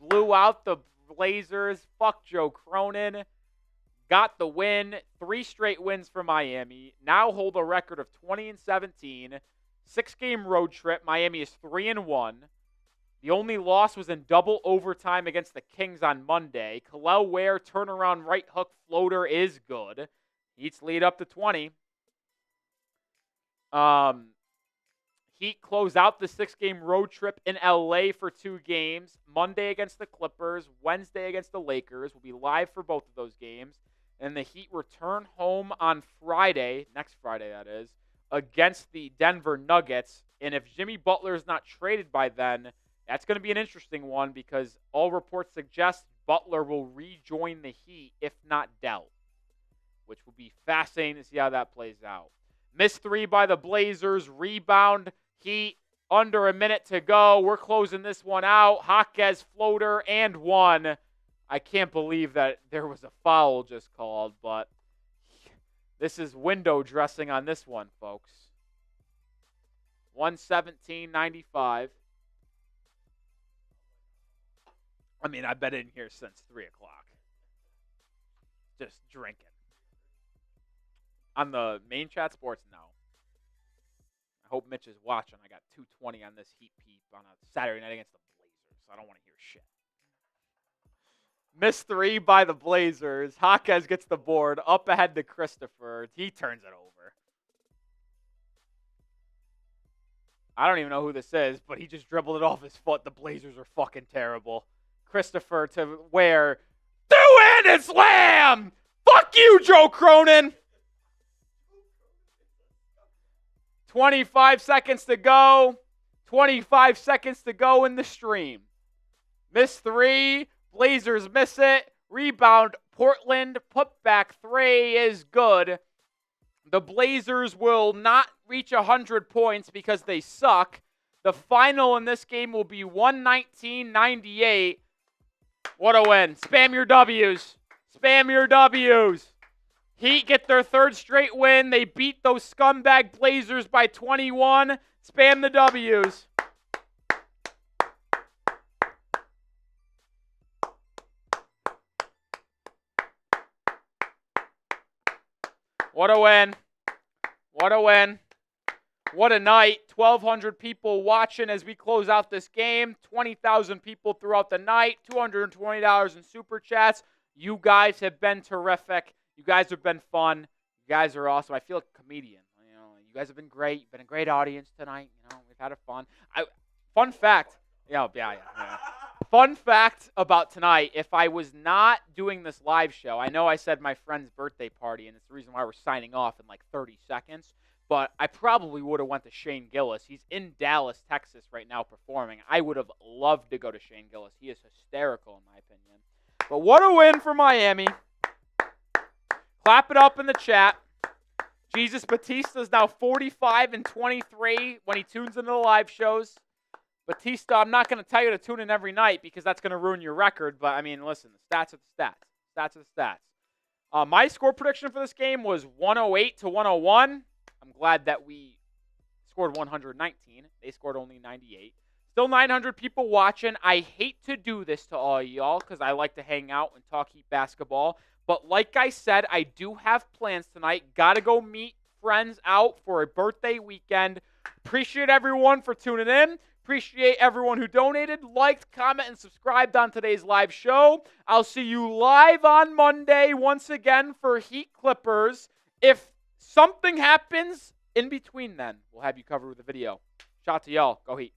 Blew out the Blazers. Fuck Joe Cronin. Got the win. 3 straight wins for Miami. Now hold a record of 20-17. 6-game road trip. Miami is 3-1. The only loss was in double overtime against the Kings on Monday. Kalel Ware turnaround right hook floater is good. Heat's lead up to 20. Heat close out the 6-game road trip in LA for 2 games. Monday against the Clippers, Wednesday against the Lakers. We'll be live for both of those games. And the Heat return home on Friday, next Friday that is, against the Denver Nuggets. And if Jimmy Butler is not traded by then, that's going to be an interesting one because all reports suggest Butler will rejoin the Heat if not dealt, which will be fascinating to see how that plays out. Missed 3 by the Blazers. Rebound, Heat, under a minute to go. We're closing this one out. Jaquez floater and 1. I can't believe that there was a foul just called, but this is window dressing on this one, folks. 117-95. I mean, I've been in here since 3 o'clock. Just drinking. On the main chat sports, no. I hope Mitch is watching. I got 220 on this Heat peep on a Saturday night against the Blazers. I don't want to hear shit. Missed 3 by the Blazers. Jaquez gets the board. Up ahead to Christopher. He turns it over. I don't even know who this is, but he just dribbled it off his foot. The Blazers are fucking terrible. Christopher to where? Two-handed slam! Fuck you, Joe Cronin! 25 seconds to go. 25 seconds to go in the stream. Miss 3. Blazers miss it. Rebound. Portland. Putback 3 is good. The Blazers will not reach 100 points because they suck. The final in this game will be 119-98. What a win. Spam your W's. Spam your W's. Heat get their 3rd straight win. They beat those scumbag Blazers by 21. Spam the W's. What a win. What a win. What a night. 1,200 people watching as we close out this game. 20,000 people throughout the night. $220 in super chats. You guys have been terrific. You guys have been fun. You guys are awesome. I feel like a comedian. You know, you guys have been great. You've been a great audience tonight. You know, we've had a fun. Fun fact. Yeah. Fun fact about tonight. If I was not doing this live show, I know I said my friend's birthday party, and it's the reason why we're signing off in like 30 seconds. But I probably would have went to Shane Gillis. He's in Dallas, Texas right now performing. I would have loved to go to Shane Gillis. He is hysterical in my opinion. But what a win for Miami. Clap it up in the chat. Jesus Batista is now 45-23 when he tunes into the live shows. Batista, I'm not going to tell you to tune in every night because that's going to ruin your record. But, I mean, listen, the stats are the stats. Stats are the stats. My score prediction for this game was 108-101. I'm glad that we scored 119. They scored only 98. Still 900 people watching. I hate to do this to all y'all because I like to hang out and talk Heat basketball. But like I said, I do have plans tonight. Got to go meet friends out for a birthday weekend. Appreciate everyone for tuning in. Appreciate everyone who donated, liked, comment, and subscribed on today's live show. I'll see you live on Monday once again for Heat Clippers. If something happens in between then, we'll have you covered with a video. Shout out to y'all. Go Heat.